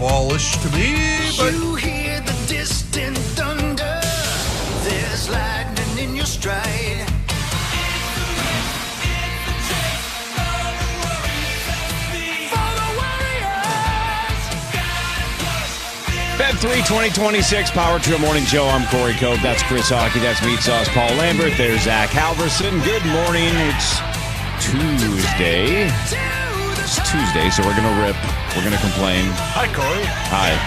fallish to me, but You hear the distant thunder. There's lightning in your stride. Feb 3, 2026, Power Trip Morning Show. I'm Corey Cope. That's Chris Hockey. That's Meat Sauce Paul Lambert. There's Zach Halverson. Good morning. It's Tuesday. It's Tuesday, so we're going to rip. We're going to complain. hi, Corey. Hi.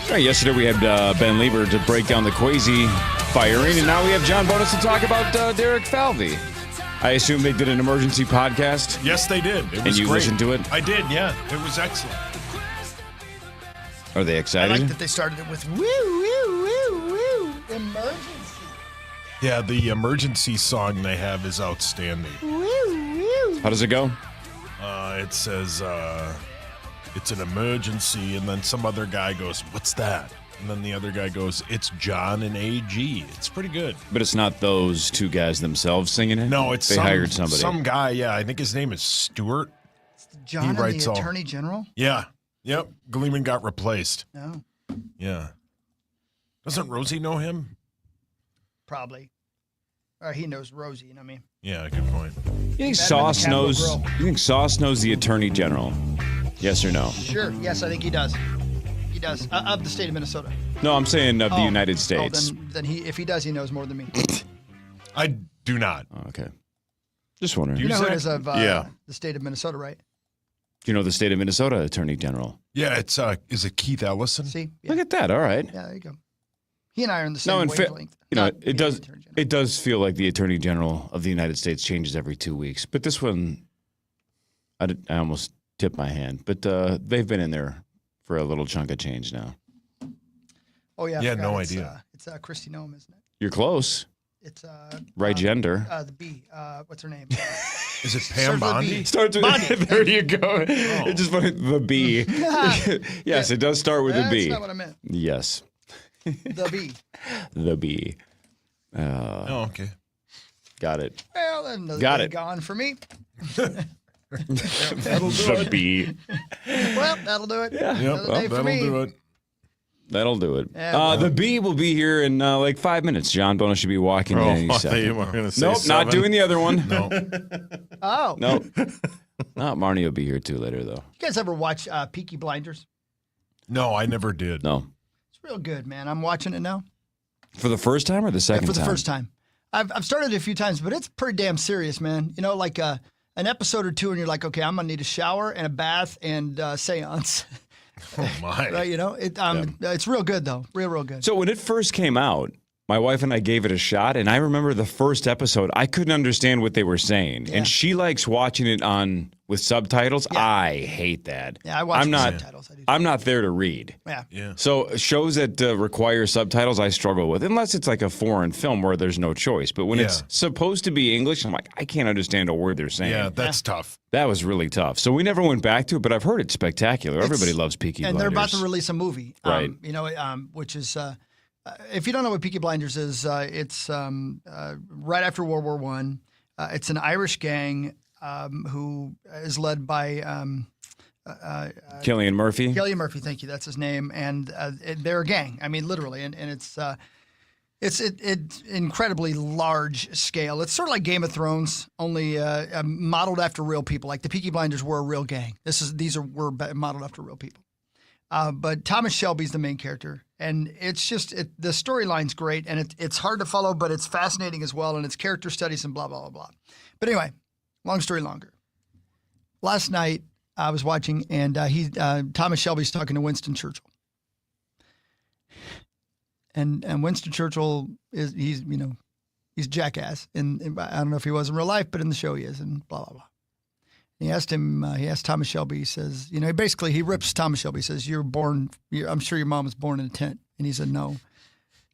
All right, yesterday we had Ben Lieber to break down the Quasi firing, and now we have John Bonus to talk about Derek Falvey. I assume they did an emergency podcast. Yes, they did. It was And you great. listened to it? I did, yeah. It was excellent. Are they I excited? like that they started it with woo, woo, woo, woo, emergency. Yeah, the emergency song they have is outstanding. Woo, woo. How does it go? It says, it's an emergency, and then some other guy goes, what's that? And then the other guy goes, it's John and AG. It's pretty good. But it's not those two guys themselves singing it? No, it's they hired somebody. Some guy, yeah. I think his name is Stuart. John and writes the all- Attorney General? Yeah. Yep. Gleeman got replaced. No, Yeah. Doesn't Rosie know him? probably. Or he knows Rosie, you know what I mean? Yeah, good point. You think Better Sauce than the Capitol knows? Grill. You think Sauce knows the Attorney General? Yes or no? Sure. Yes, I think he does. He does. Of the state of Minnesota. No, I'm saying of the United States. Then if he does, he knows more than me. I do not. Oh, okay. Just wondering. You know who Zach? it is of Yeah. the state of Minnesota, right? Do you know the state of Minnesota Attorney General? Yeah, it's is it Keith Ellison? See? Yeah, Look at that. All right. yeah, there you go. He and I are in the same No, in wavelength. you know, Not it me, does. the Attorney General. It does feel like the Attorney General of the United States changes every 2 weeks, but this one, I almost tipped my hand. But they've been in there for a little chunk of change now. Oh, yeah. I Yeah, forgot. no It's, idea. It's Christy Noem, isn't it? You're close. It's Right gender. the B. What's her name? Is it Starts Pam with a Bondi? B. Starts with Bonnie. there you go. It's just funny. The B. Yes, it does start with a That's B. not what I meant. Yes, The B. the B. Oh, okay. Got it. Well, another Got day it. gone for me. The B. Well, that'll do it. Yep, Another well, day for that'll me. do it. That'll do it. Yeah, well. The B will be here in like 5 minutes. John Bonus should be walking in any I thought second. you were going to say Nope, not 7. doing the other one. No. Oh. Nope. No, Marnie will be here too later, though. You guys ever watch Peaky Blinders? No, I never did. No. It's real good, man. I'm watching it now. For the first time or the second For the time? first time. I've started it a few times, but it's pretty damn serious, man. You know, like an episode or two, and you're like, okay, I'm going to need a shower and a bath and seance. Oh, my. Right? You know, it's real good, though. Real good. So when it first came out, my wife and I gave it a shot, and I remember the first episode, I couldn't understand what they were saying. Yeah. And she likes watching it with subtitles. Yeah. I hate that. Yeah, I watch I'm the not, subtitles. I do. I'm not there to read. Yeah. Yeah. So shows that require subtitles, I struggle with, unless it's like a foreign film where there's no choice. But when it's Yeah. supposed to be English, I'm like, I can't understand a word they're saying. Yeah, that's tough. That was really tough. So we never went back to it, but I've heard it's spectacular. Everybody loves Peaky And Blinders. they're about to release a movie, Right. you know, which is, if you don't know what Peaky Blinders is, it's right after World War I. It's an Irish gang who is led by Cillian Murphy. Cillian Murphy. Thank you. That's his name. And they're a gang. I mean, literally. And it's incredibly large scale. It's sort of like Game of Thrones, only modeled after real people. Like the Peaky Blinders were a real gang. Were modeled after real people. But Thomas Shelby's the main character, and it's just the storyline's great, and it's hard to follow, but it's fascinating as well, and it's character studies and blah blah blah blah. But anyway, long story longer. Last night I was watching, and Thomas Shelby's talking to Winston Churchill, and Winston Churchill he's a jackass, and I don't know if he was in real life, but in the show he is, and blah blah blah. He asked Thomas Shelby, he says, he rips Thomas Shelby. He says, I'm sure your mom was born in a tent. And he said, no,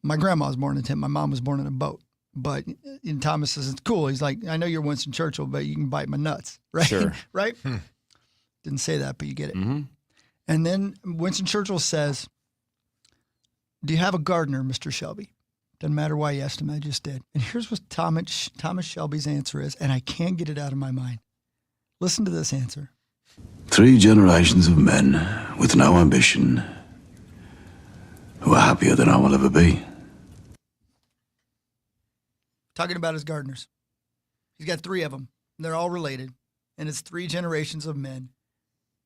my grandma was born in a tent. My mom was born in a boat. But Thomas says, it's cool. He's like, I know you're Winston Churchill, but you can bite my nuts. Right? Sure. Right? Didn't say that, but you get it. Mm-hmm. And then Winston Churchill says, do you have a gardener, Mr. Shelby? Doesn't matter why you asked him, I just did. And here's what Thomas Shelby's answer is, and I can't get it out of my mind. Listen to this answer. 3 generations of men with no ambition who are happier than I will ever be. Talking about his gardeners. He's got 3 of them. And they're all related. And it's 3 generations of men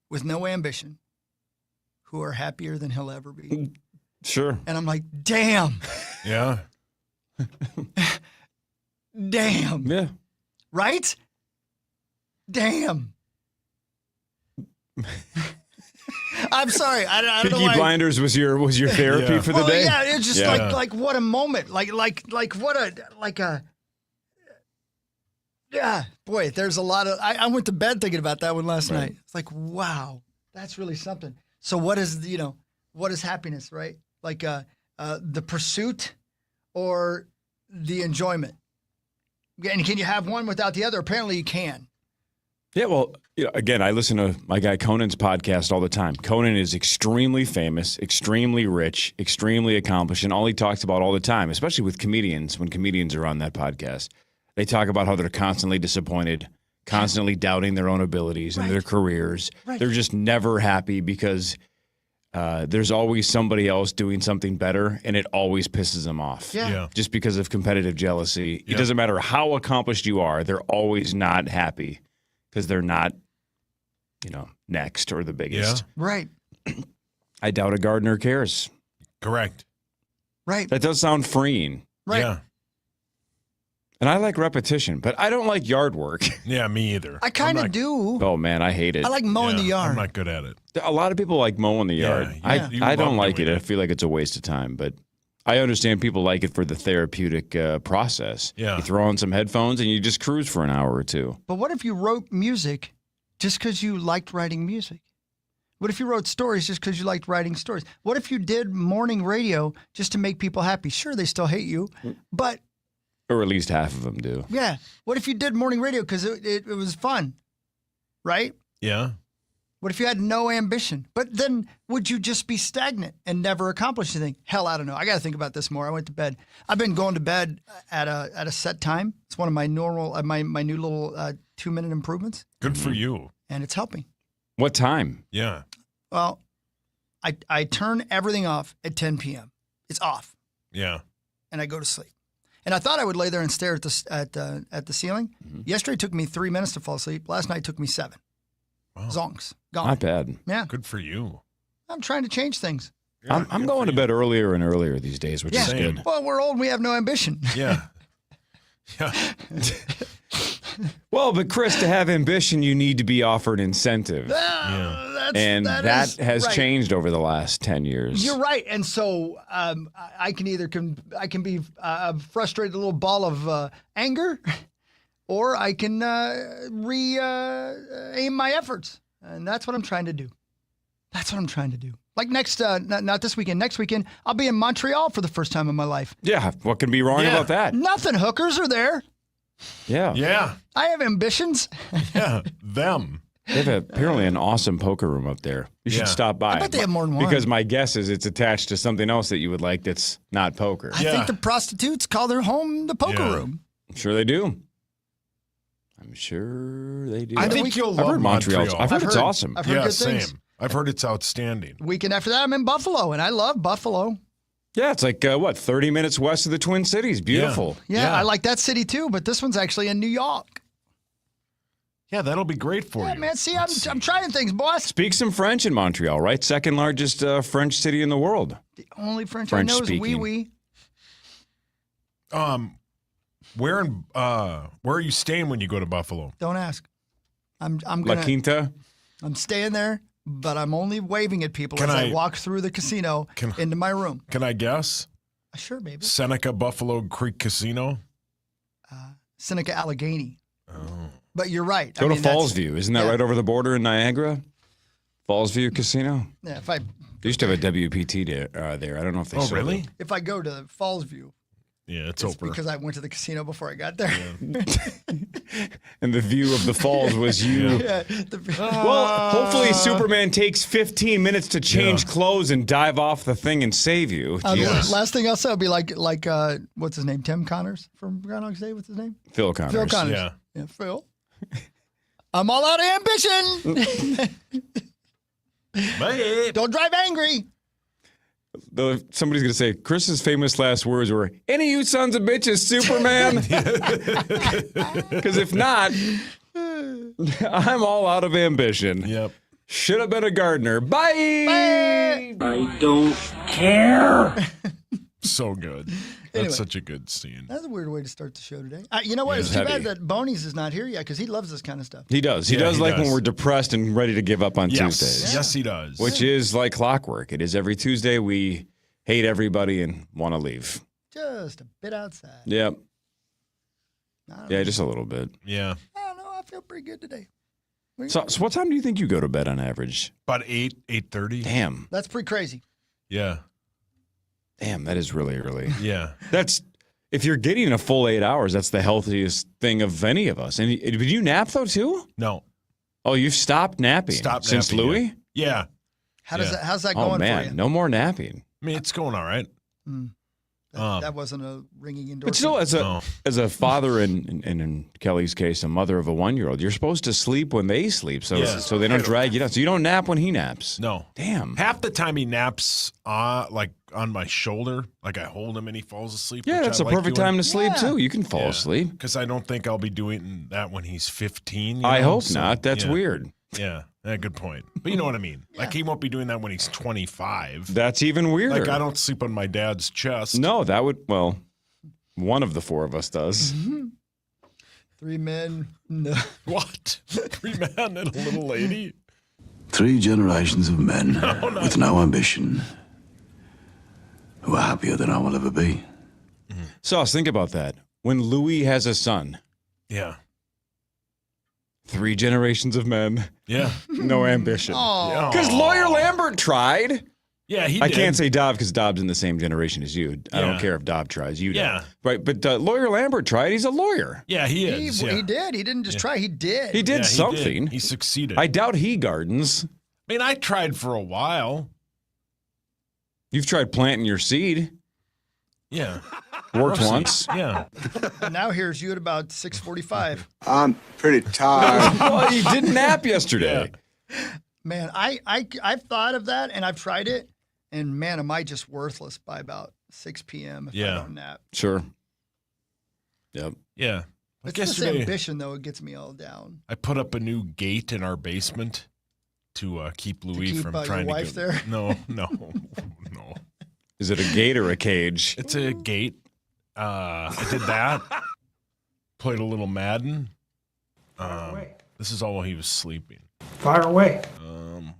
with no ambition who are happier than he'll ever be. Sure. And I'm like, damn. Yeah. Damn. Yeah. Right? Damn. I'm sorry. I don't know Peaky why. Blinders was your therapy Yeah. for the Well, day? yeah, it's just Yeah. like what a moment. Like what a yeah, boy, there's a lot of I went to bed thinking about that one last night. It's like, wow, that's really something. So what is happiness, right? Like the pursuit or the enjoyment? And can you have one without the other? Apparently you can. Yeah, well, again, I listen to my guy Conan's podcast all the time. Conan is extremely famous, extremely rich, extremely accomplished, and all he talks about all the time, especially with comedians, when comedians are on that podcast, they talk about how they're constantly disappointed, constantly doubting their own abilities and their careers. Right. They're just never happy because there's always somebody else doing something better, and it always pisses them off. Yeah. Just because of competitive jealousy. Yeah. It doesn't matter how accomplished you are, they're always not happy because they're not, next or the biggest. Right. I doubt a gardener cares. Correct. Right. That does sound freeing. Right. Yeah. And I like repetition, but I don't like yard work. Yeah, me either. I kind of do. Oh, man, I hate it. I like mowing the yard. I'm not good at it. A lot of people like mowing the yard. Yeah, you I don't love like it. doing I feel like it's a waste of time, but I understand people like it for the therapeutic process. Yeah. You throw on some headphones and you just cruise for an hour or two. But what if you wrote music just because you liked writing music? What if you wrote stories just because you liked writing stories? What if you did morning radio just to make people happy? Sure, they still hate you, but Or at least half of them do. yeah. What if you did morning radio because it was fun, right? Yeah. What if you had no ambition? But then would you just be stagnant and never accomplish anything? Hell, I don't know. I got to think about this more. I went to bed. I've been going to bed at a set time. It's one of my normal, my new little 2-minute improvements, Good for you. and it's helping. What time? Yeah. Well, I turn everything off at 10 p.m. It's off, Yeah. and I go to sleep. And I thought I would lay there and stare at the ceiling. Yesterday it took me 3 minutes to fall asleep. Last night it took me 7. Wow. Zonks. Gone. Not bad. Yeah. Good for you. I'm trying to change things. Yeah, I'm good going for to bed earlier and earlier these days, which Yeah. is Same. good. Well, we're old and we have no ambition. Yeah. Yeah. Well, but Chris, to have ambition, you need to be offered incentive. And that is has right. changed over the last 10 years. You're right, and so I can either I can be a frustrated little ball of anger, or I can aim my efforts, and that's what I'm trying to do. That's what I'm trying to do. Like next, not this weekend. Next weekend, I'll be in Montreal for the first time in my life. Yeah, what can be wrong Yeah. about that? Nothing. Hookers are there. Yeah. Yeah. I have ambitions. Yeah. Them. They have apparently an awesome poker room up there. You should Yeah. stop by. I bet they have more than one. Because my guess is it's attached to something else that you would like that's not poker. I Yeah. think the prostitutes call their home the poker Yeah. room. I'm sure they do. I'm sure they do. I think you'll I've love heard Montreal's. Montreal. I've heard it's awesome. I've heard Yeah, good same. things. I've heard it's outstanding. Weekend after that, I'm in Buffalo, and I love Buffalo. Yeah, it's like, 30 minutes west of the Twin Cities. Beautiful. Yeah, Yeah. I like that city too, but this one's actually in New York. Yeah, that'll be great for Yeah, you. man. See, I'm trying things, boss. Speak some French in Montreal, right? Second largest French city in the world. The only French French I know is speaking. wee. Where are you staying when you go to Buffalo? Don't ask. I'm La gonna. Quinta. I'm staying there, but I'm only waving at people Can as I I- walk through the casino into my room. Can I guess? Sure, baby. Seneca Buffalo Creek Casino. Seneca Allegheny. Oh. But you're right. Go I to mean, that's- Fallsview. Isn't that yeah. right over the border in Niagara? Fallsview Casino. Yeah, They used to have a WPT there. I don't know if they Oh, still do. really? if I go to Fallsview, Yeah, it's it's over. because I went to the casino before I got there. And the view of the falls was you. Yeah, Well, hopefully Superman takes 15 minutes to change clothes and dive off the thing and save you. Jesus. Last thing I'll say will be like what's his name? Tim Connors from Groundhog's Day. What's his name? Phil Connors. Phil Connors. Yeah. Yeah, Phil. I'm all out of ambition. Don't drive angry. Though somebody's going to say, Chris's famous last words were, any of you sons of bitches Superman? Because if not, I'm all out of ambition. Yep. Should have been a gardener. Bye! I don't care. So good. Anyway. That's such a good scene. That's a weird way to start the show today. You know what? It's too heavy. bad that Bonies is not here yet because he loves this kind of stuff. He does. He Yeah, does he like does. when we're depressed and ready to give up on Yes. Tuesdays. Yes, he does. Which is like clockwork. It is every Tuesday we hate everybody and want to leave. Just a bit outside. Yep. I don't Yeah, know. just a little bit. Yeah. I don't know. I feel pretty good today. So what time do you think you go to bed on average? About 8:30. Damn. That's pretty crazy. Yeah. Damn, that is really early. Yeah. That's if you're getting a full 8 hours, that's the healthiest thing of any of us. And did you nap though too? No. Oh, you've stopped napping Stop since napping, Louis? Yeah. How's that Oh going man, for you? no more napping. I mean, it's going all right. That wasn't a ringing endorsement. But still, as a father and in Kelly's case, a mother of a 1-year-old, you're supposed to sleep when they sleep, so Yeah. so they don't drag you down. So you don't nap when he naps. No. Damn. Half the time he naps like on my shoulder. Like I hold him and he falls asleep. Yeah, that's a perfect time to sleep too. You can fall asleep. Because I don't think I'll be doing that when he's 15. you I know? hope So, not. That's yeah. weird. Yeah. Good point. But you know what I mean. Like he won't be doing that when he's 25. That's even weirder. Like I don't sleep on my dad's chest. No, that would one of the four of us does. 3 men. No. What? 3 men and a little lady? 3 generations of men with no ambition who are happier than I will ever be. Sauce, think about that. When Louis has a son, Yeah. 3 generations of men, Yeah. no ambition. Yeah. Because Lawyer Lambert tried. Yeah, he I did. can't say Dob because Dob's in the same generation as you. I don't Yeah. care if Dob tries. You Yeah. don't. Right, but Lawyer Lambert tried. He's a lawyer. Yeah, he is. He yeah. did. He didn't just try. He did. He did Yeah, something. He succeeded. I doubt he gardens. I mean, I tried for a while. You've tried planting your seed. Yeah. Worked Rosie. once. Yeah. Now here's you at about 6:45. I'm pretty tired. Well, you didn't nap yesterday. Man, I've thought of that and I've tried it, and man, am I just worthless by about 6 p.m. if I Yeah. don't nap. Sure. Yep. Yeah. Like It's this yesterday, ambition though; it gets me all down. I put up a new gate in our basement to keep Louis keep, from your trying wife to go. there? No. Is it a gate or a cage? It's a gate. I did that. Played a little Madden. This is all while he was sleeping. Fire away.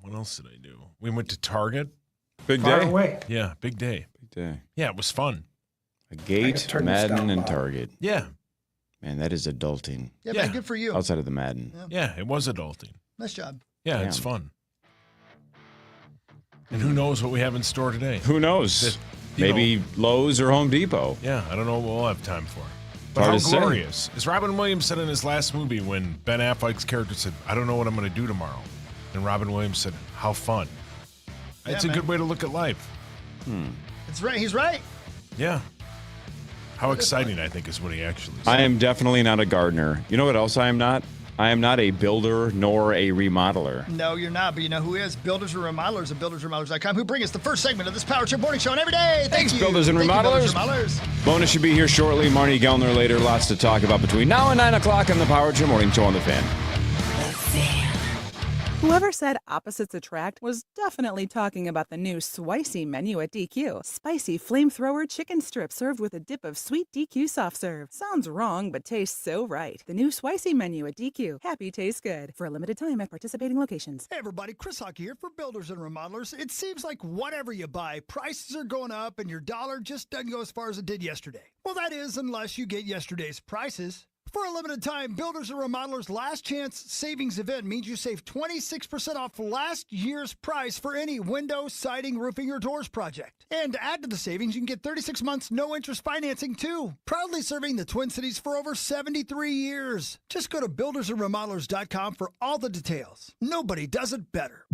What else did I do? We went to Target. Big Fire day. away. Yeah, big day. Big day. Yeah, it was fun. A gate, turn this Madden, down and loud. Target. Yeah. Man, that is adulting. Yeah, Yeah. man, good for you. Outside of the Madden. Yeah, it was adulting. Nice job. Yeah, it's Damn. fun. And who knows what we have in store today? Who knows? You Maybe Lowe's or Home Depot. Yeah, I don't know what we'll have time for. But Hard how to say. glorious. As Robin Williams said in his last movie when Ben Affleck's character said, I don't know what I'm going to do tomorrow. And Robin Williams said, how fun. It's a man. good way to look at life. It's right. He's right. Yeah. How exciting, I think, is what he actually said. I am definitely not a gardener. You know what else I am not? I am not a builder nor a remodeler. No, you're not. But you know who is? Builders and Remodelers at buildersremodelers.com, who bring us the first segment of this Power Trip Morning Show and every day. Thank you. Builders and Thank you, Remodelers. Builders and Remodelers. Bonus should be here shortly. Marnie Gellner later. Lots to talk about between now and 9 o'clock on the Power Trip Morning Show on the Fan. Whoever said opposites attract was definitely talking about the new Spicy menu at DQ. Spicy flamethrower chicken strips served with a dip of sweet DQ soft serve. Sounds wrong, but tastes so right. The new Spicy menu at DQ. Happy tastes good. For a limited time at participating locations. Hey everybody, Chris Hockey here for Builders and Remodelers. It seems like whatever you buy, prices are going up and your dollar just doesn't go as far as it did yesterday. Well, that is unless you get yesterday's prices. For a limited time, Builders and Remodelers Last Chance Savings Event means you save 26% off last year's price for any window, siding, roofing, or doors project. And to add to the savings, you can get 36 months no-interest financing, too. Proudly serving the Twin Cities for over 73 years. Just go to buildersandremodelers.com for all the details. Nobody does it better.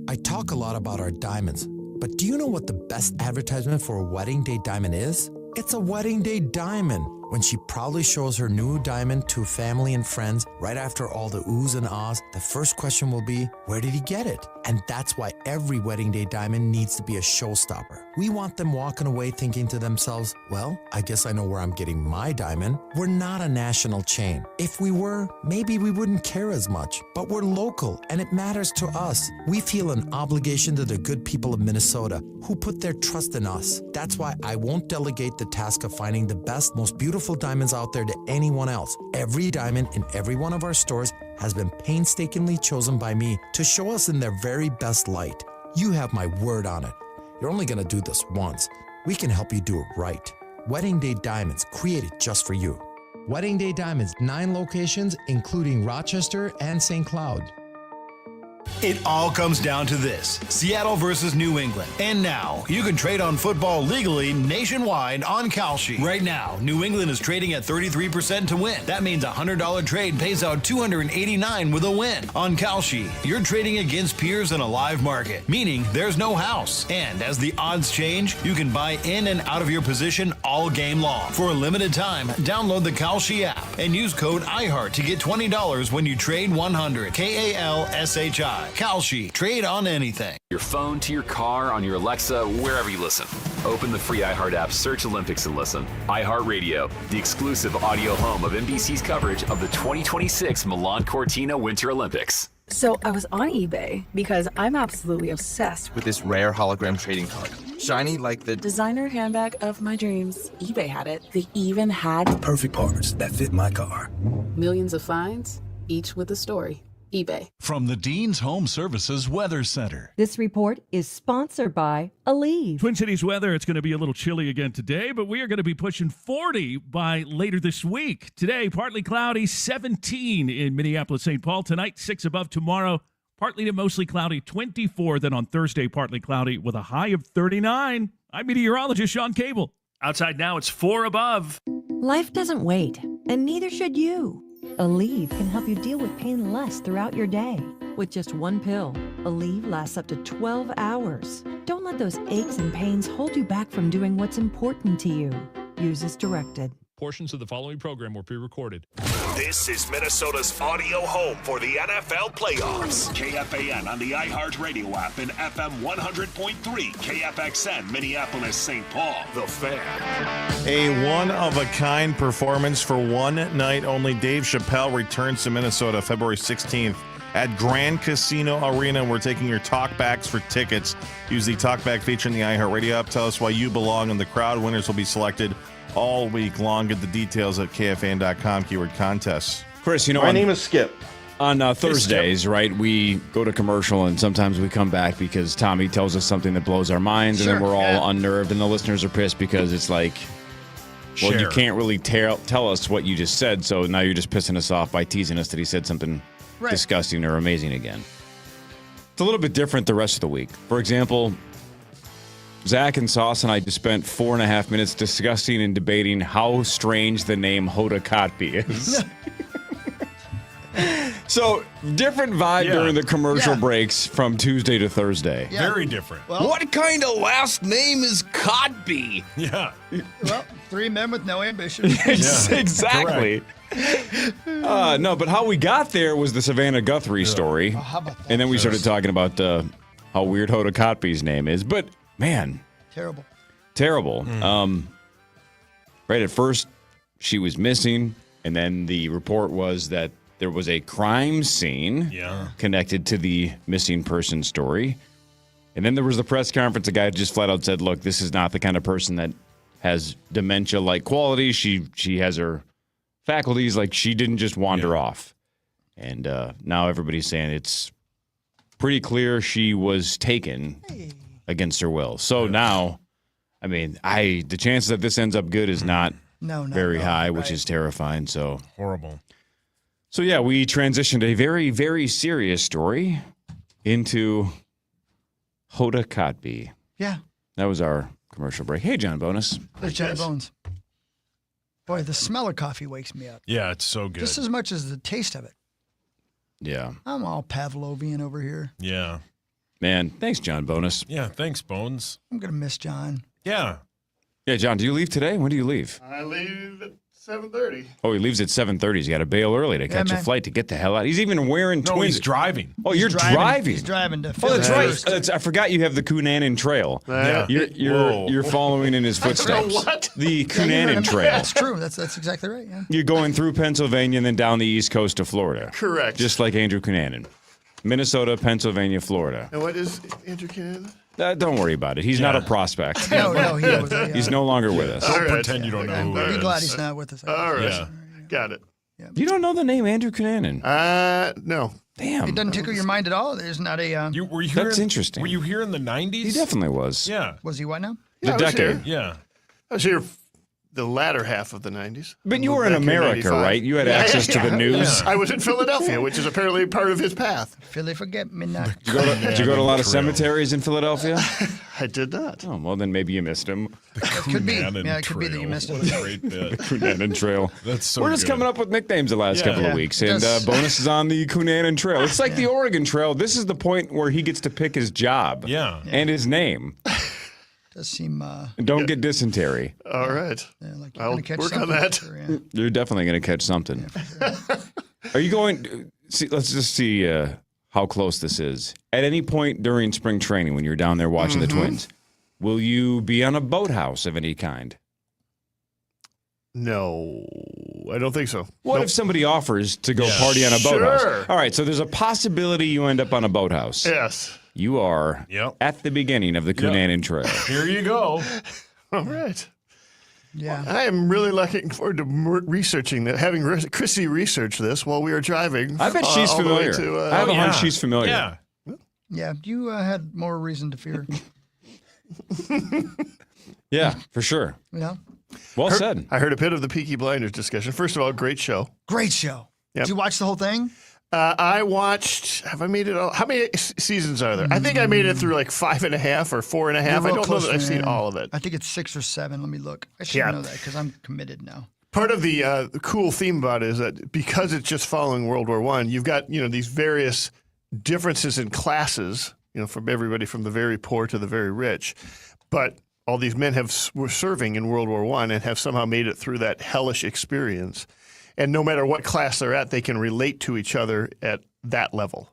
I talk a lot about our diamonds, but do you know what the best advertisement for a wedding day diamond is? It's a wedding day diamond. when she proudly shows her new diamond to family and friends right after all the oohs and ahs, the first question will be, where did he get it? And that's why every wedding day diamond needs to be a showstopper. We want them walking away thinking to themselves, well, I guess I know where I'm getting my diamond. We're not a national chain. If we were, maybe we wouldn't care as much. But we're local, and it matters to us. We feel an obligation to the good people of Minnesota who put their trust in us. That's why I won't delegate the task of finding the best, most beautiful diamonds out there to anyone else. Every diamond in every one of our stores has been painstakingly chosen by me to show us in their very best light. You have my word on it. You're only going to do this once. We can help you do it right. Wedding Day Diamonds, created just for you. Wedding Day Diamonds, 9 locations, including Rochester and St. Cloud. It all comes down to this: Seattle versus New England. And now, you can trade on football legally nationwide on Kalshi. Right now, New England is trading at 33% to win. That means a $100 trade pays out $289 with a win. On Kalshi, you're trading against peers in a live market, meaning there's no house. And as the odds change, you can buy in and out of your position all game long. For a limited time, download the Kalshi app and use code iHeart to get $20 when you trade 100. KALSHI. Kalshi. Trade on anything. Your phone to your car, on your Alexa, wherever you listen. Open the free iHeart app, search Olympics and listen. iHeartRadio, the exclusive audio home of NBC's coverage of the 2026 Milan Cortina Winter Olympics. So I was on eBay because I'm absolutely obsessed with this rare hologram trading card. Shiny like the designer handbag of my dreams. eBay had it. They even had the perfect parts that fit my car. Millions of finds, each with a story. eBay. From the Dean's Home Services Weather Center. This report is sponsored by Aleve. Twin Cities weather, it's going to be a little chilly again today, but we are going to be pushing 40 by later this week. Today, partly cloudy, 17 in Minneapolis, St. Paul. Tonight, 6 above. Tomorrow, partly to mostly cloudy, 24. Then on Thursday, partly cloudy with a high of 39. I'm meteorologist Sean Cable. Outside now, it's 4 above. Life doesn't wait, and neither should you. Aleve can help you deal with pain less throughout your day. With just one pill, Aleve lasts up to 12 hours. Don't let those aches and pains hold you back from doing what's important to you. Use as directed. Portions of the following program were pre-recorded. This is Minnesota's audio home for the NFL playoffs. KFAN on the iHeartRadio app and FM 100.3 KFXN Minneapolis, St. Paul. The Fan. A one-of-a-kind performance for one night only. Dave Chappelle returns to Minnesota February 16th at Grand Casino Arena. We're taking your talkbacks for tickets. Use the talkback feature in the iHeartRadio app. Tell us why you belong in the crowd. Winners will be selected all week long. Get the details at KFAN.com, keyword contests. Chris, you know, my name is Skip. On Thursdays, right, we go to commercial and sometimes we come back because Tommy tells us something that blows our minds, and then we're all unnerved, and the listeners are pissed because it's like, well, you can't really tell us what you just said, so now you're just pissing us off by teasing us that he said something disgusting or amazing again. It's a little bit different the rest of the week. For example, Zach and Sauce and I just spent 4.5 minutes discussing and debating how strange the name Hoda Kotb is. So, different vibe during the commercial breaks from Tuesday to Thursday. Yeah. Very different. Well, what kind of last name is Kotb? Yeah. Well, 3 men with no ambition. Exactly. No, but how we got there was the Savannah Guthrie story. Oh, how about that? And then we started talking about how weird Hoda Kotb's name is. But, man. Terrible. Right at first, she was missing. And then the report was that there was a crime scene connected to the missing person story. And then there was the press conference. A guy just flat out said, look, this is not the kind of person that has dementia-like qualities. She has her faculties. Like, she didn't just wander off. And now everybody's saying it's pretty clear she was taken against her will. So now, I mean, the chances that this ends up good is not very high, which is terrifying. So horrible. So, yeah, we transitioned a very, very serious story into Hoda Kotb. Yeah. That was our commercial break. Hey, John Bonus. There's John Bones. Boy, the smell of coffee wakes me up. Yeah, it's so good. Just as much as the taste of it. Yeah. I'm all Pavlovian over here. Yeah. Man, thanks, John Bonus. Yeah, thanks, Bones. I'm going to miss John. Yeah. Yeah, John, do you leave today? When do you leave? I leave at 7:30. Oh, he leaves at 7:30. He's got to bail early to catch a man. flight to get the hell out. He's even wearing twins. he's driving. Oh, you're driving. He's driving to Oh, Philly. that's right. I forgot you have the Cunanan Trail. Yeah. You're following in his footsteps. What? The Cunanan Trail. That's true. That's exactly right. Yeah. You're going through Pennsylvania and then down the east coast to Florida. Correct. Just like Andrew Cunanan. Minnesota, Pennsylvania, Florida. And what is Andrew Canada? Don't worry about it. He's not a prospect. No, he was. He's no longer with us. Don't pretend you don't know who it Be is. glad he's not with us. All right. Yeah. Got it. You don't know the name Andrew Cunanan? No. Damn. It doesn't tickle your mind at all. There's not a. Were you here That's interesting. Were you here in the 90s? He definitely was. Yeah. Was he what now? Yeah, The I was decade. here. Yeah. I was here the latter half of the 90s. But you were in Back America, 95. right? You had access to the news. I was in Philadelphia, which is apparently part of his path. Philly, forget me not. Did you go to a lot of cemeteries in Philadelphia? I did not. Oh, well, then maybe you missed him. Could be. Cunanan Yeah, it could be that you Trail. missed What it. a great bit. Cunanan Trail. That's so We're just good. coming up with nicknames the last couple of weeks. And Yes. bonuses on the Cunanan Trail. It's like the Oregon Trail. This is the point where he gets to pick his job and his name. Does seem. Don't get dysentery. All right. Like you're I'll gonna catch work on something. that. Sure, yeah. You're definitely going to catch something. Are you going? See, let's just see how close this is. At any point during spring training, when you're down there watching the Twins, will you be on a boathouse of any kind? No, I don't think so. What if somebody offers to go party on a boathouse? Sure. All right, so there's a possibility you end up on a boathouse. Yes. You are at the beginning of the Cunanan Trail. Here you go. All right. Yeah. I am really looking forward to researching that, having Chrissy research this while we are driving. I bet she's all the way familiar. to, I have a hunch she's familiar. Yeah. Yeah. You had more reason to fear. Yeah, for sure. Yeah. Well said. I heard a bit of the Peaky Blinders discussion. First of all, great show. Great show. Yep. Did you watch the whole thing? I watched. Have I made it all? How many seasons are there? I think I made it through like 5.5 or 4.5. I You're real don't know close, that I've seen man. all of it. I think it's 6 or 7. Let me look. I should know that because I'm committed now. Part of the cool theme about it is that because it's just following World War I, you've got these various differences in classes. From everybody from the very poor to the very rich, but all these men were serving in World War I and have somehow made it through that hellish experience. And no matter what class they're at, they can relate to each other at that level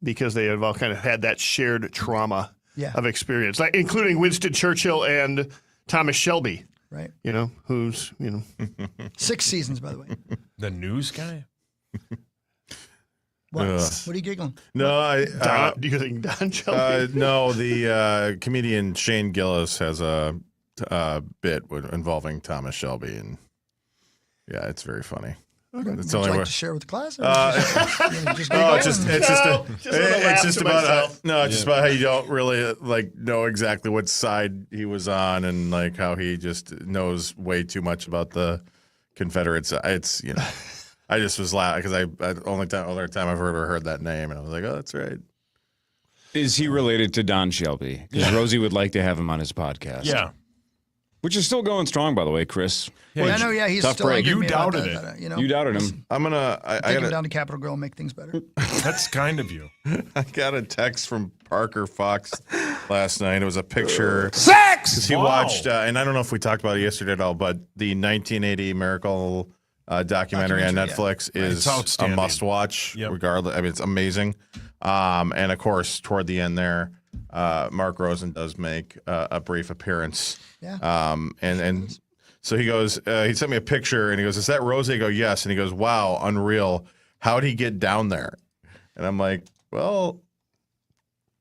because they have all kind of had that shared trauma of experience, like including Winston Churchill and Thomas Shelby. Right. Who's 6 seasons, by the way. The news guy? What? What are you giggling? No, do you think Don Shelby? No, the comedian Shane Gillis has a bit involving Thomas Shelby, and yeah, it's very funny. Okay. It's Would only you like where- to share with the class? Or it's just about how you don't really know exactly what side he was on, and how he just knows way too much about the Confederates. It's I just was laughing because only time I've heard that name, and I was like, oh, that's right. Is he related to Don Shelby? Because Rosie would like to have him on his podcast. Yeah. Which is still going strong, by the way, Chris. Well, I know, he's Tough still break. angry You about doubted that, it. You doubted him. I'm gonna. Take him down to Capitol Grill and make things better. That's kind of you. I got a text from Parker Fox last night. It was a picture. Sex! Because he watched, and I don't know if we talked about it yesterday at all, but the 1980 Miracle documentary on Netflix is a must-watch. Regardless, I mean, it's amazing. And of course, toward the end there, Mark Rosen does make a brief appearance. Yeah. And so he goes, he sent me a picture, and he goes, "Is that Rosie?" I go, "Yes." And he goes, "Wow, unreal. How'd he get down there?" And I'm like, well,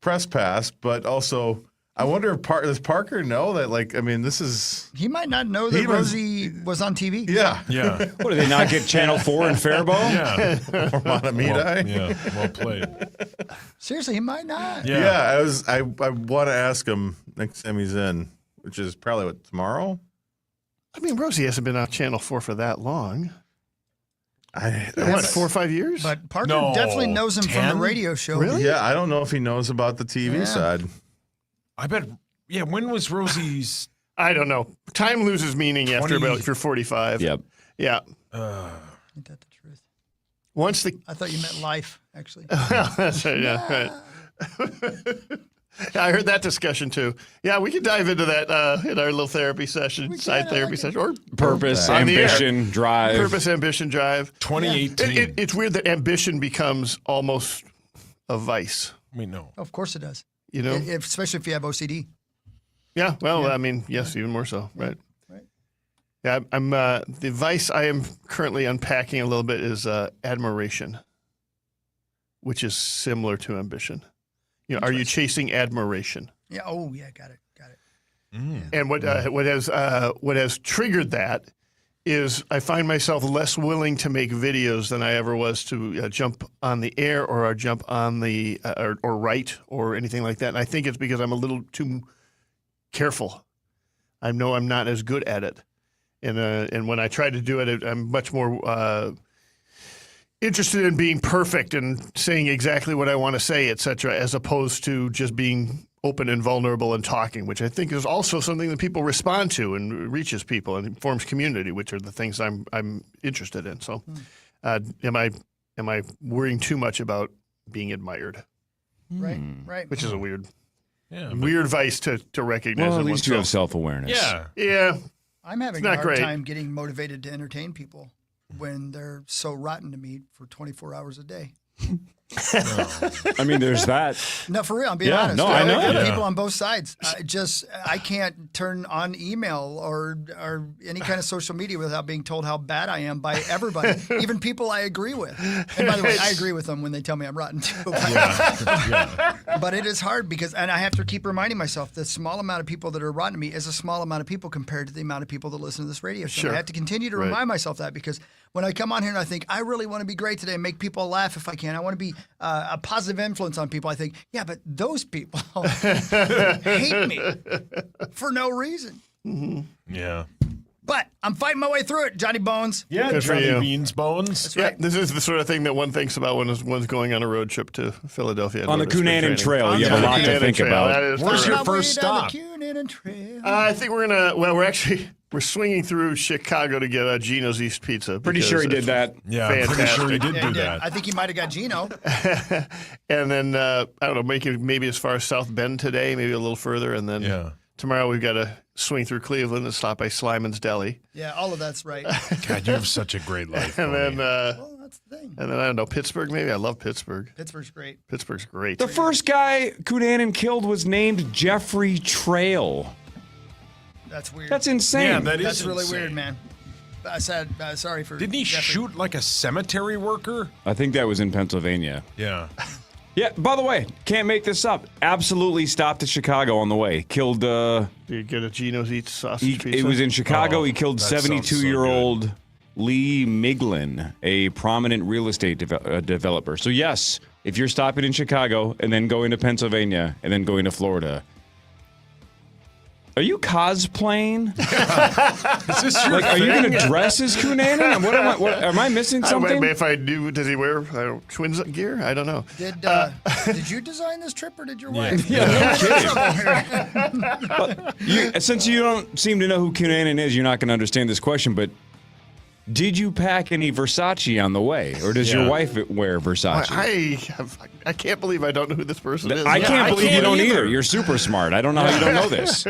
press pass, but also I wonder if does Parker know that, this is... He might not know that Rosie was on TV. Yeah. Yeah. What, do they not get Channel 4 in Faribault? Yeah. Or Montemita? Yeah, well played. Seriously, he might not. Yeah, I want to ask him next time he's in, which is probably tomorrow? I mean, Rosie hasn't been on Channel 4 for that long. What, 4 or 5 years? But Parker definitely knows him from the radio show. Really? Yeah, I don't know if he knows about the TV side. I bet. Yeah, when was Rosie's? I don't know. Time loses meaning after about if you're 45. Yep. Yeah. Ain't that the truth? Once the I thought you meant life, actually. That's right, yeah, right. I heard that discussion too. Yeah, we could dive into that in our little therapy session, side therapy session, or Purpose, on the air. ambition, drive. Purpose, ambition, drive. 2018. It's weird that ambition becomes almost a vice. We know. Of course it does. You know? Especially if you have OCD. Yeah, well, I mean, yes, even more so, right? Yeah, I'm the vice I am currently unpacking a little bit is admiration, which is similar to ambition. You know, are you chasing admiration? Yeah. Oh, yeah. Got it. And what has triggered that is I find myself less willing to make videos than I ever was to jump on the air or jump on the or write or anything like that. And I think it's because I'm a little too careful. I know I'm not as good at it, and when I try to do it, I'm much more interested in being perfect and saying exactly what I want to say, etc., as opposed to just being open and vulnerable and talking, which I think is also something that people respond to and reaches people and forms community, which are the things I'm interested in. So, am I worrying too much about being admired? Right. Which is a weird Yeah, weird vice to recognize. Well, at in least you oneself. have self-awareness. Yeah. I'm having It's a not hard great. time getting motivated to entertain people when they're so rotten to me for 24 hours a day. I mean, there's that. No, for real. I'm being Yeah, honest. no, I know. have Yeah. people on both sides. I can't turn on email or any kind of social media without being told how bad I am by everybody, even people I agree with. And by the way, I agree with them when they tell me I'm rotten too. But it is hard and I have to keep reminding myself the small amount of people that are rotten to me is a small amount of people compared to the amount of people that listen to this radio show. Sure. I have to continue to remind myself that because when I come on here and I think I really want to be great today and make people laugh if I can, I want to be a positive influence on people. I think, yeah, but those people hate me for no reason. Mm-hmm. Yeah. But I'm fighting my way through it, Johnny Bones. Yeah, Good for Johnny you. Beans Bones. That's right. Yeah, this is the sort of thing that one thinks about when one's going on a road trip to Philadelphia. On the Spring Coonanan training. Trail, On you the have a lot to Coonanan think Trail. about. That is Where's true. your first stop? I think we're swinging through Chicago to get Gino's East Pizza. Pretty because sure he it's did that. Yeah, I'm pretty sure he did Yeah, do that. I think he might have got Gino. And then I don't know, maybe as far as South Bend today, maybe a little further, and then tomorrow we've got to swing through Cleveland and stop by Slyman's Deli. Yeah, all of that's right. God, you have such a great life. And then, well, that's the thing. and then I don't know, Pittsburgh. Maybe I love Pittsburgh. Pittsburgh's great. Pittsburgh's great. The first guy Coonanan killed was named Jeffrey Trail. That's weird. That's insane. Yeah, that is That's really insane. weird, man. I said sorry for. Didn't he Jeffrey. shoot like a cemetery worker? I think that was in Pennsylvania. Yeah. Yeah, by the way, can't make this up. Absolutely stopped at Chicago on the way. Killed, Did you get a Gino's Eats sausage pizza? it was in Chicago. He killed that sounds so 72-year-old Lee Miglin, a prominent real estate developer. So yes, if you're stopping in Chicago and then going to Pennsylvania and then going to Florida, are you cosplaying? Is this your Like, are you thing? going to dress as Coonanan? What am I missing something? If I do, does he wear twins gear? I don't know. Did you design this trip or did your wife? Yeah, no kidding. Since you don't seem to know who Coonanan is, you're not going to understand this question, but did you pack any Versace on the way? Or does your wife wear Versace? I can't believe I don't know who this person is. I can't believe you don't either. either. You're super smart. I don't know how you don't know this.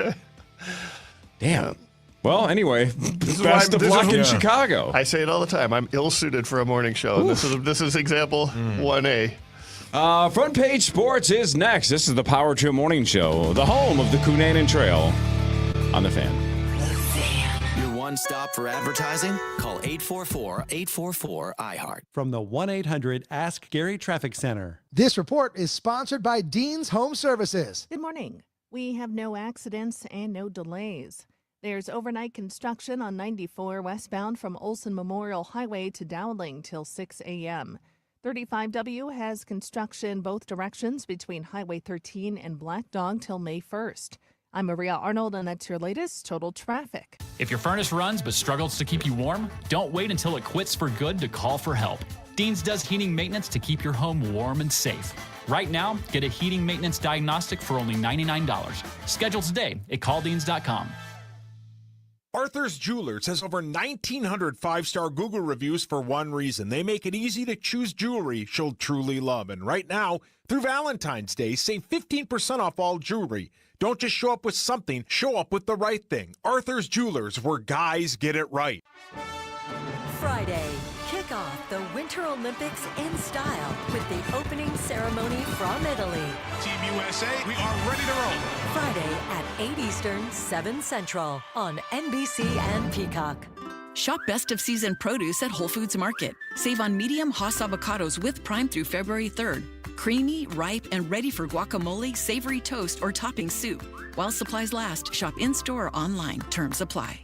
Damn. Well, anyway, best of luck in Chicago. I say it all the time. I'm ill-suited for a morning show. And this is example 1A. Front Page Sports is next. This is the Power Trip Morning Show, the home of the Coonanan Trail on the Fan. Your one stop for advertising? Call 844-844-iHeart. From the 1-800 Gary Traffic Center. This report is sponsored by Dean's Home Services. Good morning. We have no accidents and no delays. There's overnight construction on 94 westbound from Olson Memorial Highway to Dowling till 6 a.m. 35W has construction both directions between Highway 13 and Black Dog till May 1st. I'm Maria Arnold, and that's your latest total traffic. If your furnace runs but struggles to keep you warm, don't wait until it quits for good to call for help. Dean's does heating maintenance to keep your home warm and safe. Right now, get a heating maintenance diagnostic for only $99. Schedule today at calldeans.com. Arthur's Jewelers has over 1,900 five-star Google reviews for one reason. They make it easy to choose jewelry she'll truly love. And right now, through Valentine's Day, save 15% off all jewelry. Don't just show up with something, show up with the right thing. Arthur's Jewelers, where guys get it right. Friday, kick off the Winter Olympics in style with the opening ceremony from Italy. Team USA, we are ready to roll. Friday at 8 Eastern, 7 Central on NBC and Peacock. Shop best of season produce at Whole Foods Market. Save on medium Hass avocados with Prime through February 3rd. Creamy, ripe, and ready for guacamole, savory toast, or topping soup. While supplies last, shop in-store or online. Terms apply.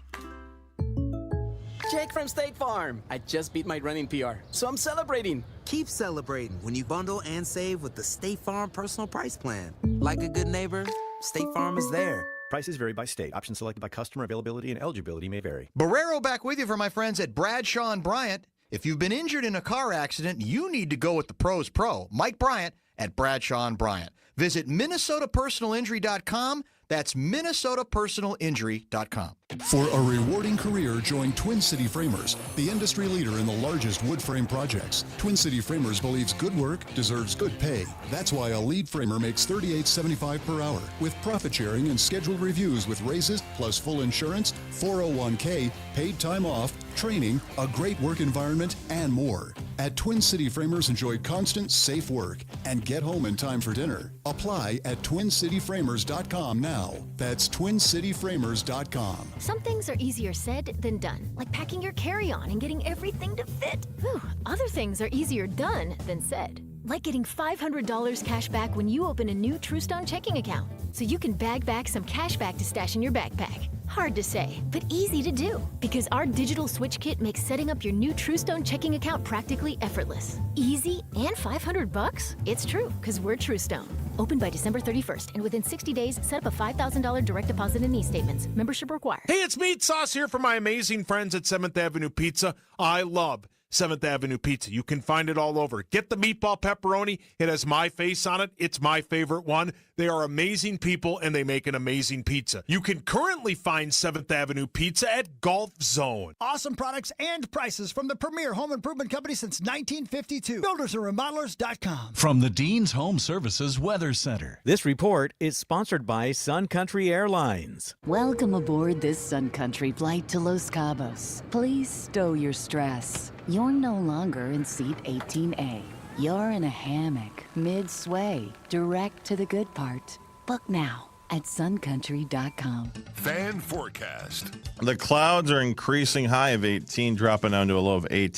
Jake from State Farm. I just beat my running PR, so I'm celebrating. Keep celebrating when you bundle and save with the State Farm Personal Price Plan. Like a good neighbor, State Farm is there. Prices vary by state. Options selected by customer. Availability and eligibility may vary. Barrero back with you for my friends at Bradshaw and Bryant. If you've been injured in a car accident, you need to go with the pros pro. Mike Bryant at Bradshaw and Bryant. Visit MinnesotaPersonalInjury.com. That's MinnesotaPersonalInjury.com. For a rewarding career, join Twin City Framers, the industry leader in the largest wood frame projects. Twin City Framers believes good work deserves good pay. That's why a lead framer makes $38.75 per hour, with profit sharing and scheduled reviews with raises, plus full insurance, 401k, paid time off, training, a great work environment, and more. At Twin City Framers, enjoy constant, safe work and get home in time for dinner. Apply at TwinCityFramers.com now. That's TwinCityFramers.com. Some things are easier said than done, like packing your carry-on and getting everything to fit. Whew. Other things are easier done than said, like getting $500 cash back when you open a new TrueStone checking account, so you can bag back some cash back to stash in your backpack. Hard to say, but easy to do, because our digital switch kit makes setting up your new TrueStone checking account practically effortless. Easy and $500? It's true, because we're TrueStone. Open by December 31st, and within 60 days, set up a $5,000 direct deposit and e-statements. Membership required. Hey, it's Meat Sauce here for my amazing friends at 7th Avenue Pizza. I love 7th Avenue Pizza. You can find it all over. Get the meatball pepperoni. It has my face on it. It's my favorite one. They are amazing people, and they make an amazing pizza. You can currently find 7th Avenue Pizza at Golf Zone. Awesome products and prices from the premier home improvement company since 1952. BuildersandRemodelers.com. From the Dean's Home Services Weather Center. This report is sponsored by Sun Country Airlines. Welcome aboard this Sun Country flight to Los Cabos. Please stow your stress. You're no longer in seat 18A. You're in a hammock, mid-sway, direct to the good part. Book now at suncountry.com. Fan forecast. The clouds are increasing, high of 18, dropping down to a low of 8.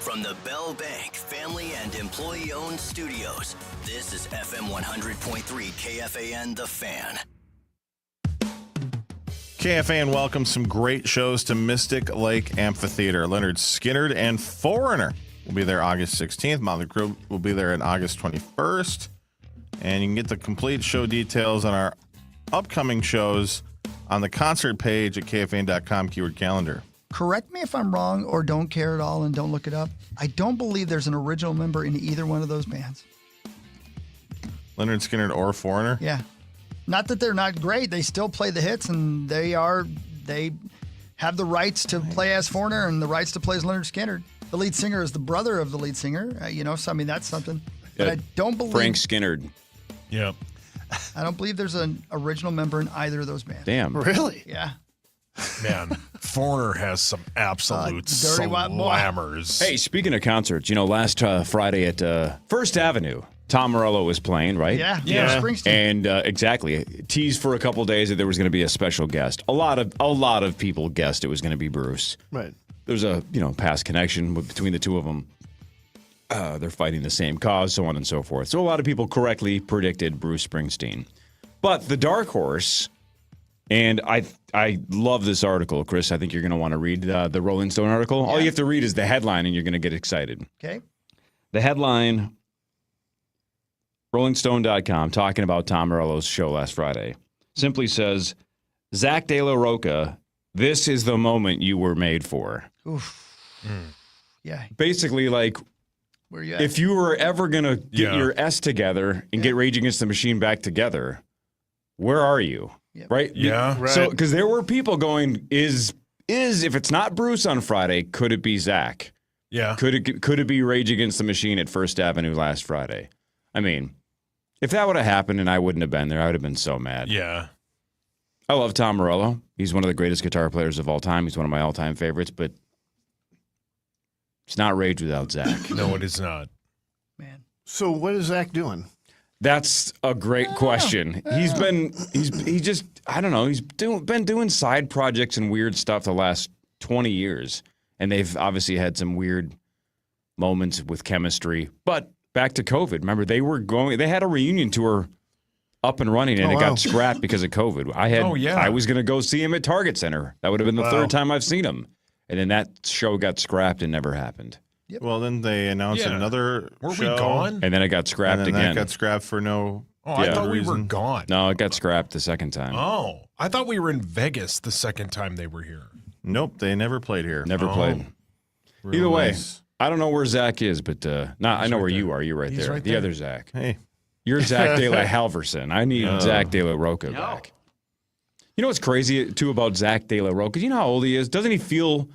From the Bell Bank family and employee-owned studios, this is FM 100.3 KFAN The Fan. KFAN welcomes some great shows to Mystic Lake Amphitheater. Leonard Skinner and Foreigner will be there August 16th. Motley Crue will be there on August 21st. And you can get the complete show details on our upcoming shows on the concert page at KFAN.com, keyword calendar. Correct me if I'm wrong or don't care at all and don't look it up. I don't believe there's an original member in either one of those bands. Leonard Skinner or Foreigner? Yeah. Not that they're not great. They still play the hits, and they have the rights to play as Foreigner and the rights to play as Leonard Skinner. The lead singer is the brother of the lead singer, so I mean, that's something. But I don't believe Frank Skinner. Yeah. I don't believe there's an original member in either of those bands. Damn. Really? Yeah. Man, Foreigner has some absolute dirty white boy. slammers. Hey, speaking of concerts, last Friday at First Avenue, Tom Morello was playing, right? Yeah. Springsteen. And exactly, teased for a couple days that there was going to be a special guest. A lot of people guessed it was going to be Bruce. Right. There's a past connection between the two of them. They're fighting the same cause, so on and so forth. So a lot of people correctly predicted Bruce Springsteen. But the dark horse, and I love this article, Chris. I think you're going to want to read the Rolling Stone article. Yeah. All you have to read is the headline, and you're going to get excited. Okay. The headline, RollingStone.com, talking about Tom Morello's show last Friday, simply says, Zach De La Rocha, this is the moment you were made for. Oof. Yeah. Basically, like, where you at? if you were ever going to get your S together and get Rage Against the Machine back together, where are you? right? Yeah. Right. So because there were people going, is if it's not Bruce on Friday, could it be Zach? Yeah. Could it be Rage Against the Machine at First Avenue last Friday? I mean, if that would have happened and I wouldn't have been there, I would have been so mad. Yeah. I love Tom Morello. He's one of the greatest guitar players of all time. He's one of my all-time favorites, but it's not Rage without Zach. No, it is not. So what is Zach doing? That's a great question. He's been doing side projects and weird stuff the last 20 years, and they've obviously had some weird moments with chemistry. But back to COVID. Remember, they had a reunion tour up and running, and it got scrapped because of COVID. I was going to go see him at Target Center. That would have been the third time I've seen him. And then that show got scrapped and never happened. Yep. Well, then they announced another Were show. We gone? And then it got scrapped again. That got scrapped for no I thought we were gone. No, it got scrapped the second time. Oh, I thought we were in Vegas the second time they were here. Nope, they never played here. Never played. Either way, I don't know where Zach is, but I know where you are. You're right there. The other Zach. Hey. You're Zach De La Halverson. I need Zach De La Roca back. You know what's crazy, too, about Zach De La Roca? You know how old he is? Doesn't he feel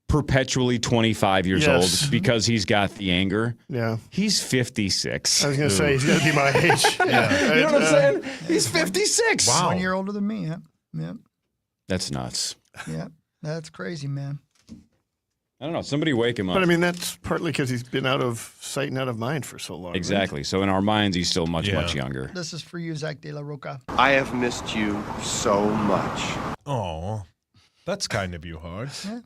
perpetually 25 years old because he's got the anger? Yeah. He's 56. I was going to say, he's going to be my age. Yeah. You know what I'm saying? He's 56. Wow. 1 year older than me. Yeah. That's nuts. Yeah. That's crazy, man. I don't know. Somebody wake him up. But, I mean, that's partly because he's been out of sight and out of mind for so long. Exactly. Right? So in our minds, he's still much younger. This is for you, Zach De La Roca. I have missed you so much. Oh, that's kind of you, Hogs. Yeah.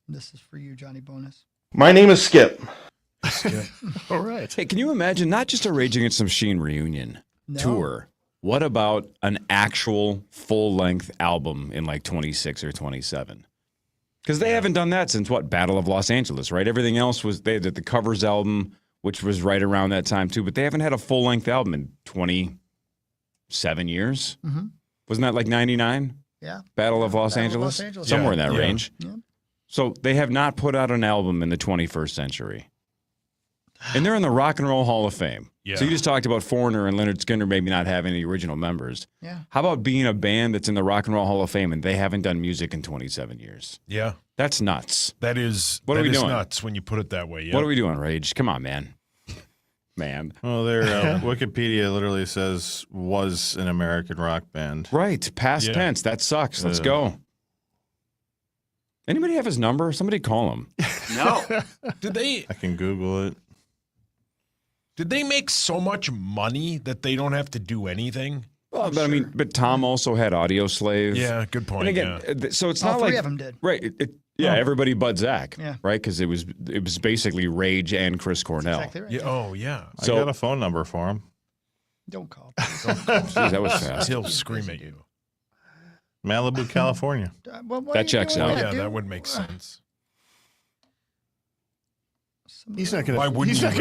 This is for you, Johnny Bonus. My name is Skip. All right. Hey, can you imagine not just a Rage Against the Machine reunion tour? What about an actual full-length album in like 26 or 27? Because they haven't done that since, Battle of Los Angeles, right? Everything else was, they did the covers album, which was right around that time too, but they haven't had a full-length album in 27 years. Mm-hmm. Wasn't that like 99? Yeah. Battle of Los Angeles? Somewhere in that range. Yeah. So they have not put out an album in the 21st century. And they're in the Rock and Roll Hall of Fame. Yeah. So you just talked about Foreigner and Leonard Skinner maybe not having the original members. Yeah. How about being a band that's in the Rock and Roll Hall of Fame and they haven't done music in 27 years? Yeah. That's nuts. That is What are we doing? Nuts when you put it that way. Yeah. What are we doing, Rage? Come on, man. Well, their Wikipedia literally says was an American rock band. Right. Past tense. That sucks. Let's go. Anybody have his number? Somebody call him. No. Did they? I can Google it. Did they make so much money that they don't have to do anything? Well, but I mean, but Tom also had Audio Slave. Yeah, good point. And again, so it's All not three like of them did. Right. Everybody but Zach. Yeah. Right, because it was basically Rage and Chris Cornell. Exactly right. Yeah. Oh, yeah. So, I got a phone number for him. Don't call. Jeez, that was fast. He'll scream at you. Malibu, California. That checks out. Yeah, that would make sense. He's not going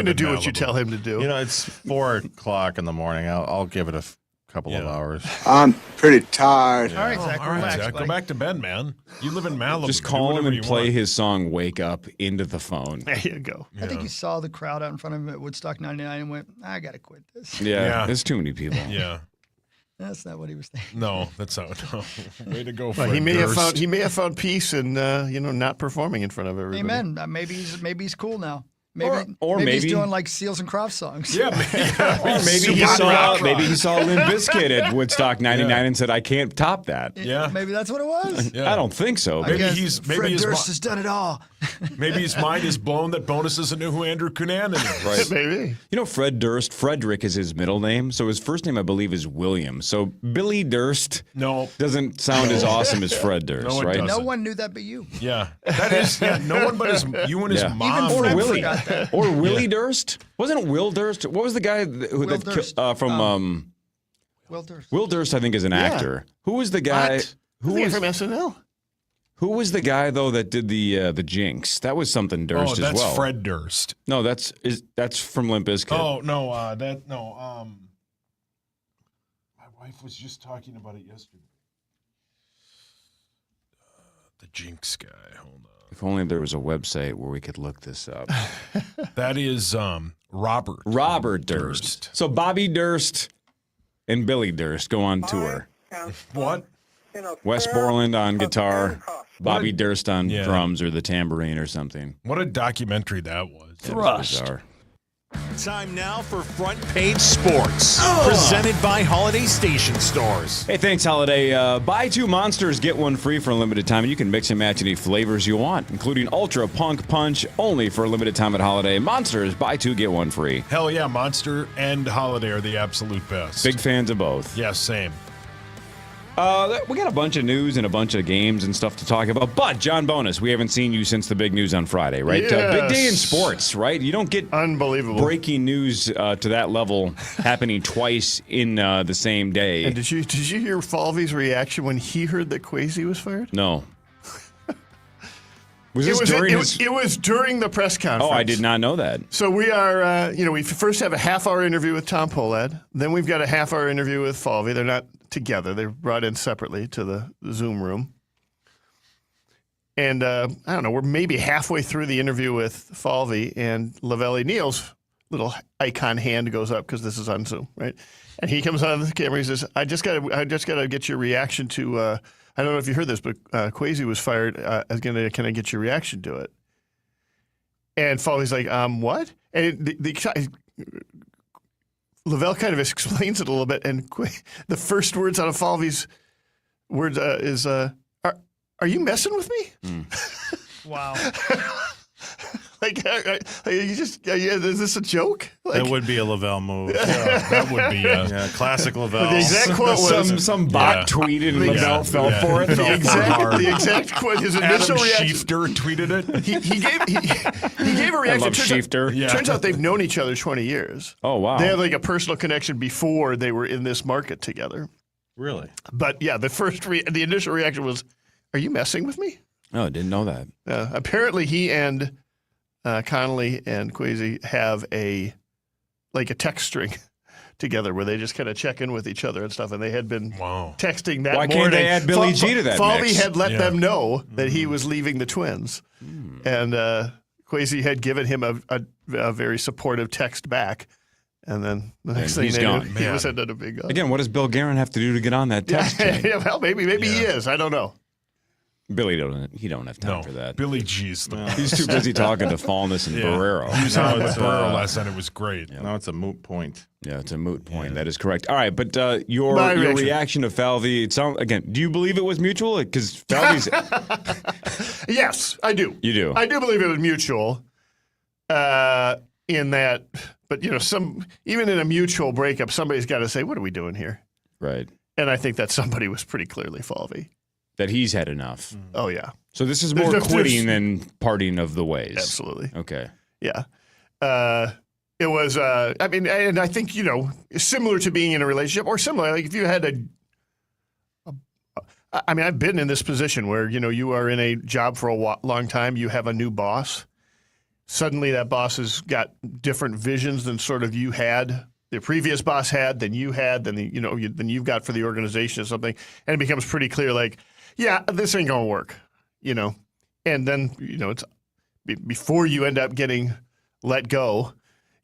to do what you tell him to do. You know, it's 4 o'clock in the morning. I'll give it a couple of hours. I'm pretty tired. All right, Zach. All right, relax, Zach. buddy. Go back to bed, man. You live in Malibu. Just Do call him whatever and you play want. his song "Wake Up" into the phone. There you go. I think he saw the crowd out in front of him at Woodstock 99 and went, I got to quit this. Yeah, there's too many people. Yeah. That's not what he was thinking. No, that's not. No. Way to go, Well, Fred he may Durst. have found peace in not performing in front of everybody. Amen. Maybe he's cool now. Maybe Or he's maybe- doing like Seals and Crofts songs. Yeah, Or maybe he saw Limp Bizkit at Woodstock '99 and said, "I can't top that." Yeah. Maybe that's what it was. I don't think so. Maybe Guess he's Fred Durst has done it all. maybe his mind is blown that Bonus doesn't know who Andrew Cunanan is. Right. Maybe. You know, Fred Durst, Frederick is his middle name. So his first name, I believe, is William. So Billy Durst doesn't sound as awesome as Fred Durst, No, it right? doesn't. No one knew that but you. Yeah, that is. Yeah, no one but you and his mom. Even Or Fred Willie. forgot that. Or Willie Durst. Wasn't it Will Durst? What was the guy Will Durst. from Will Durst. Will Durst, I think, is an actor. Who was the guy? What? Who I think was from SNL? Who was the guy though that did the Jinx? That was something Durst as well. that's Fred Durst. No, that's from Limp Bizkit. Oh no, my wife was just talking about it yesterday. The Jinx guy. Hold on. If only there was a website where we could look this up. That is Robert. Robert Durst. So Bobby Durst and Billy Durst go on tour. What? Wes Borland on guitar, Bobby Durst on drums or the tambourine or something. What a documentary that was. Thrust. Time now for Front Page Sports, presented by Holiday Station Stores. Hey, thanks, Holiday. Buy 2 Monsters, get 1 free for a limited time, and you can mix and match any flavors you want, including Ultra Punk Punch, only for a limited time at Holiday. Monsters, buy 2, get 1 free. Hell yeah, Monster and Holiday are the absolute best. Big fans of both. Yeah, same. We got a bunch of news and a bunch of games and stuff to talk about. But, John Bonus, we haven't seen you since the big news on Friday, right? Yes. Big day in sports, right? You don't get unbelievable breaking news to that level happening twice in the same day. And did you hear Falvey's reaction when he heard that Kwesi was fired? No. It was during the press conference. Oh, I did not know that. So we are, we first have a half-hour interview with Tom Pohlad. Then we've got a half-hour interview with Falvey. They're not together. They're brought in separately to the Zoom room. And I don't know, we're maybe halfway through the interview with Falvey, and Lavelli Neal's little icon hand goes up because this is on Zoom, right? And he comes on the camera. He says, "I just got to get your reaction to. I don't know if you heard this, but Kwesi was fired. Can I get your reaction to it?" And Falvey's like, what? And Lavelle kind of explains it a little bit, and the first words out of Falvey's words is, "Are you messing with me?" Wow. Is this a joke? That would be a Lavelle move. That would be classic Lavelle. The exact quote was some bot tweeted and Lavelle fell for it. The exact quote. His initial reaction. Shifter tweeted it. He gave a reaction. I love Shifter. Turns out they've known each other 20 years. Oh wow. They have like a personal connection before they were in this market together. Really? But yeah, the initial reaction was, "Are you messing with me?" Oh, I didn't know that. Apparently, he and Connolly and Kwesi have a text string together where they just kind of check in with each other and stuff. And they had been texting that morning. Why can't they add Billy G to that Falvey mix? had let them know that he was leaving the Twins. And Kwesi had given him a very supportive text back. And then the next thing they knew, he was ended up being gone. Again, what does Bill Guerin have to do to get on that text chain? Yeah, well, maybe he is. I don't know. Billy don't have time for that. Billy G's He's too busy talking to Fallness and Barrero. He was on with Barrero last night. It was great. Now it's a moot point. Yeah, it's a moot point. That is correct. All right, but your reaction to Falvey, do you believe it was mutual? Because Falvey's... Yes, I do. You do? I do believe it was mutual in that, but even in a mutual breakup, somebody's got to say, "What are we doing here?" Right. And I think that somebody was pretty clearly Falvey. That he's had enough. Oh, yeah. So this is more quitting than parting of the ways. Absolutely. Okay. Yeah. It was, and I think, similar to being in a relationship or similar, like if you had I've been in this position where, you are in a job for a long time, you have a new boss. Suddenly that boss has got different visions than sort of you had, the previous boss had, than you had, than you've got for the organization or something. And it becomes pretty clear, like, yeah, this ain't going to work, And then, it's before you end up getting let go,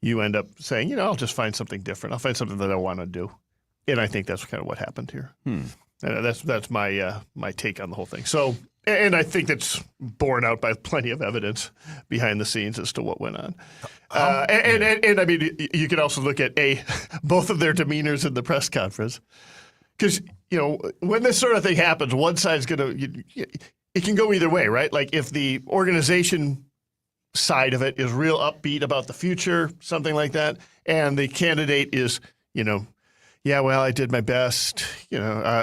you end up saying, I'll just find something different. I'll find something that I want to do. And I think that's kind of what happened here. That's my take on the whole thing. So, and I think that's borne out by plenty of evidence behind the scenes as to what went on. And I mean, you could also look at both of their demeanors in the press conference. Because, when this sort of thing happens, one side's going to – it can go either way, right? Like if the organization side of it is real upbeat about the future, something like that, and the candidate is, yeah, well, I did my best,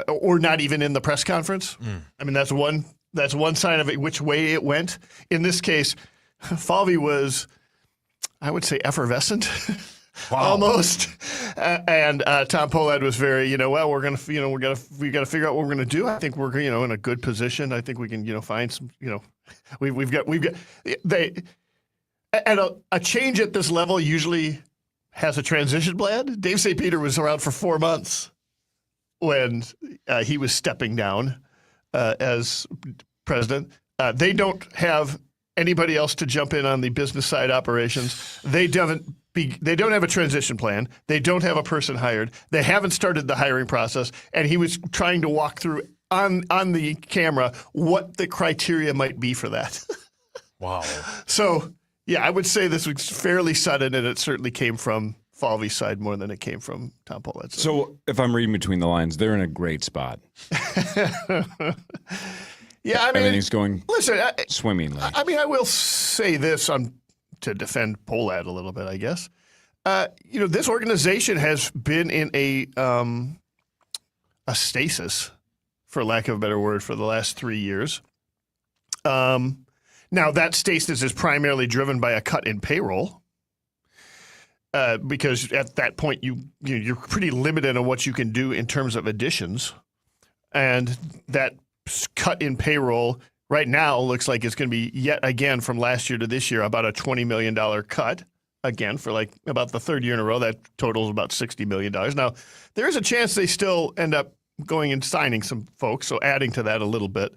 or not even in the press conference. I mean, that's one sign of it, which way it went. In this case, Falvey was, I would say, effervescent. Wow. Almost, and Tom Pohlad was very, well, we're gonna, we got to figure out what we're gonna do. I think we're, in a good position. I think we can, find some, we've got and a change at this level usually has a transition plan. Dave St. Peter was around for 4 months when he was stepping down as president. They don't have anybody else to jump in on the business side operations. They they don't have a transition plan. They don't have a person hired. They haven't started the hiring process. And he was trying to walk through on the camera what the criteria might be for that. Wow. So, yeah, I would say this was fairly sudden, and it certainly came from Falvey's side more than it came from Tom Pollett's. So if I'm reading between the lines, they're in a great spot. Yeah, I mean, everything's going swimmingly. I mean, I will say this to defend Pollett a little bit, I guess. This organization has been in a stasis, for lack of a better word, for the last 3 years. Now, that stasis is primarily driven by a cut in payroll. Because at that point, you're pretty limited on what you can do in terms of additions. And that cut in payroll right now looks like it's going to be yet again from last year to this year about a $20 million cut. Again, for like about the third year in a row, that totals about $60 million. Now, there is a chance they still end up going and signing some folks, so adding to that a little bit.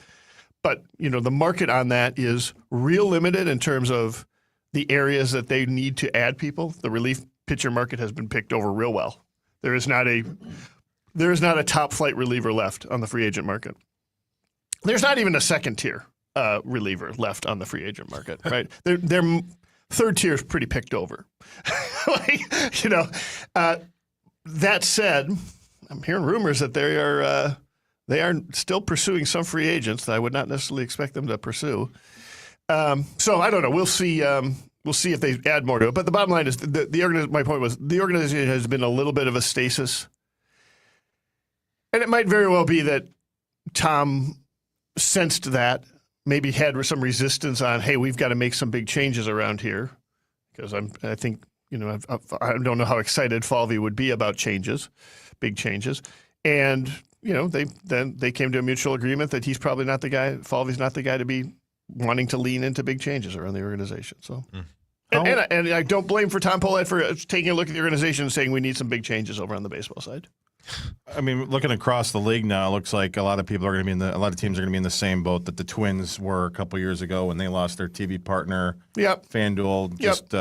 But, the market on that is real limited in terms of the areas that they need to add people. The relief pitcher market has been picked over real well. There is not a top flight reliever left on the free agent market. There's not even a second tier reliever left on the free agent market, right? Their third tier is pretty picked over. That said, I'm hearing rumors that they are still pursuing some free agents that I would not necessarily expect them to pursue. So I don't know. We'll see. We'll see if they add more to it. But the bottom line is my point was the organization has been a little bit of a stasis. And it might very well be that Tom sensed that, maybe had some resistance on, hey, we've got to make some big changes around here. Because I don't know how excited Falvey would be about big changes. And, they came to a mutual agreement that he's probably not the guy, Falvey's not the guy to be wanting to lean into big changes around the organization. So, and I don't blame for Tom Pollett for taking a look at the organization and saying we need some big changes over on the baseball side. I mean, looking across the league now, it looks like a lot of teams are going to be in the same boat that the Twins were a couple years ago when they lost their TV partner. Yep. FanDuel just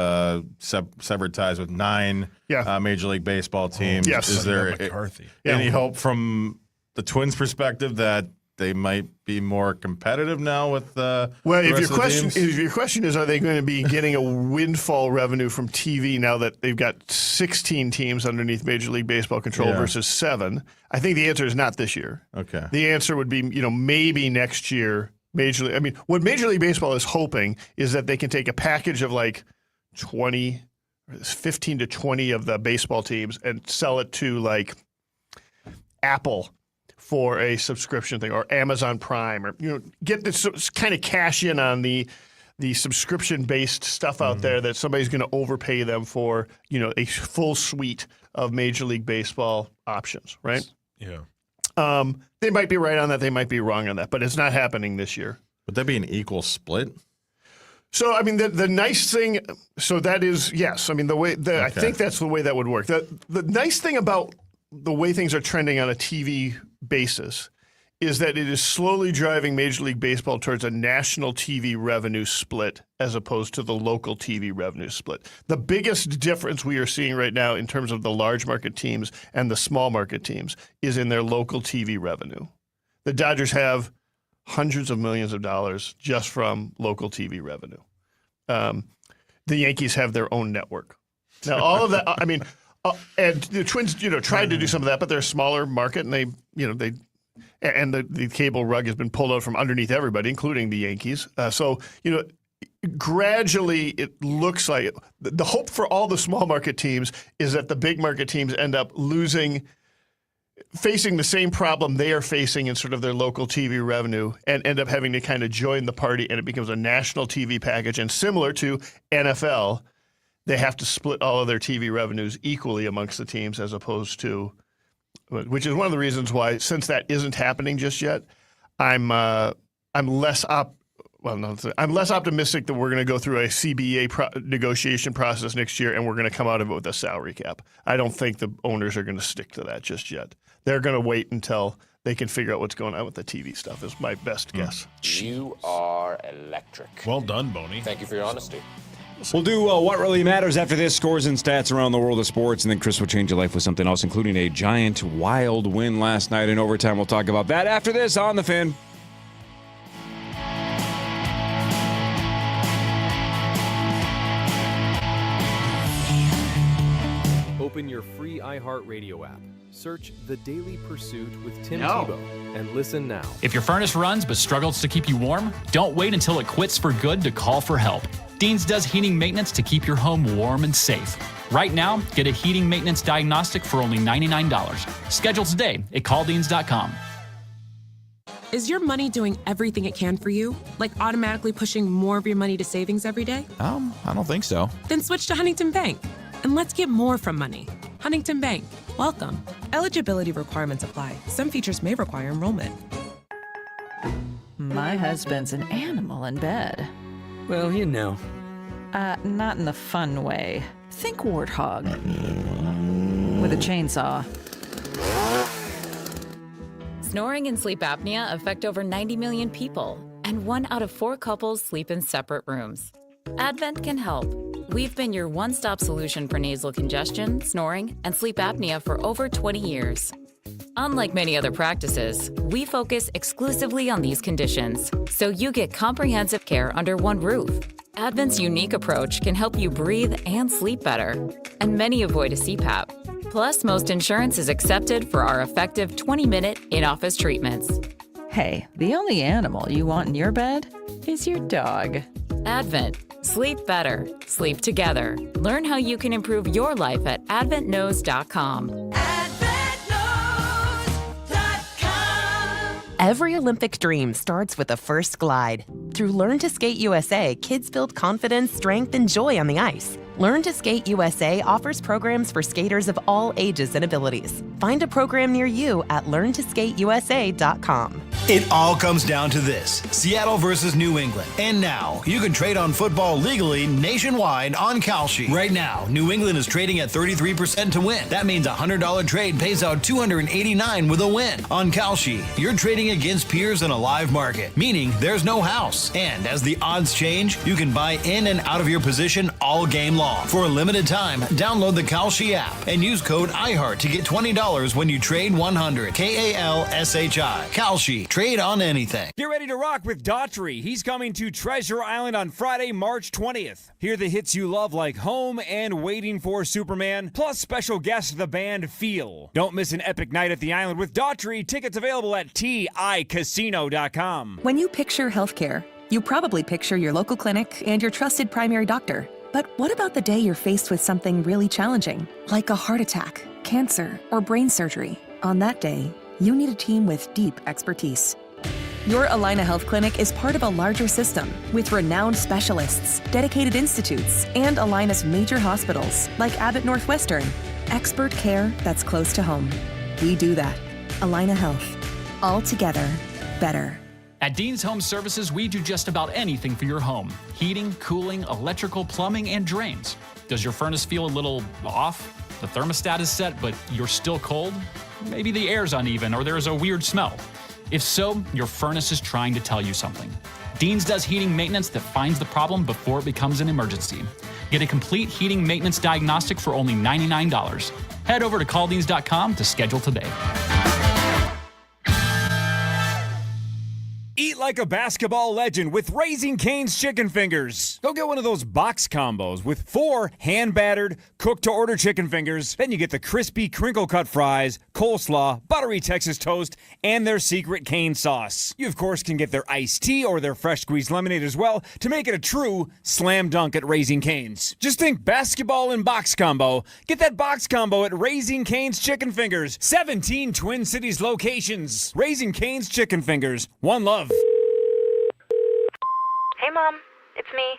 severed ties with 9 Major League Baseball teams. Yes. Is there McCarthy. any hope from the Twins' perspective that they might be more competitive now with the if your question is, are they going to be getting a windfall revenue from TV now that they've got 16 teams underneath Major League Baseball control versus 7? I think the answer is not this year. Okay. The answer would be, maybe next year. What Major League Baseball is hoping is that they can take a package of like 15 to 20 of the baseball teams and sell it to like Apple for a subscription thing, or Amazon Prime, or get this kind of cash in on the subscription-based stuff out there that somebody's going to overpay them for, a full suite of Major League Baseball options, right? Yeah. They might be right on that. They might be wrong on that, but it's not happening this year. Would that be an equal split? So, I mean, the nice thing, so that is, yes. I mean, I think that's the way that would work. The nice thing about the way things are trending on a TV basis is that it is slowly driving Major League Baseball towards a national TV revenue split as opposed to the local TV revenue split. The biggest difference we are seeing right now in terms of the large market teams and the small market teams is in their local TV revenue. The Dodgers have hundreds of millions of dollars just from local TV revenue. The Yankees have their own network. Now, all of that, I mean, and the Twins, tried to do some of that, but they're a smaller market, and the cable rug has been pulled out from underneath everybody, including the Yankees. So gradually it looks like the hope for all the small market teams is that the big market teams end up facing the same problem they are facing in sort of their local TV revenue, and end up having to kind of join the party, and it becomes a national TV package. And similar to NFL, they have to split all of their TV revenues equally amongst the teams, as opposed to, which is one of the reasons why, since that isn't happening just yet, I'm less optimistic that we're going to go through a CBA negotiation process next year and we're going to come out of it with a salary cap. I don't think the owners are going to stick to that just yet. They're going to wait until they can figure out what's going on with the TV stuff, is my best guess. You are electric. Well done, Boney. Thank you for your honesty. We'll do What Really Matters after this, scores and stats around the world of sports, and then Chris will change your life with something else, including a giant, wild win last night in overtime. We'll talk about that after this on The Fan. Open your free iHeartRadio app. Search The Daily Pursuit with Tim No. Tebow and listen now. If your furnace runs but struggles to keep you warm, don't wait until it quits for good to call for help. Dean's does heating maintenance to keep your home warm and safe. Right now, get a heating maintenance diagnostic for only $99. Schedule today at calldeans.com. Is your money doing everything it can for you? Like automatically pushing more of your money to savings every day? I don't think so. Then switch to Huntington Bank. And let's get more from money. Huntington Bank. Welcome. Eligibility requirements apply. Some features may require enrollment. My husband's an animal in bed. Well, you know. Not in the fun way. Think warthog. With a chainsaw. Snoring and sleep apnea affect over 90 million people, and 1 out of 4 couples sleep in separate rooms. Advent can help. We've been your one-stop solution for nasal congestion, snoring, and sleep apnea for over 20 years. Unlike many other practices, we focus exclusively on these conditions, so you get comprehensive care under one roof. Advent's unique approach can help you breathe and sleep better, and many avoid a CPAP. Plus, most insurance is accepted for our effective 20-minute in-office treatments. Hey, the only animal you want in your bed is your dog. Advent. Sleep better. Sleep together. Learn how you can improve your life at adventknows.com. Every Olympic dream starts with a first glide. Through Learn to Skate USA, kids build confidence, strength, and joy on the ice. Learn to Skate USA offers programs for skaters of all ages and abilities. Find a program near you at learntosskateusa.com. It all comes down to this: Seattle versus New England. And now, you can trade on football legally nationwide on Kalshi. Right now, New England is trading at 33% to win. That means a $100 trade pays out $289 with a win. On Kalshi, you're trading against peers in a live market, meaning there's no house. And as the odds change, you can buy in and out of your position all game long. For a limited time, download the Kalshi app and use code iHeart to get $20 when you trade 100. KALSHI. Kalshi. Trade on anything. Get ready to rock with Daughtry. He's coming to Treasure Island on Friday, March 20th. Hear the hits you love like Home and Waiting for Superman, plus special guest the band Feel. Don't miss an epic night at the island with Daughtry. Tickets available at TICasino.com. When you picture healthcare, you probably picture your local clinic and your trusted primary doctor. But what about the day you're faced with something really challenging, like a heart attack, cancer, or brain surgery? On that day, you need a team with deep expertise. Your Allina Health Clinic is part of a larger system with renowned specialists, dedicated institutes, and Allina's major hospitals like Abbott Northwestern. Expert care that's close to home. We do that. Allina Health. All together, better. At Dean's Home Services, we do just about anything for your home. Heating, cooling, electrical, plumbing, and drains. Does your furnace feel a little off? The thermostat is set, but you're still cold? Maybe the air's uneven or there's a weird smell. If so, your furnace is trying to tell you something. Dean's does heating maintenance that finds the problem before it becomes an emergency. Get a complete heating maintenance diagnostic for only $99. Head over to calldeans.com to schedule today. Eat like a basketball legend with Raising Cane's chicken fingers. Go get one of those box combos with 4 hand-battered, cooked-to-order chicken fingers. Then you get the crispy crinkle-cut fries, coleslaw, buttery Texas toast, and their secret cane sauce. You, of course, can get their iced tea or their fresh-squeezed lemonade as well to make it a true slam dunk at Raising Cane's. Just think basketball and box combo. Get that box combo at Raising Cane's Chicken Fingers. 17 Twin Cities locations. Raising Cane's Chicken Fingers. One love. Hey, Mom. It's me.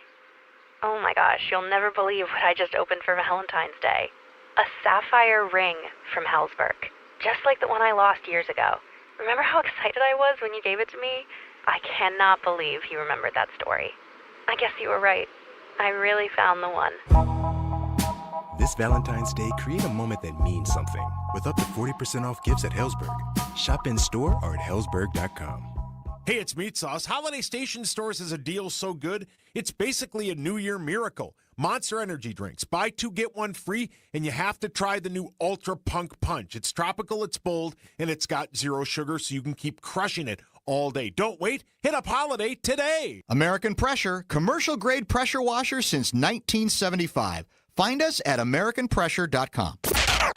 Oh my gosh, you'll never believe what I just opened for Valentine's Day. A sapphire ring from Helzberg. Just like the one I lost years ago. Remember how excited I was when you gave it to me? I cannot believe you remembered that story. I guess you were right. I really found the one. This Valentine's Day, create a moment that means something with up to 40% off gifts at Helzberg. Shop in store or at helzberg.com. Hey, it's Meat Sauce. Holiday Station Stores has a deal so good, It's basically a New Year miracle. Monster Energy drinks. Buy 2, get 1 free, and you have to try the new Ultra Punk Punch. It's tropical, it's bold, and it's got 0 sugar, so you can keep crushing it all day. Don't wait. Hit up Holiday today. American Pressure, commercial-grade pressure washer since 1975. Find us at AmericanPressure.com.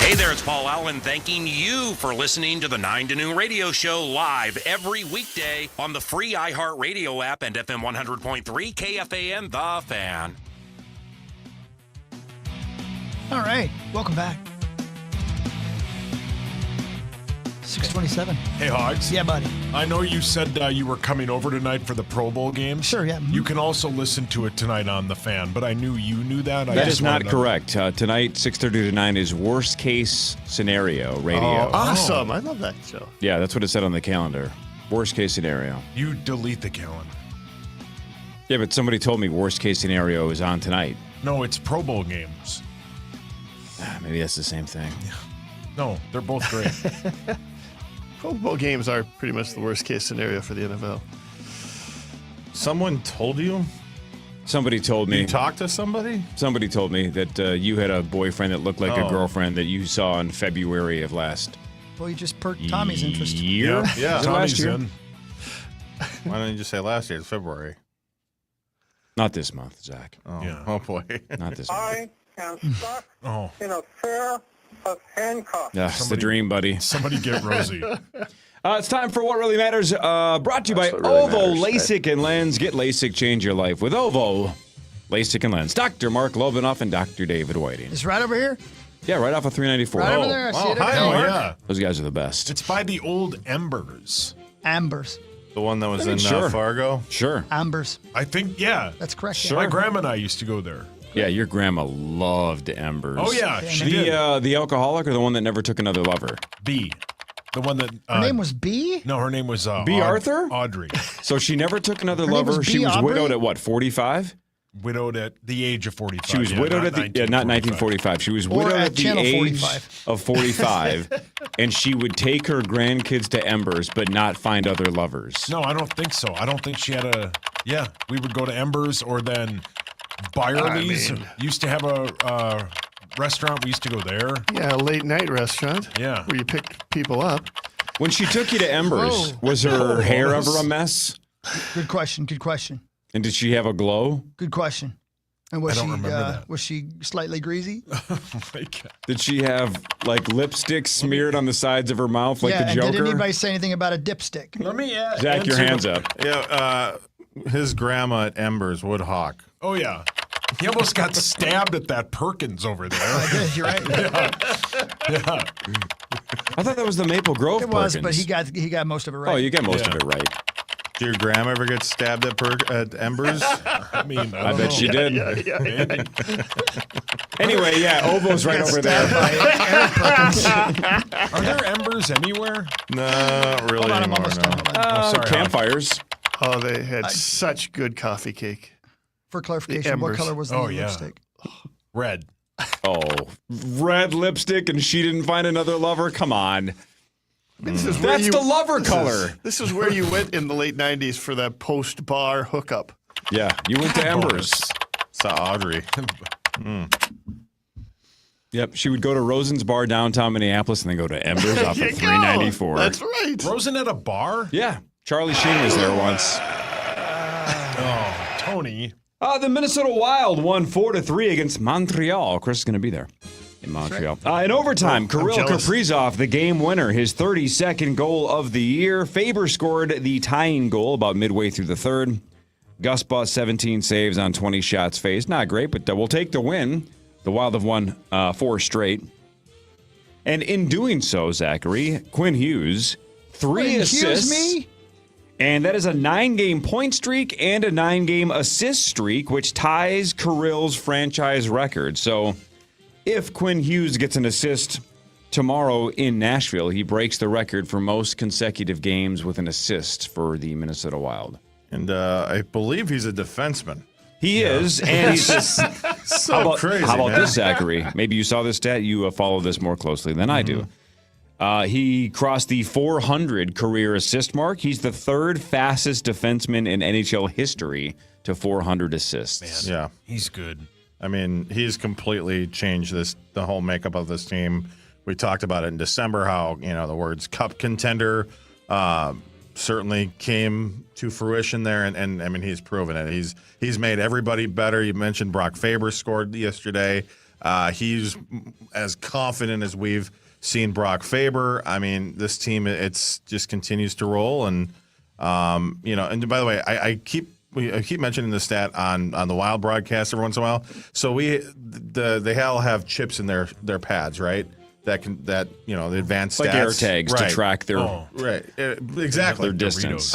Hey there, it's Paul Allen thanking you for listening to the 9 to Noon radio show live every weekday on the free iHeartRadio app and FM 100.3 KFAN The Fan. All right, welcome back. 6:27. Hey, Hogs. Yeah, buddy. I know you said you were coming over tonight for the Pro Bowl game. Sure, yeah. You can also listen to it tonight on The Fan, but I knew you knew that. That is not correct. Tonight, 6:30 to 9 is Worst Case Scenario Radio. Oh, awesome. I love that show. Yeah, that's what it said on the calendar. Worst Case Scenario. You delete the calendar. Yeah, but somebody told me Worst Case Scenario is on tonight. No, it's Pro Bowl games. Maybe that's the same thing. No, they're both great. Pro Bowl games are pretty much the worst case scenario for the NFL. Someone told you? Somebody told me. You talked to somebody? Somebody told me that you had a boyfriend that looked like a girlfriend that you saw in February of last Well, you just perked Tommy's interest. year. Yeah. Was it last year? Why don't you just say last year? It's February. Not this month, Zach. Oh, Yeah. oh boy. Not this month. I am stuck in a pair of handcuffs. Yeah, it's the dream, buddy. Somebody get Rosie. It's time for What Really Matters, brought to you by OVO LASIK and Lens. Get LASIK, change your life with OVO LASIK and Lens. Dr. Mark Lovenoff and Dr. David Whiting. It's right over here. Yeah, right off of 394. Right over there. I see it. Hi, Mark. yeah. Those guys are the best. It's by the old Embers. Ambers. The one that was in sure. Fargo? Sure. Ambers. I think, yeah. That's correct. Sure. My grandma and I used to go there. Yeah, your grandma loved Embers. Oh, yeah, she did. The alcoholic or the one that never took another lover? B. The one that... Her name was B? No, her name was... B. Arthur? Audrey. So she never took another Her name lover. was She B. was Aubrey? widowed at what, 45? Widowed at the age of 45. She was widowed at the not 1945. She was Or widowed at at the Channel age 45. of 45, and she would take her grandkids to Embers, but not find other lovers. No, I don't think so. I don't think she had a... Yeah, we would go to Embers or then Byerly's. Used to have a restaurant. We used to go there. Yeah, a late night restaurant. Yeah. Where you pick people up. When she took you to Embers, was her hair ever a mess? Good question. Good question. And did she have a glow? Good question. And was I don't she remember that. was she slightly greasy? Oh my God. Did she have like lipstick smeared on the sides of her mouth like yeah, the and Joker? did anybody say anything about a dipstick? Let me Zach, your hands up. Yeah, his grandma at Embers, Woodhawk. Oh, yeah. He almost got stabbed at that Perkins over there. I did, you're right. Yeah. I thought that was the Maple Grove It was, Perkins. but he got most of it right. Oh, you got most of it right. Did your grandma ever get stabbed at Embers? I mean, I bet she did. Yeah. Anyway, yeah, Ovo's right over there. Are there Embers anywhere? No, really Hold on, I'm anymore. almost done. Hold on. sorry, Campfires. Oh, they had such good coffee cake. For clarification, what Embers. color was the lipstick? Red. Oh, red lipstick and she didn't find another lover? Come on. This is where That's the lover color. This is where you went in the late 90s for that post-bar hookup. Yeah, you went to Embers. Saw Audrey. Yep, she would go to Rosen's Bar downtown Minneapolis and then go to Embers off There of you 394. go. That's right. Rosen at a bar? Yeah, Charlie Sheen was there once. Oh, Tony. The Minnesota Wild won 4-3 against Montreal. Chris is going to be there in Montreal. In overtime, Kirill jealous. Kaprizov, the game winner, his 32nd goal of the year. Faber scored the tying goal about midway through the third. Gus Bus, 17 saves on 20 shots faced. Not great, but we'll take the win. The Wild have won 4 straight. And in doing so, Zachary, Quinn Hughes, 3 assists. Excuse me? And that is a 9-game point streak and a 9-game assist streak, which ties Kirill's franchise record. So if Quinn Hughes gets an assist tomorrow in Nashville, he breaks the record for most consecutive games with an assist for the Minnesota Wild. And I believe he's a defenseman. He is, and he's just So crazy. How about man. this, Zachary? Maybe you saw this stat. You follow this more closely than I do. He crossed the 400 career assist mark. He's the third fastest defenseman in NHL history to 400 assists. Yeah. He's good. I mean, he's completely changed the whole makeup of this team. We talked about it in December, how, the words cup contender certainly came to fruition there. And I mean, he's proven it. He's made everybody better. You mentioned Brock Faber scored yesterday. He's as confident as we've seen Brock Faber. I mean, this team, it's just continues to roll. And, and by the way, I keep mentioning the stat on the Wild broadcast every once in a while. So they all have chips in their pads, right? The advanced like stats, air tags right. to track their exactly their distance.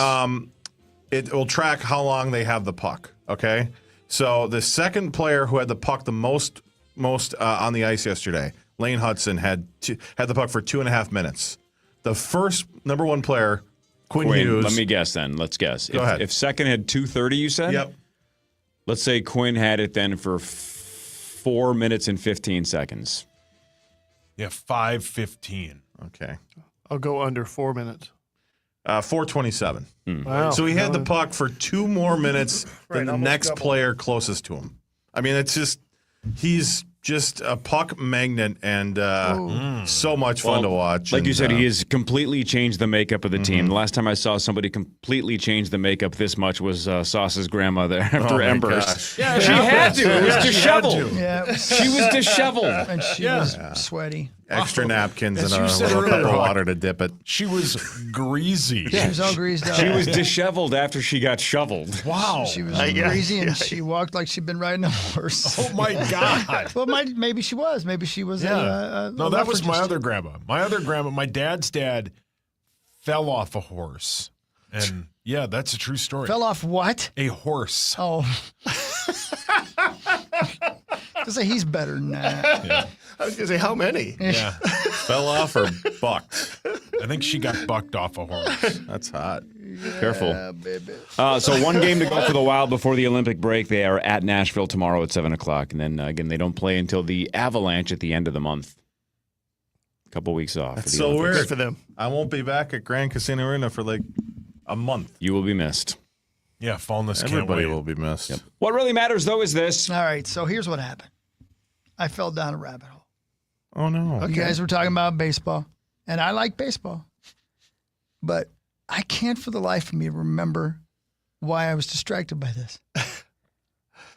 It will track how long they have the puck. Okay, so the second player who had the puck the most on the ice yesterday, Lane Hudson, had the puck for 2.5 minutes. The first number one player, Quinn Hughes. Let me guess then. Let's guess. Go ahead. If second had 2:30, you said? Yep. Let's say Quinn had it then for 4 minutes and 15 seconds. Yeah, 5:15. Okay. I'll go under 4 minutes. 4:27. Wow. So he had the puck for 2 more minutes than the almost next double. player closest to him. I mean, he's just a puck magnet and so much fun to watch. Like and, you said, he has completely changed the makeup of the team. The last time I saw somebody completely change the makeup this much was Sauce's grandmother after my Embers. gosh. Yeah, she had to. It was disheveled. Yeah, She was disheveled. and she was sweaty. extra napkins As and you a said little cup earlier, of Hawk, water to dip it. She was greasy. She was all greased up. She was disheveled after she got shoveled. Wow. She was greasy and she walked like she'd been riding a horse. Oh my God. Well, maybe she was. Maybe she was. No, that was my other grandma. My dad's dad fell off a horse. And yeah, that's a true story. Fell off what? A horse. Oh. To say he's better than that. Yeah. I was going to say, how many? Yeah. Fell off or bucked? I think she got bucked off a horse. That's hot. Careful. Baby. So one game to go for the Wild before the Olympic break. They are at Nashville tomorrow at 7 o'clock. And then, again, they don't play until the Avalanche at the end of the month. A couple weeks off. That's for the so Olympics. weird for them. I won't be back at Grand Casino Arena for like a month. You will be missed. Yeah, Fallness can't Everybody wait. will be missed. Yep. What really matters, though, is this. All right, so here's what happened. I fell down a rabbit hole. Oh, no. Okay, guys, we're talking about baseball, and I like baseball, but I can't for the life of me remember why I was distracted by this.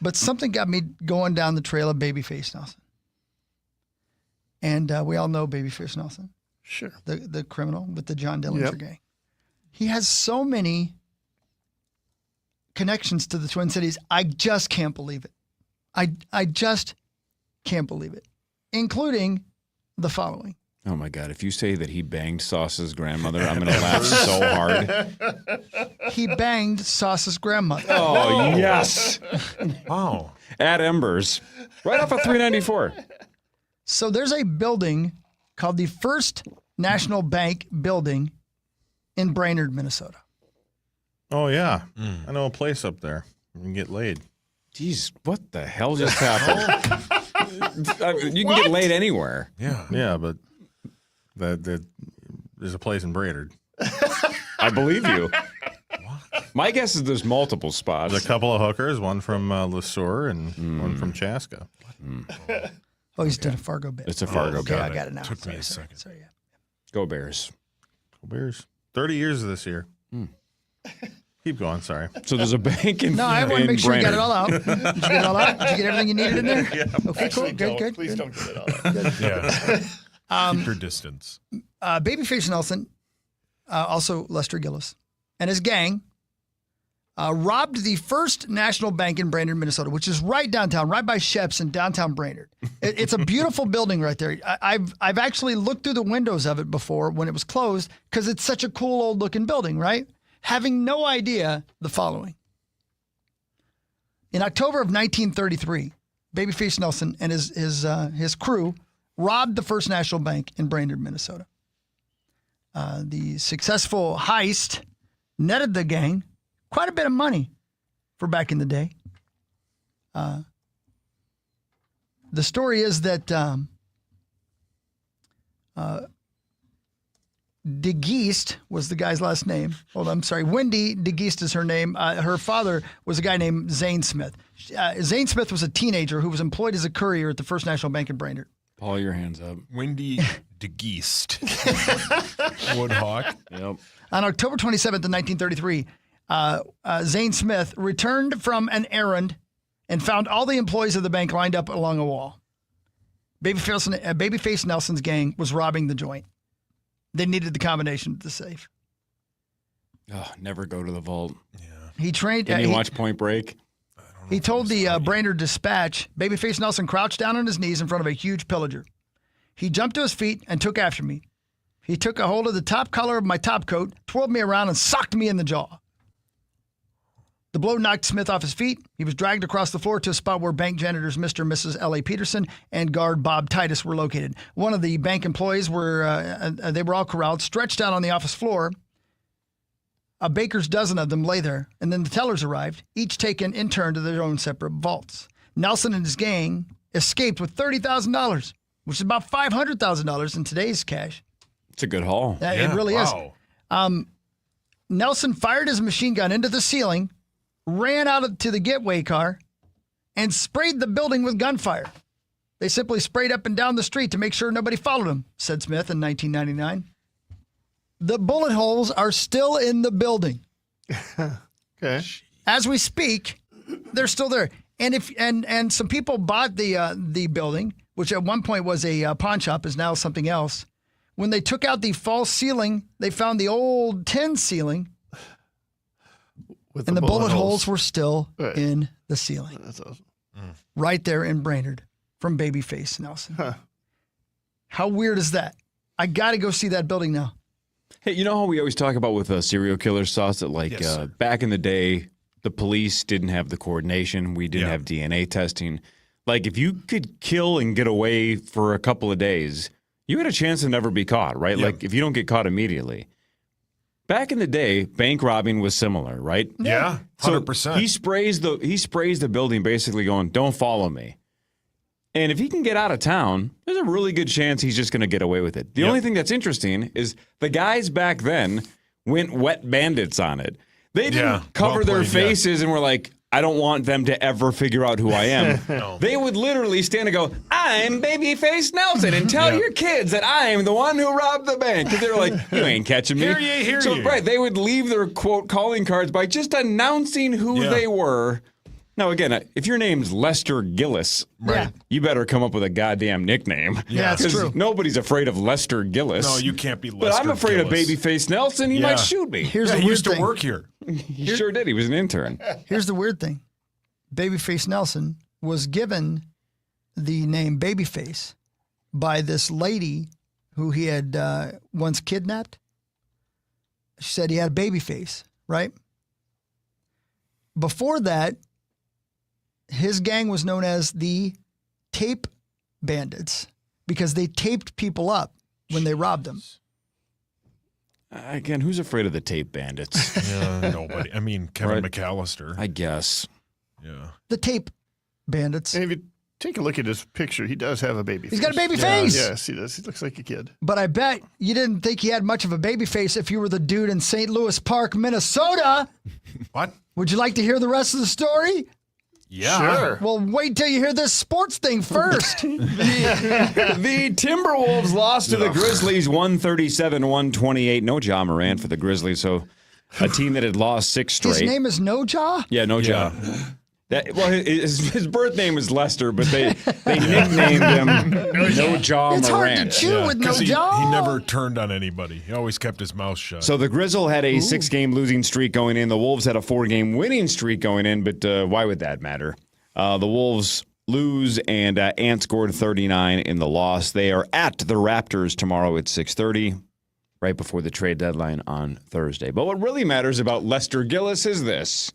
But something got me going down the trail of Babyface Nelson. And we all know Babyface Nelson. Sure. The criminal with the John Dillinger Yep. gang. He has so many connections to the Twin Cities. I just can't believe it. I just can't believe it, including the following. Oh, my God. If you say that he banged Sauce's grandmother, I'm going to laugh so hard. He banged Sauce's grandmother. Oh, yes. Wow. At Embers. Right off of 394. So there's a building called the First National Bank Building in Brainerd, Minnesota. Oh, yeah. I know a place up there. You can get laid. Jeez, what the hell just happened? You can get laid anywhere. Yeah. Yeah, but there's a place in Brainerd. I believe you. My guess is there's multiple spots. There's a couple of hookers, one from Le Sueur and one from Chaska. Oh, he's done a Fargo bit. It's a Fargo Okay, bit. I got it now. Took me a Sorry, second. Sorry, yeah. Go Bears. Go Bears. 30 years this year. Keep going, sorry. So there's a bank in No, I want to in make sure you got it Brainerd. all out. Did you get it all out? Did you get everything you needed in there? Yeah. Okay, cool. Good. Please don't get it all out. Yeah. Keep your distance. Babyface Nelson, also Lester Gillis, and his gang robbed the First National Bank in Brainerd, Minnesota, which is right downtown, right by Shep's in downtown Brainerd. It's a beautiful building right there. I've actually looked through the windows of it before when it was closed because it's such a cool old looking building, right? Having no idea the following. In October of 1933, Babyface Nelson and his crew robbed the First National Bank in Brainerd, Minnesota. The successful heist netted the gang quite a bit of money for back in the day. The story is that DeGeest was the guy's last name. I'm sorry. Wendy DeGeest is her name. Her father was a guy named Zane Smith. Zane Smith was a teenager who was employed as a courier at the First National Bank in Brainerd. Paul, your hands up. Wendy DeGeest. Woodhawk. Yep. On October 27th of 1933, Zane Smith returned from an errand and found all the employees of the bank lined up along a wall. Babyface Nelson's gang was robbing the joint. They needed the combination to the safe. Oh, never go to the vault. He trained. Didn't you watch Point Break? He told the Brainerd Dispatch, Babyface Nelson crouched down on his knees in front of a huge pillager. He jumped to his feet and took after me. He took a hold of the top collar of my top coat, twirled me around, and socked me in the jaw. The blow knocked Smith off his feet. He was dragged across the floor to a spot where bank janitors Mr. and Mrs. L.A. Peterson and guard Bob Titus were located. One of the bank employees they were all corralled, stretched out on the office floor. A baker's dozen of them lay there, and then the tellers arrived, each taken in turn to their own separate vaults. Nelson and his gang escaped with $30,000, which is about $500,000 in today's cash. It's a good haul. It really is. Nelson fired his machine gun into the ceiling, ran out to the getaway car, and sprayed the building with gunfire. They simply sprayed up and down the street to make sure nobody followed him, said Smith in 1999. The bullet holes are still in the building. Okay. As we speak, they're still there. And some people bought the building, which at one point was a pawn shop, is now something else. When they took out the false ceiling, they found the old tin ceiling. And the bullet holes were still in the ceiling. That's awesome. Right there in Brainerd from Babyface Nelson. Huh. How weird is that? I got to go see that building now. Hey, you know how we always talk about with serial killer sauce that back in the day, the police didn't have the coordination. We didn't have DNA testing. Like if you could kill and get away for a couple of days, you had a chance to never be caught, right? Yep. Like if you don't get caught immediately. Back in the day, bank robbing was similar, right? Yeah, 100%. So he sprays the building basically going, don't follow me. And if he can get out of town, there's a really good chance he's just going to get away with it. The only thing that's interesting is the guys back then went wet bandits on it. They didn't cover their faces and were like, I don't want them to ever figure out who I am. No. They would literally stand and go, I'm Babyface Nelson, and tell your kids that I am the one who robbed the bank. Because they were like, you ain't catching me. Hear ye. Right, they would leave their, quote, calling cards by just announcing who they were. Now, again, if your name's Lester Gillis, you better come up with a goddamn nickname. Yeah, that's true. Nobody's afraid of Lester Gillis. No, you can't be Lester But I'm afraid Gillis. of Babyface Nelson. He might shoot me. Here's the he weird used thing. to work here. He sure did. He was an intern. Here's the weird thing. Babyface Nelson was given the name Babyface by this lady who he had once kidnapped. She said he had a baby face, right? Before that, his gang was known as the Tape Bandits because they taped people up when they robbed them. Again, who's afraid of the Tape Bandits? Nobody. I mean, Kevin McAllister. I guess. Yeah. The Tape Bandits. And if you take a look at his picture, he does have a baby face. He's got a baby face. Yes, he does. He looks like a kid. But I bet you didn't think he had much of a baby face if you were the dude in St. Louis Park, Minnesota. What? Would you like to hear the rest of the story? Yeah. Sure. Well, wait till you hear this sports thing first. The Timberwolves lost to the Grizzlies 137-128. No Ja Morant for the Grizzlies, so a team that had lost 6 straight. His name is No Ja? Yeah, No Ja. His birth name is Lester, but they nicknamed him No Ja Morant. It's hard to chew with No Ja. He never turned on anybody. He always kept his mouth shut. So the Grizzle had a 6-game losing streak going in. The Wolves had a 4-game winning streak going in, but why would that matter? The Wolves lose, and Ant scored 39 in the loss. They are at the Raptors tomorrow at 6:30, right before the trade deadline on Thursday. But what really matters about Lester Gillis is this.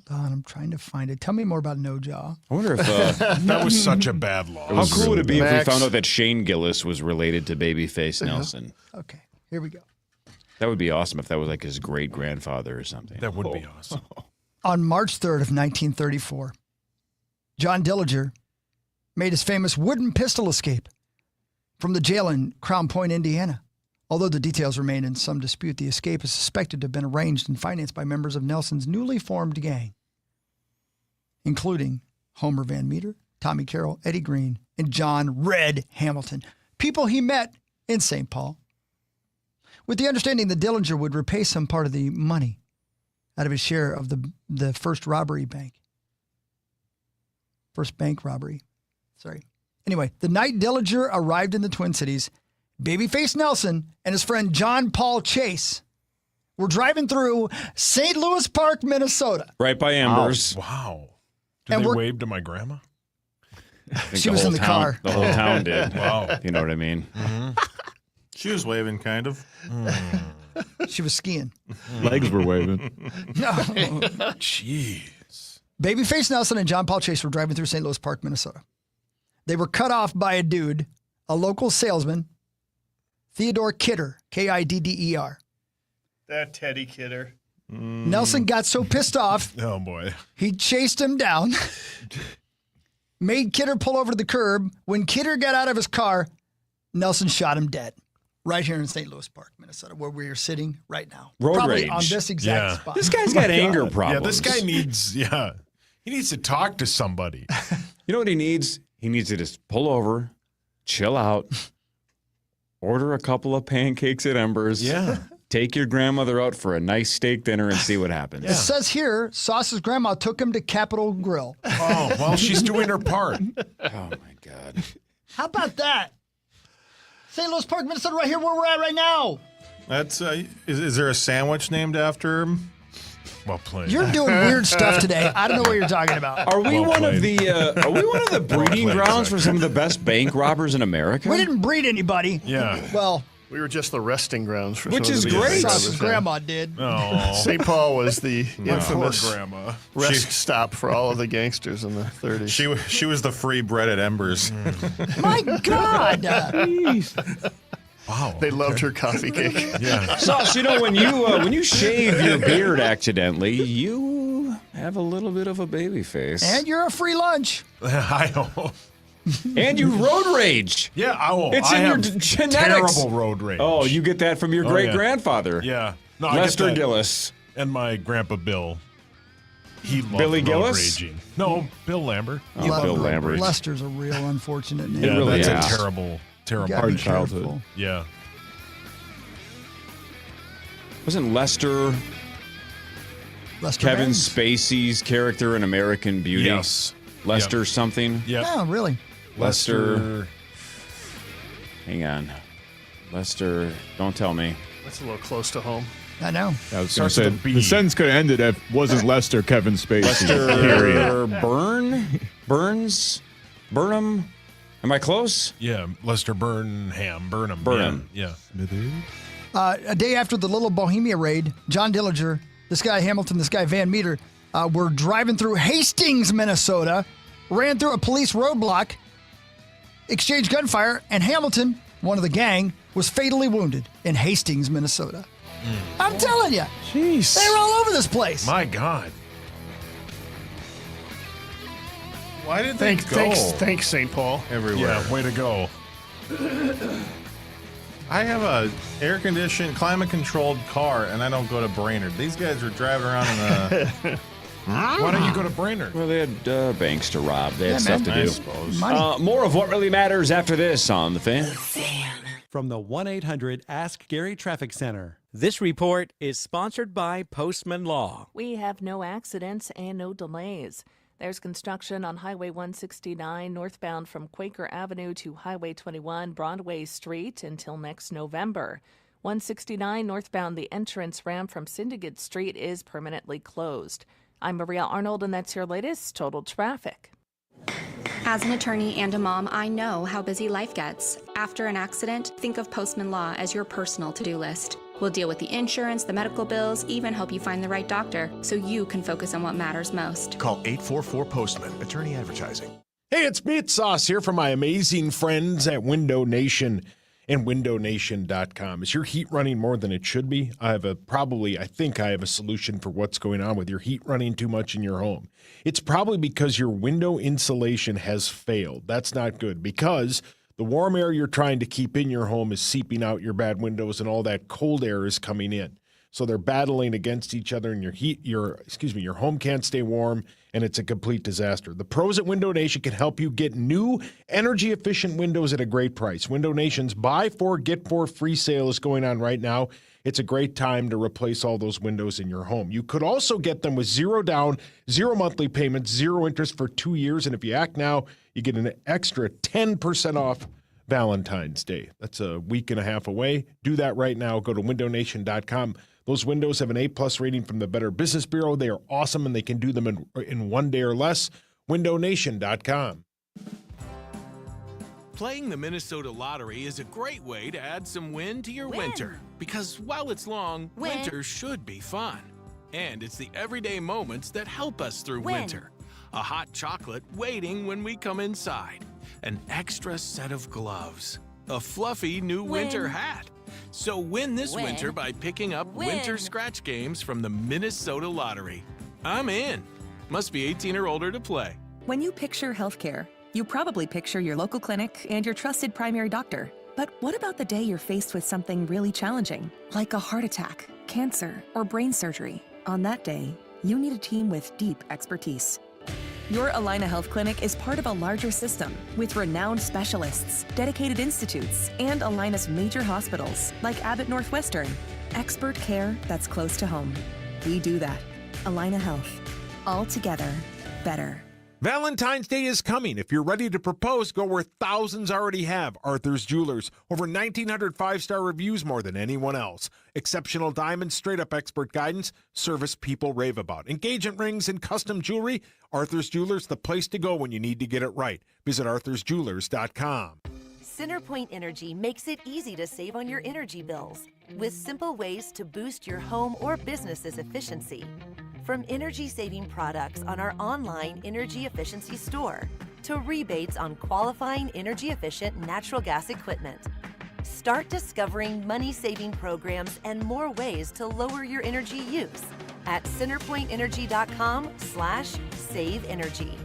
Hold on, I'm trying to find it. Tell me more about No Ja. I wonder if that was such a bad loss. How cool would it be if we found out that Shane Gillis was related to Babyface Nelson? Okay, here we go. That would be awesome if that was like his great-grandfather or something. That would be awesome. On March 3rd of 1934, John Dillinger made his famous wooden pistol escape from the jail in Crown Point, Indiana. Although the details remain in some dispute, the escape is suspected to have been arranged and financed by members of Nelson's newly formed gang, including Homer Van Meter, Tommy Carroll, Eddie Green, and John Red Hamilton, people he met in St. Paul, with the understanding that Dillinger would repay some part of the money out of his share of the first bank robbery. Sorry. Anyway, the night Dillinger arrived in the Twin Cities, Babyface Nelson and his friend John Paul Chase were driving through St. Louis Park, Minnesota. Right by Embers. Wow. Did they wave to my grandma? She was in the car. The whole town did. Wow. You know what I mean? Mm-hmm. She was waving, kind of. She was skiing. Legs were waving. No. Jeez. Babyface Nelson and John Paul Chase were driving through St. Louis Park, Minnesota. They were cut off by a dude, a local salesman, Theodore Kidder, Kidder. That Teddy Kidder. Nelson got so pissed off. Oh, boy. He chased him down, made Kidder pull over to the curb. When Kidder got out of his car, Nelson shot him dead. Right here in St. Louis Park, Minnesota, where we are sitting right now. Road Probably rage. on this exact spot. This guy's got anger problems. Yeah, this guy needs, he needs to talk to somebody. You know what he needs? He needs to just pull over, chill out, order a couple of pancakes at Embers. Yeah. Take your grandmother out for a nice steak dinner and see what happens. It says here, Sauce's grandma took him to Capitol Grill. Oh, well, she's doing her part. Oh, my God. How about that? St. Louis Park, Minnesota, right here where we're at right now. That's is there a sandwich named after him? Well played. You're doing weird stuff today. I don't know what you're talking about. Are we one of the breeding grounds for some of the best bank robbers in America? We didn't breed anybody. Yeah. Well, we were just the resting grounds for Which some is of the great. Sauce's grandma did. Oh. St. Paul was the infamous Poor grandma. rest stop for all of the gangsters in the 30s. She was the free bread at Embers. My God. Wow. They loved her coffee cake. Yeah. Sauce, you know, when you shave your beard accidentally, you have a little bit of a baby face. And you're a free lunch. I know. And you road rage. Yeah, It's I in your have genetics. terrible road rage. Oh, you get that from your great-grandfather. Yeah. No, Lester I get that. Gillis. And my grandpa Bill. He loved Billy road Gillis? raging. No, Bill Lambert. Oh, Bill Lambert. Lester's a real unfortunate name. It really that's is. a terrible You gotta hard be childhood. careful. Yeah. Wasn't Lester Kevin Spacey's character in American Beauty? Yes. Lester something? Yeah. Oh, really? Lester. Hang on. Lester, don't tell me. That's a little close to home. I know. I was going to Starts say, with a B. the sentence could have ended if wasn't Lester Kevin Spacey. Lester Burns? Burnham? Am I close? Yeah, Lester Burnham. Yeah. A day after the Little Bohemia raid, John Dillinger, this guy Hamilton, this guy Van Meter, were driving through Hastings, Minnesota, ran through a police roadblock, exchanged gunfire, and Hamilton, one of the gang, was fatally wounded in Hastings, Minnesota. I'm telling you. Jeez. They were all over this place. My God. Why did they go? Thanks, St. Paul. Everywhere. Yeah, way to go. I have a air-conditioned, climate-controlled car, and I don't go to Brainerd. These guys are driving around in a... Why don't you go to Brainerd? Well, they had banks to rob. They had stuff to I do. suppose. More of what really matters after this on The Fan. From the 1-800-ASK-GARY Traffic Center. This report is sponsored by Postman Law. We have no accidents and no delays. There's construction on Highway 169 northbound from Quaker Avenue to Highway 21 Broadway Street until next November. 169 northbound, the entrance ramp from Syndicate Street is permanently closed. I'm Maria Arnold, and that's your latest Total Traffic. As an attorney and a mom, I know how busy life gets. After an accident, think of Postman Law as your personal to-do list. We'll deal with the insurance, the medical bills, even help you find the right doctor, so you can focus on what matters most. Call 844-POSTMAN, attorney advertising. Hey, it's Meat Sauce here from my amazing friends at Window Nation and windownation.com. Is your heat running more than it should be? I think I have a solution for what's going on with your heat running too much in your home. It's probably because your window insulation has failed. That's not good because The warm air you're trying to keep in your home is seeping out your bad windows, and all that cold air is coming in. So they're battling against each other, and your home can't stay warm, and it's a complete disaster. The pros at Window Nation can help you get new energy-efficient windows at a great price. Window Nation's Buy 4, Get 4 free sale is going on right now. It's a great time to replace all those windows in your home. You could also get them with 0 down, 0 monthly payments, 0 interest for 2 years, and if you act now, you get an extra 10% off Valentine's Day. That's a week and a half away. Do that right now. Go to windownation.com. Those windows have an A+ rating from the Better Business Bureau. They are awesome, and they can do them in 1 day or less. windownation.com. Playing the Minnesota Lottery is a great way to add some win to your winter. Because while it's long, winter should be fun. And it's the everyday moments that help us through winter. A hot chocolate waiting when we come inside. An extra set of gloves. A fluffy new winter hat. So win this winter by picking up winter scratch games from the Minnesota Lottery. I'm in. Must be 18 or older to play. When you picture healthcare, you probably picture your local clinic and your trusted primary doctor. But what about the day you're faced with something really challenging, like a heart attack, cancer, or brain surgery? On that day, you need a team with deep expertise. Your Allina Health Clinic is part of a larger system with renowned specialists, dedicated institutes, and Allina's major hospitals like Abbott Northwestern. Expert care that's close to home. We do that. Allina Health. All together, better. Valentine's Day is coming. If you're ready to propose, go where thousands already have. Arthur's Jewelers. Over 1,900 5-star reviews, more than anyone else. Exceptional diamonds, straight-up expert guidance, service people rave about. Engagement rings and custom jewelry. Arthur's Jewelers, the place to go when you need to get it right. Visit arthursjewelers.com. CenterPoint Energy makes it easy to save on your energy bills with simple ways to boost your home or business's efficiency. From energy-saving products on our online energy efficiency store to rebates on qualifying energy-efficient natural gas equipment. Start discovering money-saving programs and more ways to lower your energy use at centerpointenergy.com/save energy.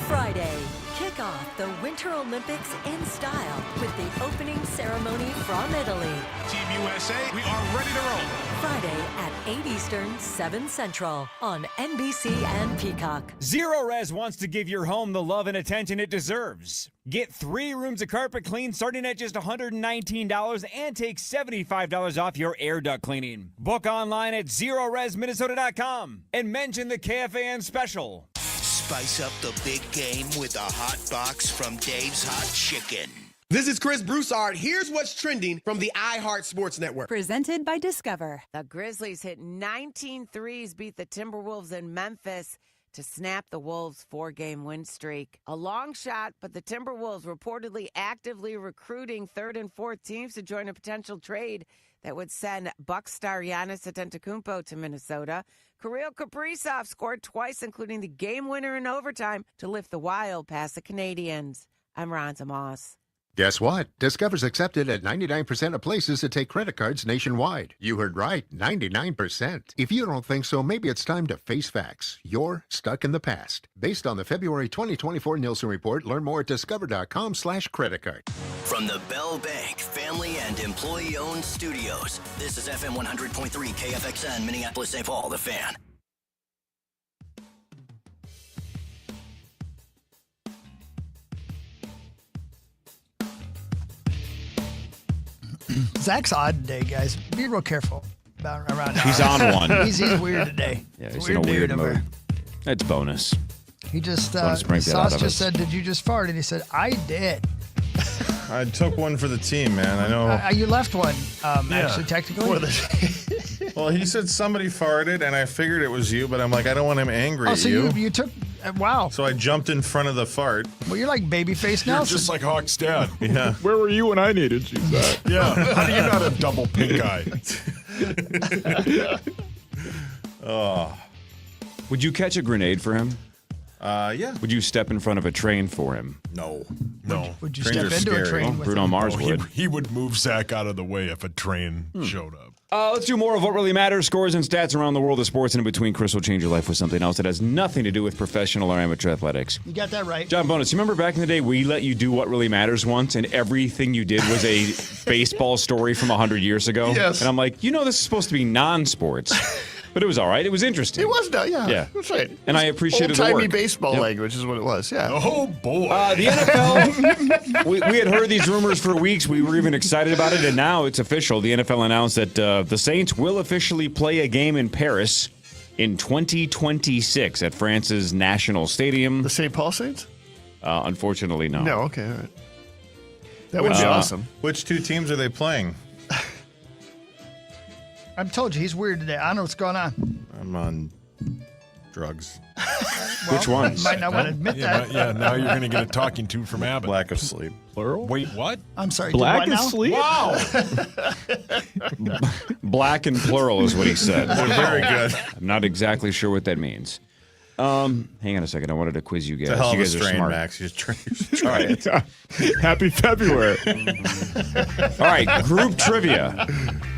Friday, kick off the Winter Olympics in style with the opening ceremony from Italy. Team USA, we are ready to roll. Friday at 8 Eastern, 7 Central on NBC and Peacock. Zero Res wants to give your home the love and attention it deserves. Get 3 rooms of carpet clean starting at just $119 and take $75 off your air duct cleaning. Book online at ZeroResMinnesota.com and mention the KFAN special. Spice up the big game with a hot box from Dave's Hot Chicken. This is Chris Broussard. Here's what's trending from the iHeart Sports Network. Presented by Discover. The Grizzlies hit 19 threes, beat the Timberwolves in Memphis to snap the Wolves' 4-game win streak. A long shot, but the Timberwolves reportedly actively recruiting 3rd and 4th teams to join a potential trade that would send Bucks star Giannis Antetokounmpo to Minnesota. Kirill Kaprizov scored twice, including the game winner in overtime, to lift the Wild past the Canadians. I'm Rhonda Moss. Guess what? Discover's accepted at 99% of places that take credit cards nationwide. You heard right, 99%. If you don't think so, maybe it's time to face facts. You're stuck in the past. Based on the February 2024 Nielsen report, learn more at discover.com/creditcard. From the Bell Bank family and employee-owned studios, this is FM 100.3 KFXN, Minneapolis, St. Paul, The Fan. Zach's odd today, guys. Be real careful around He's on one. He's weird today. Yeah, he's in a weird mood. That's bonus. He just, Bonus break that Sauce out of just us. said, "Did you just fart?" And he said, "I did." I took one for the team, man. I know. You left one, actually, technically. Well, he said somebody farted, and I figured it was you, but I'm like, I don't want him angry Oh, at so you took, wow. So I jumped in front of the fart. Well, you're like Babyface You're Nelson. just like Hawk's dad. Yeah. Where were you when I needed you, Zach? Yeah. How do you not have double pink eye? Oh. Would you catch a grenade for him? Yeah. Would you step in front of a train for him? No. Would you Trains step are into a scary. train Well, with Bruno him? Mars he would. would move Zach out of the way if a train showed up. Let's do more of what really matters. Scores and stats around the world of sports, and in between, Chris will change your life with something else that has nothing to do with professional or amateur athletics. You got that right. John Bonus, you remember back in the day we let you do what really matters once, and everything you did was a baseball story from 100 years ago? Yes. And I'm like, this is supposed to be non-sports. But it was all right. It was interesting. It was, yeah. That's right. And I appreciated the work. Old-timey baseball language is what it was, yeah. Oh, boy. The NFL, we had heard these rumors for weeks. We were even excited about it, and now it's official. The NFL announced that the Saints will officially play a game in Paris in 2026 at France's National Stadium. The St. Paul Saints? Unfortunately, no. No, okay, all right. That would be awesome. Which two teams are they playing? I told you, he's weird today. I don't know what's going on. I'm on drugs. Which ones? Might not want to admit that. Now you're going to get a talking to from Abbott. Lack of sleep. Plural? Wait, what? I'm sorry. Black do is what now? sleep? Wow. Black and plural is what he said. They're very good. I'm not exactly sure what that means. Hang on a second. I wanted to quiz you guys. It's a hell of You a guys are strain, smart. Max. You're trying it. Happy February. All right, group trivia.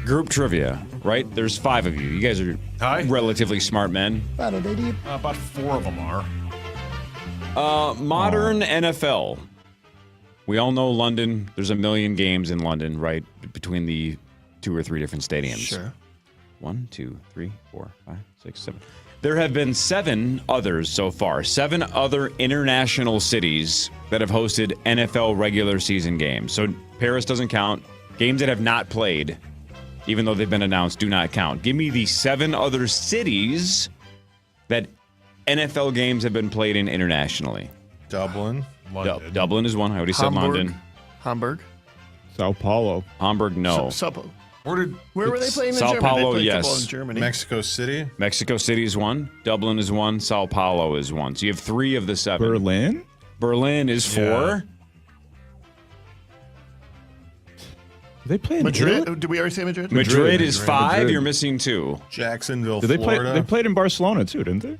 Group trivia, right? There's 5 of you. You guys are relatively smart men. About 4 of them are. Modern NFL. We all know London. There's a million games in London, right? Between the 2 or 3 different stadiums. Sure. 1, 2, 3, 4, 5, 6, 7. There have been 7 others so far. 7 other international cities that have hosted NFL regular season games. So Paris doesn't count. Games that have not played, even though they've been announced, do not count. Give me the 7 other cities that NFL games have been played in internationally. Dublin. London. Dublin is one. I already said London. Hamburg. Sao Paulo. Hamburg, no. Where were they playing in Sao Germany? Paulo, they played yes. football in Germany. Mexico City. Mexico City is one. Dublin is one. Sao Paulo is one. So you have 3 of the 7. Berlin? Berlin is 4. They play in Madrid? Italy? Did we already say Madrid? Madrid is 5. Madrid. You're missing 2. Jacksonville, Did they Florida. play? They played in Barcelona too, didn't they?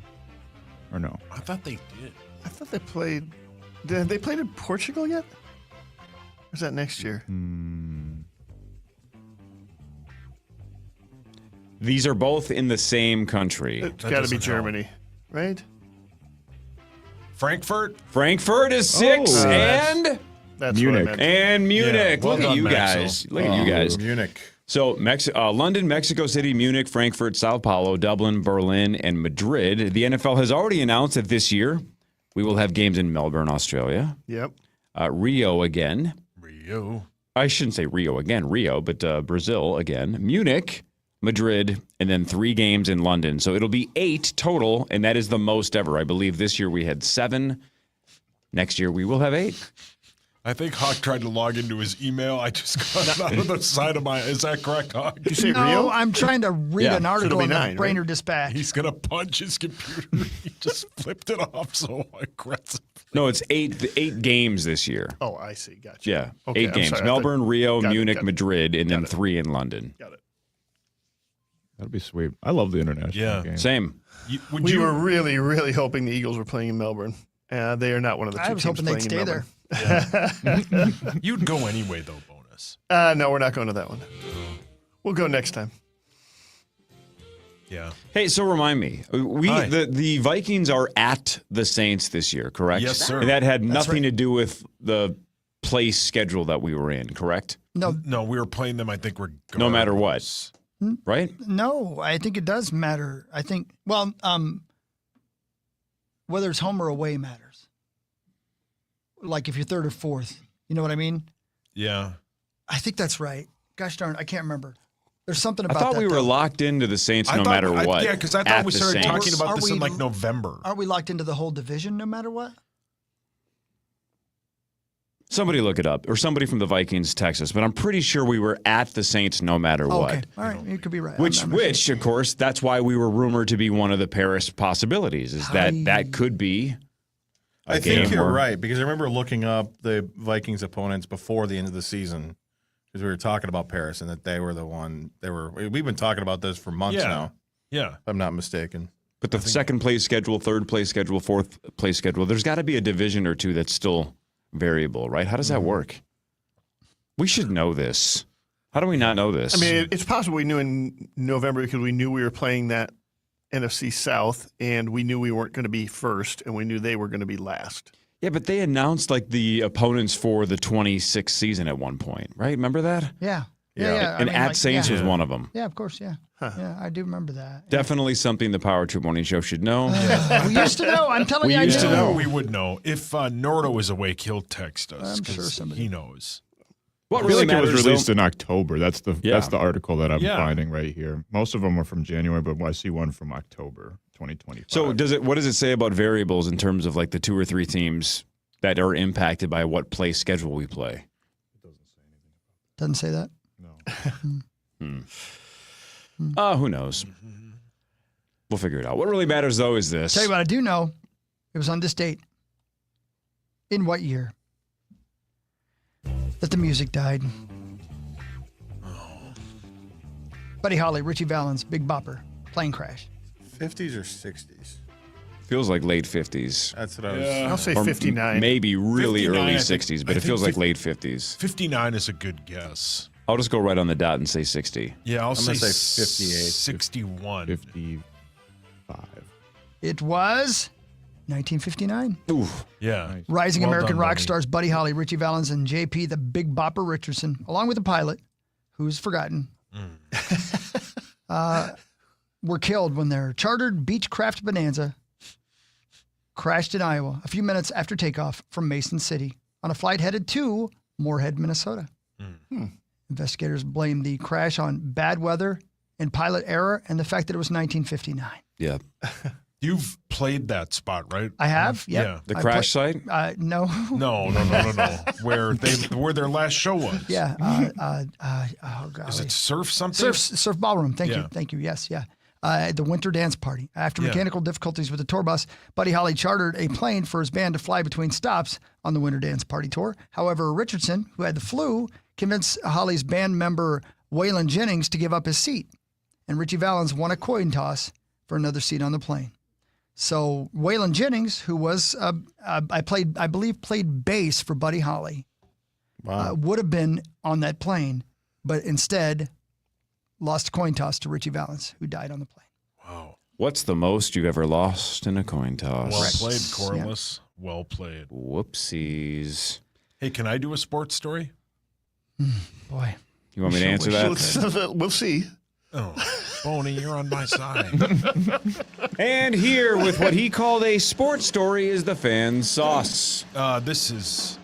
Or no? I thought they did. I thought they played. Have they played in Portugal yet? Or is that next year? These are both in the same country. It's got to be Germany, right? Frankfurt? Frankfurt is 6. And? That's Munich. what I meant. And Munich. Yeah, well Look at done, you Maxwell. guys. Look at you guys. Munich. So London, Mexico City, Munich, Frankfurt, Sao Paulo, Dublin, Berlin, and Madrid. The NFL has already announced that this year we will have games in Melbourne, Australia. Yep. Rio again. Rio. I shouldn't say Rio again, Rio, but Brazil again. Munich, Madrid, and then 3 games in London. So it'll be 8 total, and that is the most ever. I believe this year we had 7. Next year we will have 8. I think Hawk tried to log into his email. I just got it out of the side of my... Is that correct, Hawk? Did you say No, Rio? I'm trying to read an article in the 9, Brainerd right? Dispatch. He's going to punch his computer. He just flipped it off so aggressively. No, it's 8 games this year. Oh, I see. Gotcha. Yeah, Okay, 8 I'm games. sorry. I Melbourne, thought- Rio, Got it, Munich, got it. Madrid, and then Got it. 3 in London. Got it. That'd be sweet. I love the international game. Same. We were really, really hoping the Eagles were playing in Melbourne. They are not one of the 2 I was teams hoping they'd playing in stay there. Melbourne. You'd go anyway, though, Bonus. No, we're not going to that one. We'll go next time. Yeah. Hey, so remind me, Hi. the Vikings are at the Saints this year, correct? Yes, sir. And that had That's nothing right. to do with the place schedule that we were in, correct? No, we were playing them, I think, regardless. No matter what, right? No, I think it does matter. I think, whether it's home or away matters. Like if you're 3rd or 4th, you know what I mean? Yeah. I think that's right. Gosh darn, I can't remember. There's something I about thought that. we were though. locked into the Saints I no thought- matter what. Yeah, because I at thought we the started Saints. talking about Are this in we- like November. Aren't we locked into the whole division no matter what? Somebody look it up, or somebody from the Vikings text us, but I'm pretty sure we were at the Saints no matter Oh, what. okay. All right. You could be right. Which, I'm not sure. of course, that's why we were rumored to be one of the Paris possibilities. Is that could be? I think you're where- right, because I remember looking up the Vikings opponents before the end of the season, because we were talking about Paris and that they were the one. We've been talking about this for months now. Yeah. If I'm not mistaken. But the second place schedule, third place schedule, fourth place schedule, there's got to be a division or two that's still variable, right? How does that work? We should know this. How do we not know this? I mean, it's possible we knew in November because we knew we were playing that NFC South, and we knew we weren't going to be first, and we knew they were going to be last. Yeah, but they announced like the opponents for the 26th season at one point, right? Remember that? Yeah. And Saints was one of them. Yeah, of course, yeah. Yeah, I do remember that. Definitely something the Power Trip Morning Show should know. We used to know. I'm telling you, we used to know. We would know. If Nordo is awake, he'll text us. I'm sure somebody. He knows. What really matters, it was released in October. That's the article that I'm finding right here. Most of them are from January, but I see one from October 2025. So what does it say about variables in terms of like the 2 or 3 teams that are impacted by what play schedule we play? Doesn't say that? No. Who knows? We'll figure it out. What really matters, though, is this. Tell you what I do know. It was on this date. In what year? That the music died. Buddy Holly, Richie Valens, Big Bopper, plane crash. 50s or 60s? Feels like late 50s. That's what I was. I'll say Or 59. Maybe really 59, early I think- 60s, but I it feels think like late 50s. 59 is a good guess. I'll just go right on the dot and say 60. Yeah, I'll I'm say gonna say 58. 61. 55. It was 1959. Ooh. Yeah. Rising Well American done, rock buddy. stars Buddy Holly, Richie Valens, and JP, the Big Bopper Richardson, along with the pilot, who's forgotten, were killed when their chartered Beechcraft Bonanza crashed in Iowa a few minutes after takeoff from Mason City on a flight headed to Moorhead, Minnesota. Investigators blame the crash on bad weather and pilot error and the fact that it was 1959. Yeah. You've played that spot, right? I have, yep. Yeah. The crash site? No. No. Where their last show was. Yeah. Oh God. Is it Surf something? Surf Ballroom. Thank Yeah. you. Thank you. Yes. Yeah. At the winter dance party. After Yeah. mechanical difficulties with the tour bus, Buddy Holly chartered a plane for his band to fly between stops on the winter dance party tour. However, Richardson, who had the flu, convinced Holly's band member Waylon Jennings to give up his seat. And Richie Valens won a coin toss for another seat on the plane. So Waylon Jennings, who was, I believe played bass for Buddy Holly, would have been on that plane, but instead lost a coin toss to Richie Valens, who died on the plane. Wow. What's the most you've ever lost in a coin toss? Well played, Corliss. Yeah. Well played. Whoopsies. Hey, can I do a sports story? Boy. You want me to answer that? We'll see. Oh, Boney, you're on my side. And here with what he called a sports story is the fan sauce. This is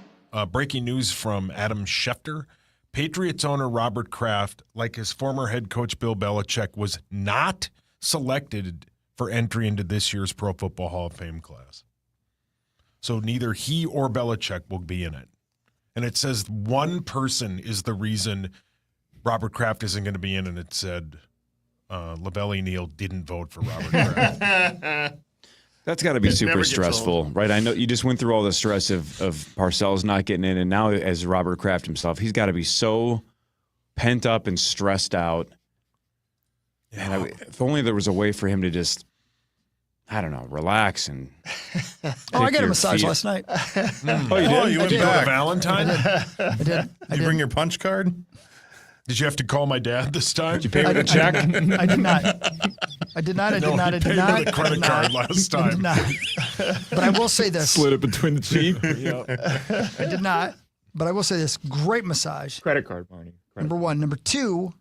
breaking news from Adam Schefter. Patriots owner Robert Kraft, like his former head coach Bill Belichick, was not selected for entry into this year's Pro Football Hall of Fame class. So neither he or Belichick will be in it. And it says one person is the reason Robert Kraft isn't going to be in, and it said LaBelle Neal didn't vote for Robert Kraft. That's got to be It super never gets stressful, old. right? I know you just went through all the stress of Parcells not getting in, and now as Robert Kraft himself, he's got to be so pent up and stressed out. Yeah. And if only there was a way for him to just, I don't know, relax and. I got a massage last night. Oh, you did? Oh, you went Did you go to back. Valentine? I did. Did you bring your punch card? Did you have to call my dad this time? Did you pay with a check? I did not. I did not. No, he paid with a credit card last I did time. not. But I will say this. Slid it between the teeth. I did not. But I will say this. Great massage. Credit card, Barney. Number one. Number two,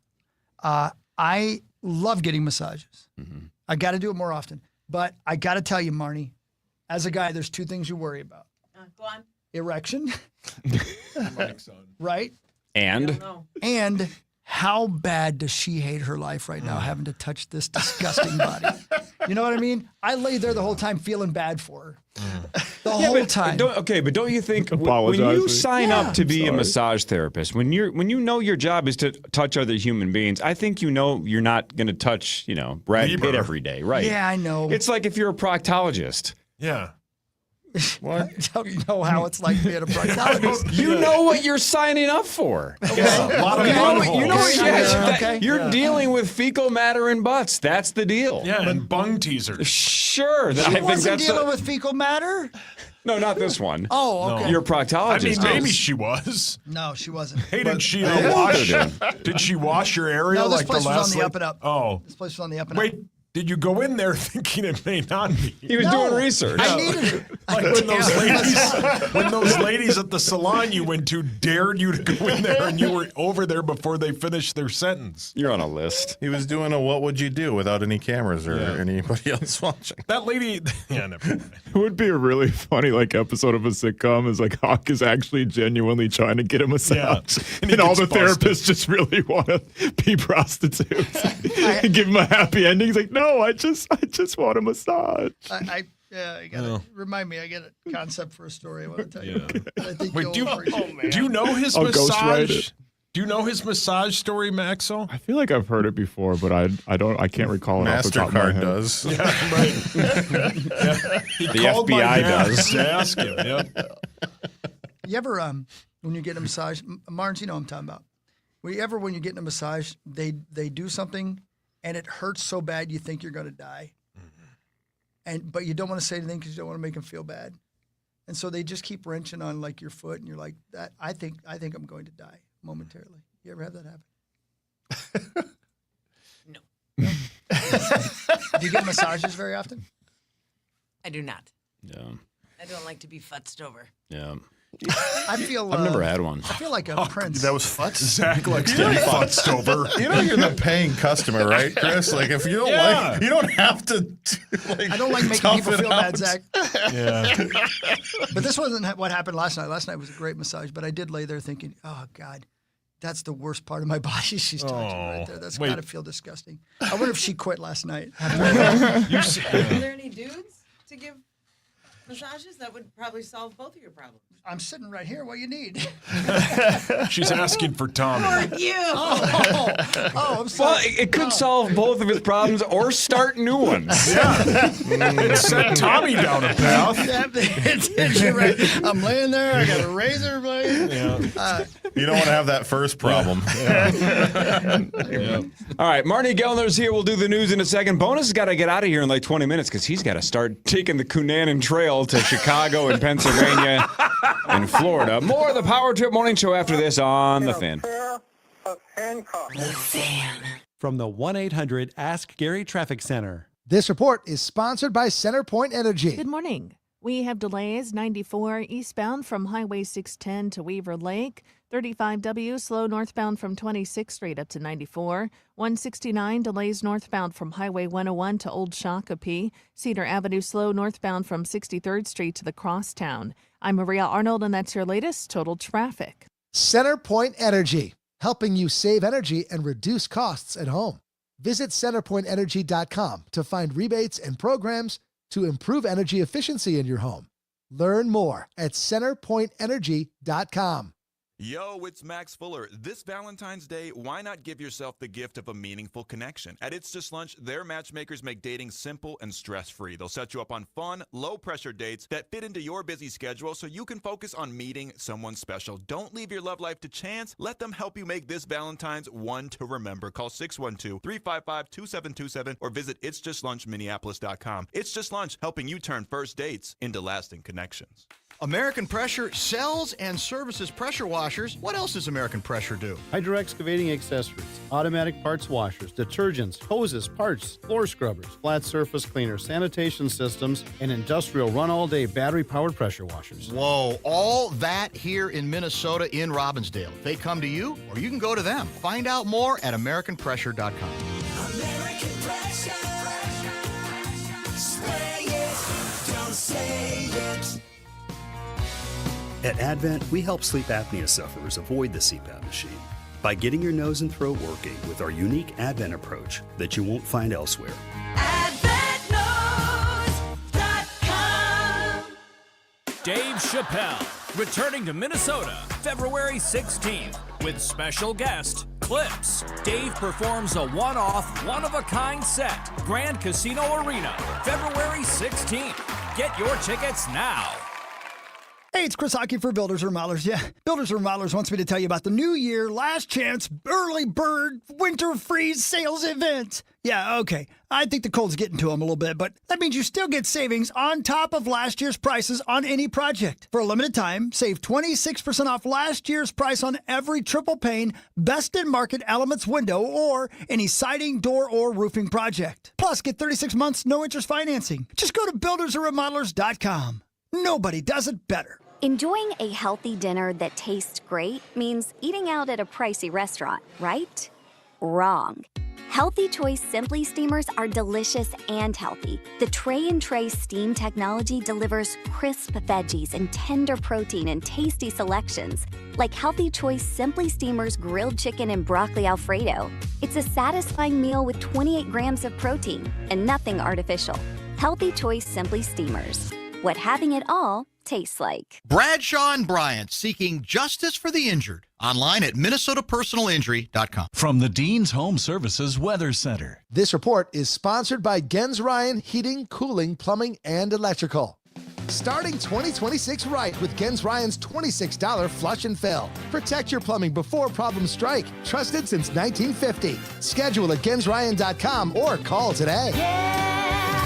I love getting massages. I got to do it more often. But I got to tell you, Marnie, as a guy, there's two things you worry about. Go on. Erection, Mike's on. right? And And how bad does she hate her life right now, having to touch this disgusting body? You know what I mean? I lay there the whole time feeling bad for her. The whole time. But don't you think when Apologizing. you sign Yeah. up to be a Sorry. massage therapist, when you know your job is to touch other human beings, I think you know you're not going to touch, Brad Lieber. Pitt every day, right? Yeah, I know. It's like if you're a proctologist. Yeah. What? I don't know how it's like being a proctologist. You know what you're signing up for. Yeah, a lot of You're dealing with fecal matter in butts. That's the deal. Yeah, and bung teasers. Sure. She wasn't dealing with fecal matter? No, not this one. Oh, okay. Your proctologist. I mean, maybe she was. No, she wasn't. Hey, did she wash? Did she wash your area No, this like place the was last? on the up and up. Oh, This place was on the up and up. wait. Did you go in there thinking it may not be? He was doing research. I needed it. Like when those ladies at the salon you went to dared you to go in there and you were over there before they finished their sentence. You're on a list. He was doing a what would you do without any cameras or anybody else watching. That lady, never mind. It would be a really funny episode of a sitcom is Hawk is actually genuinely trying to get a massage. And And all gets the therapists just really want to be prostitutes. And give him a happy ending. He's like, no, I just want a massage. You gotta remind me. I get a concept for a story I want to tell you. I think Wait, do you know his I'll ghostwrite massage? it. Do you know his massage story, Maxo? I feel like I've heard it before, but I can't recall it off the top of my MasterCard head. does. Yeah, right. He The called my FBI dad does. to ask him. Yeah. You ever when you get a massage, Marnes, you know what I'm talking about. When you're getting a massage, they do something and it hurts so bad you think you're going to die. But you don't want to say anything because you don't want to make them feel bad. And so they just keep wrenching on your foot, and you're like, "That I think I'm going to die momentarily." You ever have that happen? No. Do you get massages very often? I do not. Yeah. I don't like to be futzed over. Yeah. I feel. I've never had one. I feel like a prince. That was futz. Zach likes to be futzed over. You know you're the paying customer, right, Chris? If you don't like, you don't have to. I don't like making tough people it feel out. bad, Zach. Yeah. But this wasn't what happened last night. Last night was a great massage, but I did lay there thinking, "Oh God, that's the worst part of my body she's touching right there. That's got to feel disgusting." I wonder if she quit last night. Are there any dudes to give massages? That would probably solve both of your problems. I'm sitting right here. What do you need? She's asking for Tommy. You. I'm sorry. Well, it could solve both of his problems or start new ones. Yeah. Set Tommy down a path. You're right. I'm laying there. I got a razor blade. Yeah. You don't want to have that first problem. All right, Marnie Gellner's here. We'll do the news in a second. Bonus has got to get out of here in 20 minutes because he's got to start taking the Cunanan Trail to Chicago and Pennsylvania and Florida. More of the Power Trip Morning Show after this on The Fan. From the 1-800-ASK-GARY Traffic Center. This report is sponsored by CenterPoint Energy. Good morning. We have delays 94 eastbound from Highway 610 to Weaver Lake, 35W slow northbound from 26th Street up to 94, 169 delays northbound from Highway 101 to Old Shakopee, Cedar Avenue slow northbound from 63rd Street to the Crosstown. I'm Maria Arnold, and that's your latest total traffic. CenterPoint Energy, helping you save energy and reduce costs at home. Visit CenterPointEnergy.com to find rebates and programs to improve energy efficiency in your home. Learn more at CenterPointEnergy.com. Yo, it's Max Fuller. This Valentine's Day, why not give yourself the gift of a meaningful connection? At It's Just Lunch, their matchmakers make dating simple and stress-free. They'll set you up on fun, low-pressure dates that fit into your busy schedule so you can focus on meeting someone special. Don't leave your love life to chance. Let them help you make this Valentine's one to remember. Call 612-355-2727 or visit itsjustlunchminneapolis.com. It's Just Lunch, helping you turn first dates into lasting connections. American Pressure sells and services pressure washers. What else does American Pressure do? Hydro excavating accessories, automatic parts washers, detergents, hoses, parts, floor scrubbers, flat surface cleaners, sanitation systems, and industrial run-all-day battery-powered pressure washers. Whoa, all that here in Minnesota in Robbinsdale. They come to you, or you can go to them. Find out more at AmericanPressure.com. American Pressure. Say it, don't say it. At Advent, we help sleep apnea sufferers avoid the CPAP machine by getting your nose and throat working with our unique Advent approach that you won't find elsewhere. Dave Chappelle, returning to Minnesota, February 16th, with special guest, Clips. Dave performs a one-off, one-of-a-kind set, Grand Casino Arena, February 16th. Get your tickets now. Hey, it's Chris Hockey for Builders Remodelers. Yeah, Builders Remodelers wants me to tell you about the New Year Last Chance Early Bird Winter Freeze Sales event. Yeah, okay. I think the cold's getting to them a little bit, but that means you still get savings on top of last year's prices on any project. For a limited time, save 26% off last year's price on every triple pane, best in market elements window, or any siding, door, or roofing project. Plus, get 36 months, no interest financing. Just go to buildersandremodelers.com. Nobody does it better. Enjoying a healthy dinner that tastes great means eating out at a pricey restaurant, right? Wrong. Healthy Choice Simply Steamers are delicious and healthy. The tray and tray steam technology delivers crisp veggies and tender protein in tasty selections, like Healthy Choice Simply Steamers grilled chicken and broccoli Alfredo. It's a satisfying meal with 28 grams of protein and nothing artificial. Healthy Choice Simply Steamers. What having it all tastes like. Bradshaw and Bryant, seeking justice for the injured. Online at minnesotapersonalinjury.com. From the Dean's Home Services Weather Center. This report is sponsored by Gens Ryan Heating, Cooling, Plumbing, and Electrical. Starting 2026 right with Gens Ryan's $26 flush and fill. Protect your plumbing before problems strike. Trusted since 1950. Schedule at GensRyan.com or call today.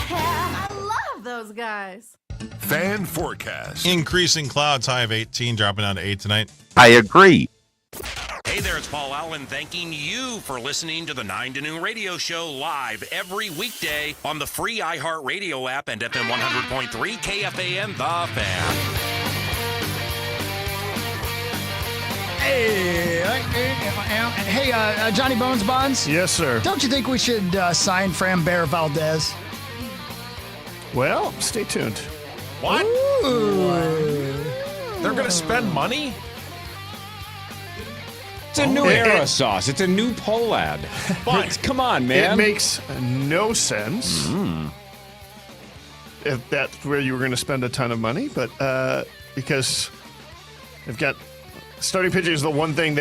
I love those guys. Fan forecast. Increasing clouds, high of 18, dropping down to 8 tonight. I agree. Hey there, it's Paul Allen thanking you for listening to the 9 to Noon radio show live every weekday on the free iHeartRadio app and FM 100.3 KFAN The Fan. Hey, Johnny Bones Bonds? Yes, sir. Don't you think we should sign Framber Valdez? Well, stay tuned. What? They're going to spend money? It's a new era, Sauce. It's a new poll ad. But come on, man. It makes no sense if that's where you were going to spend a ton of money, but because they've got starting pitching is the one thing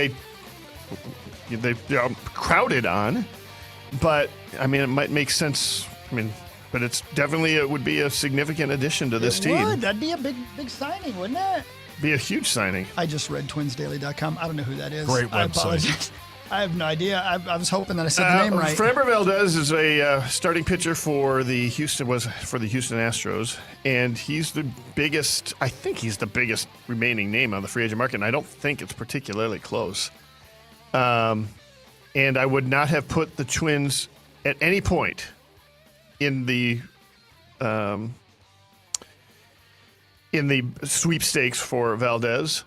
they're crowded on. But I mean, it might make sense. I mean, but it's definitely it would be a significant addition to this team. Would. That'd be a big signing, wouldn't it? Be a huge signing. I just read twinsdaily.com. I don't know who that is. Great I website. apologize. I have no idea. I was hoping that I said the name right. Framber Valdez is a starting pitcher for the Houston Astros, and he's the biggest. I think he's the biggest remaining name on the free agent market, and I don't think it's particularly close. And I would not have put the Twins at any point in the sweepstakes for Valdez.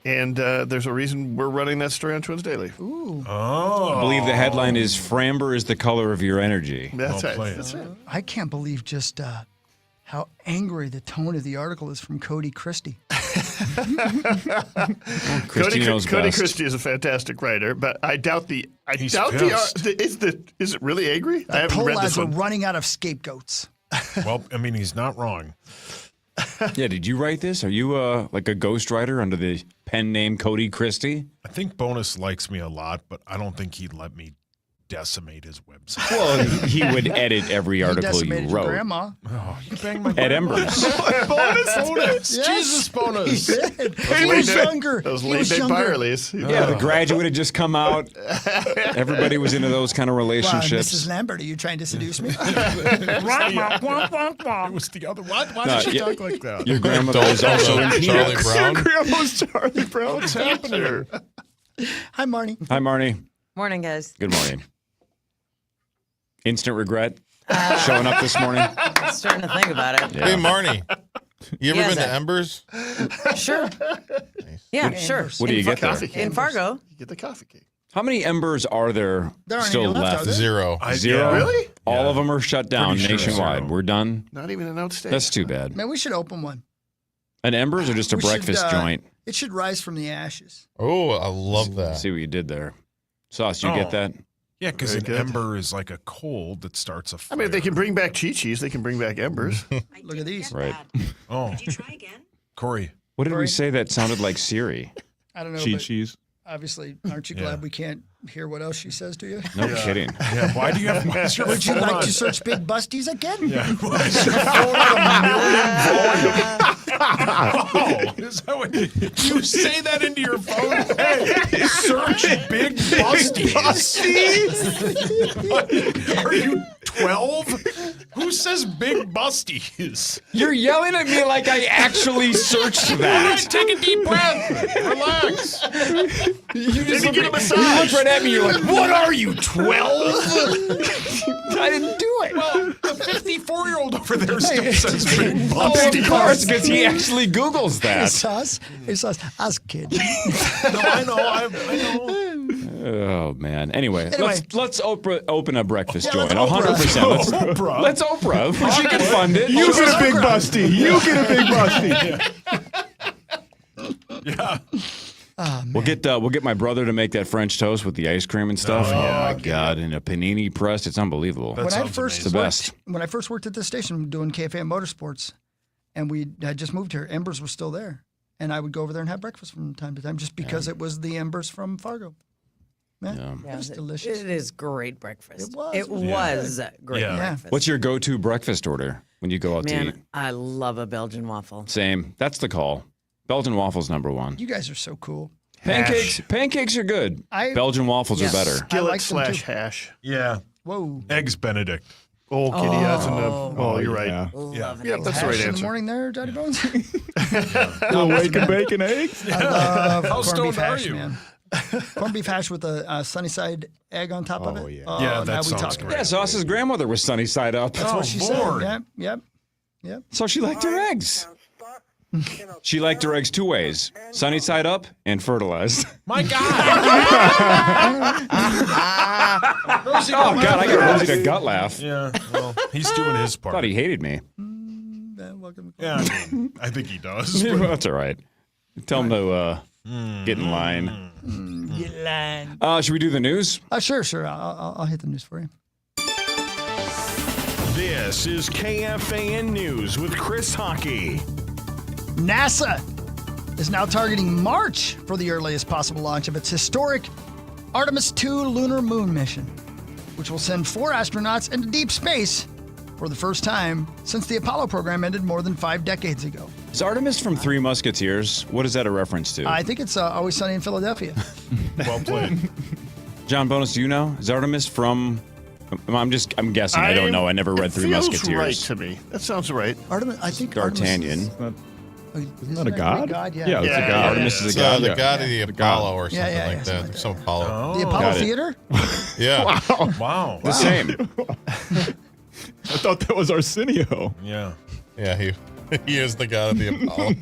And there's a reason we're running that story on Twins Daily. Ooh. I believe the headline is Framber is the color of your energy. That's right. That's right. I can't believe just how angry the tone of the article is from Cody Christie. Christie knows Cody best. Christie is a fantastic writer, but I doubt is it really angry? I haven't Poll read ads this are one. running out of scapegoats. Well, I mean, he's not wrong. Yeah, did you write this? Are you like a ghostwriter under the pen name Cody Christie? I think Bonus likes me a lot, but I don't think he'd let me decimate his website. Well, he would edit every article you decimated wrote. Your grandma. Oh, you banged my At Embers. Bonus. Yes. Jesus, Bonus. He did. He was younger. Those He late was night younger. Byerlys. Yeah, The Graduate had just come out. Everybody was into those kind of Wow, relationships. Mrs. Lambert, are you trying to seduce me? It was the other. Why No, did she yeah. talk like that? Your grandmother was also in Charlie Peanuts. Brown. Your grandma's Charlie Brown. What's happening? Hi, Marnie. Hi, Marnie. Morning, guys. Good morning. Instant regret showing up this morning. I'm starting to think about it. Yeah. Hey, Marnie, you ever Yeah, been to Zach. Embers? Sure. Yeah, sure. What do you get there? Coffee cake. In Fargo. You get the coffee cake. How many Embers are there There aren't still any left, left? are there? Zero. Zero? Really? All of them are shut down Pretty sure nationwide. zero. We're done. Not even an outstate. That's too bad. Man, we should open one. An Embers or just a We should, breakfast joint? It should rise from the ashes. Oh, I love that. See what you did there. Sauce, you get Oh. that? Yeah, because Very an good. ember is like a cold that starts a fire. I mean, if they can bring back Chi-Chi's, they can bring back Embers. Look at these. Right. Oh, Did you try again? Corey. What did we Right. say that sounded like Siri? I don't know. Cheat but cheese. Obviously, aren't you glad we can't hear what else she says to you? No kidding. Yeah, why do you have what's your Would you phone like on? to search Big Busties again? Yeah. Why is your phone on a million volume? Oh, is that what you say that into your phone? Hey, search Big Busties. Are you 12? Who says Big Busties? You're yelling at me like I actually searched that. Take a deep breath. Relax. You just Maybe get a you massage. looked right at me. You're like, "What are you, 12?" I didn't do it. Well, the 54-year-old over there still says Big Of Busties. course, because he actually Googles Hey, that. Sauce. Hey, Sauce. I was kidding. No, I know. I know. Oh man. Anyway, Anyway. let's open a breakfast Yeah, joint. let's Oprah. 100%. Let's Oprah. She can fund it. You Sure. get a big busty. You get a big busty. Yeah. Oh, man. We'll get my brother to make that French toast with the ice cream and stuff. Oh, yeah. My God, and a panini pressed. It's unbelievable. That When I sounds first the best. when I first worked at this station doing KFAN Motorsports, and we had just moved here, Embers were still there, and I would go over there and have breakfast from time to time, just because it was the Embers from Fargo. Man, it was delicious. It is great breakfast. It was. It was great Yeah. breakfast. What's your go-to breakfast order when you go out to eat? Man, I love a Belgian waffle. Same. That's the call. Belgian waffles number one. You guys are so cool. Pancakes are good. Belgian waffles are better. Skillet like them / hash. Yeah. Whoa. Eggs Benedict. Oh, kitty, that's in the. Oh. Oh, you're right. Yeah. Love Yeah, it. that's the right Hash in the answer. morning there, Johnny Bones. Little wake and bacon eggs. I love How corned stoned beef are hash, you? man. Corned beef hash with a sunny side egg on top of it. Oh, yeah. Oh, Yeah, now that we sounds talking. great. Yeah, Sauce's grandmother was sunny side up. That's what she Lord. said. Yep. So she liked her eggs. She liked her eggs two ways: sunny side up and fertilized. My God. Rosie, Oh God, I got Rosie to gut laugh. Yeah, well, he's doing his part. Thought he hated me. Welcome. Yeah, I think he does. Well, that's all right. Tell him to get in line. Get line. Should we do the news? Sure. I'll hit the news for you. This is KFAN News with Chris Hockey. NASA is now targeting March for the earliest possible launch of its historic Artemis II lunar moon mission, which will send 4 astronauts into deep space for the first time since the Apollo program ended more than 5 decades ago. Is Artemis from Three Musketeers? What is that a reference to? I think it's Always Sunny in Philadelphia. Well played. John Bonus, do you know? Is Artemis from... I'm guessing. I don't know. I never read Three Feels Musketeers. right to me. That sounds right. Artemis, I think D'Artagnan. Isn't that a god? Yeah, it's a god. Artemis is a god. The god of the Apollo or Yeah, something yeah, like yeah, that. Some Apollo. The Apollo Got it. Theater? Yeah. Wow. The same. I thought that was Arsenio. Yeah. Yeah, he is the god of the Apollo.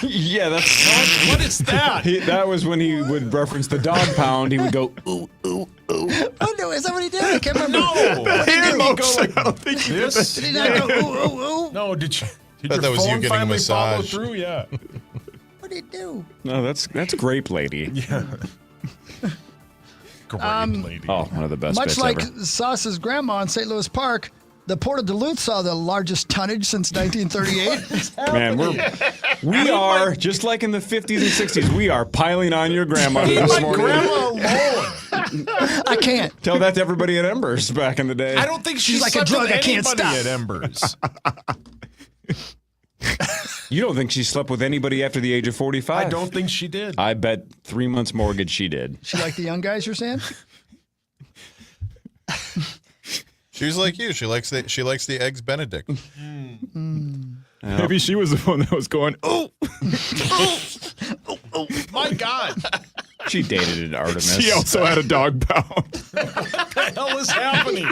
Yeah, that's... What is that? That was when he would reference the dog pound. He would go, ooh, ooh, ooh. Oh, no, is that what he did? I can't remember. No. Hair Did he go motion. like I don't think he did this? Did he not go, ooh, ooh, ooh? No, did Thought your that was you phone getting a finally follow massage. through? Yeah. What did he do? No, that's grape lady. Yeah. Great lady. Oh, one of the best Much bits like ever. Sauce's grandma in St. Louis Park, the Port of Duluth saw the largest tonnage since 1938. Man, we are, just like in the 50s and 60s, we are piling on your grandmother Leave this my morning. grandma alone. I can't. Tell that to everybody at Embers back in the day. I don't think She's like a slept drug with I can't anybody stop. at Embers. You don't think she slept with anybody after the age of 45? I don't think she did. I bet 3 months mortgage she did. She like the young guys, you're saying? She's like you. She likes the eggs Benedict. Maybe she was the one that was going, oh, My God. She dated an Artemis. she also had a dog pound. What the hell is happening?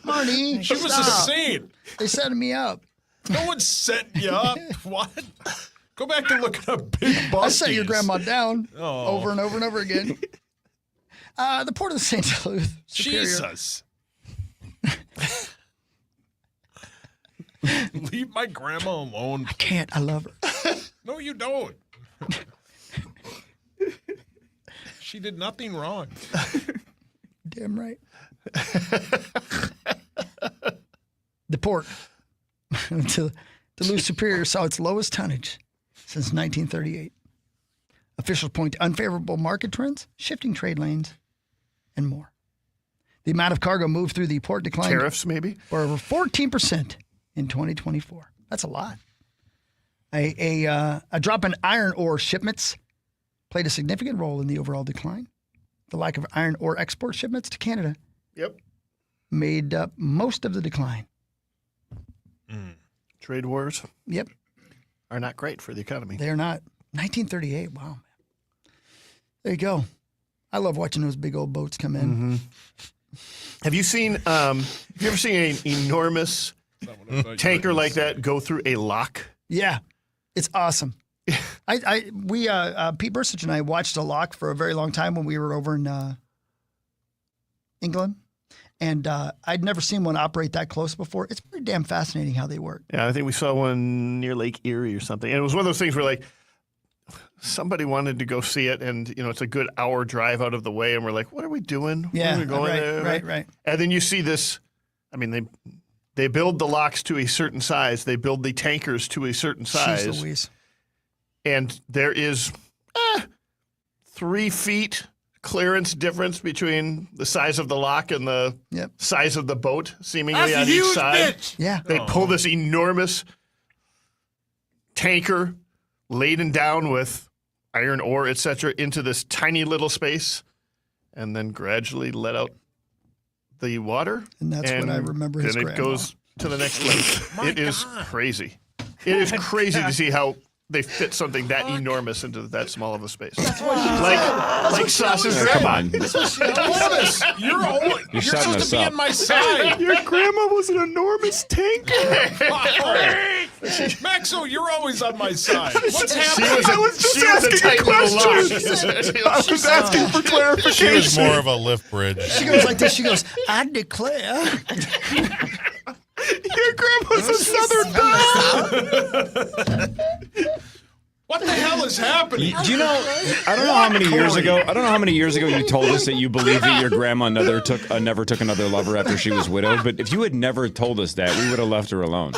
Marty, She was a stop. saint. They setting me up. No one set you up. What? Go back and look up Big Busties. I set your grandma down Oh. over and over and over again. The Port of St. Duluth. Superior. Jesus. Leave my grandma alone. I can't. I love her. No, you don't. She did nothing wrong. Damn right. The port to Duluth Superior saw its lowest tonnage since 1938. Officials point to unfavorable market trends, shifting trade lanes, and more. The amount of cargo moved through the port declined. Tariffs, maybe? For over 14% in 2024. That's a lot. A drop in iron ore shipments played a significant role in the overall decline. The lack of iron ore export shipments to Canada made up most of the decline. Trade wars Yep. are not great for the economy. They're not. 1938. Wow. Man. There you go. I love watching those big old boats come in. Have you ever seen an enormous tanker like that go through a lock? Yeah. It's awesome. Pete Bursich and I watched a lock for a very long time when we were over in England. And I'd never seen one operate that close before. It's pretty damn fascinating how they work. Yeah, I think we saw one near Lake Erie or something. And it was one of those things where, like, somebody wanted to go see it, and, it's a good hour drive out of the way, and we're like, what are we doing? Yeah, Where are we going there? right. And then you see this, I mean, they build the locks to a certain size. They build the tankers to a certain size. Jeez Louise. And there is 3 feet clearance difference between the size of the lock and the size of the boat, seemingly on each side. Bitch. Yeah. They pull this enormous tanker laden down with iron ore, etc., into this tiny little space, and then gradually let out the water. And that's what I remember his Then it grandma. goes to the next lake. It is crazy. It is crazy to see how they fit something that enormous into that small of a space. Like sausage. Come on. Bonus, you're setting supposed us to be up. on my side. Your grandma was an enormous tanker. Maxo, you're always on my side. What's happening? I was just asking a question. I was asking for clarification. She was more of a lift bridge. She goes like this. She goes, I declare. Your grandma's a Southern belle. What the hell is happening? Do you know? I don't know how many years ago. I don't know how many years ago you told us that you believe that your grandma never took another lover after she was widowed. But if you had never told us that, we would have left her alone.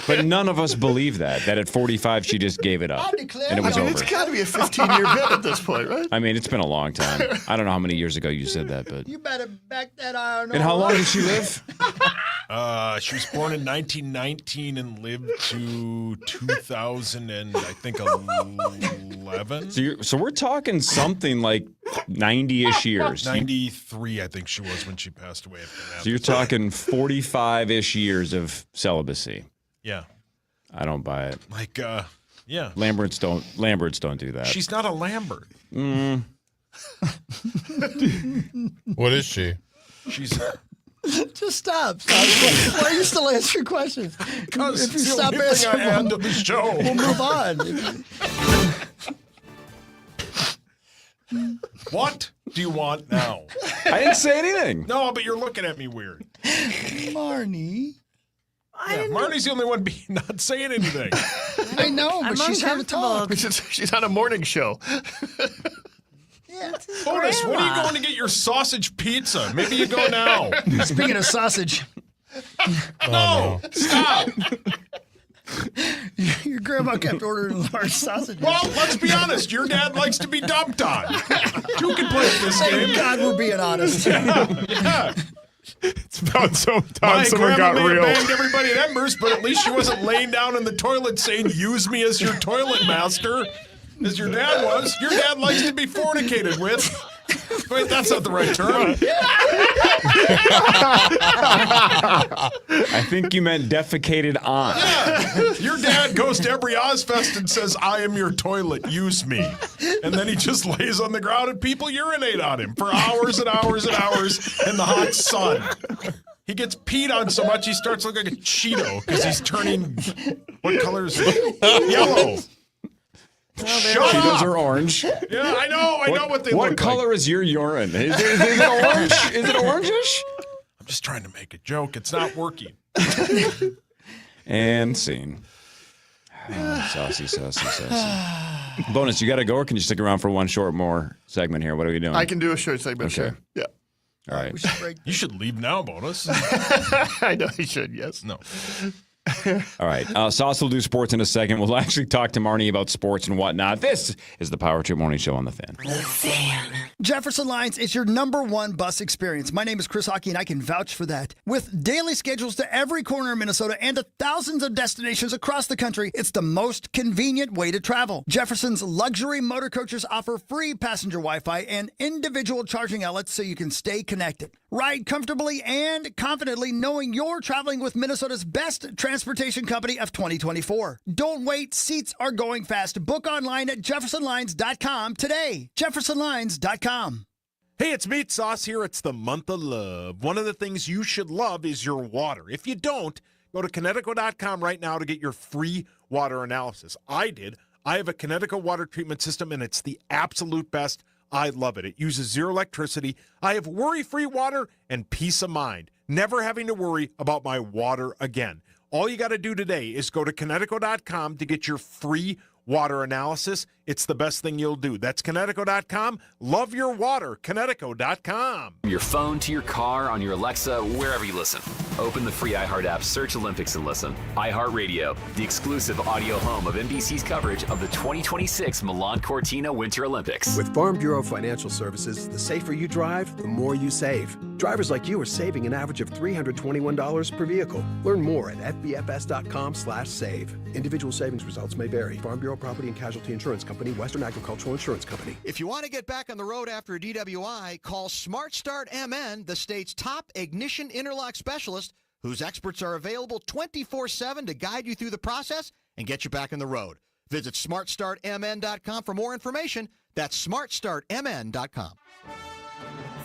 But none of us believe that at 45 she just gave it up and it was over. It's got to be a 15-year bit at this point, right? I mean, it's been a long time. I don't know how many years ago you said that, but You better back that iron. and how long did she live? She was born in 1919 and lived to 2000 and I think 11. So we're talking something like 90-ish years. 93, I think she was when she passed away. So you're talking 45-ish years of celibacy. Yeah. I don't buy it. Like, yeah. Lamberts don't do that. She's not a Lambert. What is she? She's. Just stop. Why are you still answering questions? Because If you it's the stop only thing I answering add them, to the show. we'll move on. What do you want now? I didn't say anything. No, but you're looking at me weird. Marnie. Yeah, Marnie's the only one not saying anything. I know, but she's here to talk. She's on a morning show. Bonus, when are you going to get your sausage pizza? Maybe you go now. Speaking of sausage. No, stop. Your grandma kept ordering large sausages. Well, let's be honest. Your dad likes to be dumped on. You can play this game. Thank God we're being honest. Yeah. It's about time My someone grandma got may have real. banged everybody at Embers, but at least she wasn't laying down in the toilet saying, use me as your toilet master, as your dad was. Your dad likes to be fornicated with. Wait, that's not the right term. I think you meant defecated on. Yeah. Your dad goes to every Ozfest and says, I am your toilet, use me. And then he just lays on the ground and people urinate on him for hours and hours and hours in the hot sun. He gets peed on so much he starts looking like a Cheeto because he's turning, what color is it? Yellow. Shut Cheetos up. are orange. Yeah, I know what they What look color like. is your urine? Is it orange? Is it orangish? I'm just trying to make a joke. It's not working. And scene. Oh, saucy. Bonus, you got to go, or can you stick around for one more segment here? What are we doing? I can do a short segment, Okay. sure. Yeah. All right. You should leave now, Bonus. I know I should, yes. No. All right. Sauce will do sports in a second. We'll actually talk to Marnie about sports and whatnot. This is the Power Trip Morning Show on The Fan. The Fan. Jefferson Lines is your #1 bus experience. My name is Chris Hockey, and I can vouch for that. With daily schedules to every corner of Minnesota and to thousands of destinations across the country, it's the most convenient way to travel. Jefferson's luxury motor coaches offer free passenger Wi-Fi and individual charging outlets so you can stay connected. Ride comfortably and confidently knowing you're traveling with Minnesota's best transportation company of 2024. Don't wait. Seats are going fast. Book online at jeffersonlines.com today. jeffersonlines.com. Hey, it's Meat Sauce here. It's the month of love. One of the things you should love is your water. If you don't, go to Kinetico.com right now to get your free water analysis. I did. I have a Kinetico water treatment system, and it's the absolute best. I love it. It uses zero electricity. I have worry-free water and peace of mind, never having to worry about my water again. All you got to do today is go to Kinetico.com to get your free water analysis. It's the best thing you'll do. That's Kinetico.com. Love your water. Kinetico.com. From your phone to your car, on your Alexa, wherever you listen. Open the free iHeart app, search Olympics, and listen. iHeartRadio, the exclusive audio home of NBC's coverage of the 2026 Milan Cortina Winter Olympics. With Farm Bureau Financial Services, the safer you drive, the more you save. Drivers like you are saving an average of $321 per vehicle. Learn more at fbfs.com/save. Individual savings results may vary. Farm Bureau Property and Casualty Insurance Company, Western Agricultural Insurance Company. If you want to get back on the road after a DWI, call Smart Start MN, the state's top ignition interlock specialist, whose experts are available 24/7 to guide you through the process and get you back on the road. Visit smartstartmn.com for more information. That's smartstartmn.com.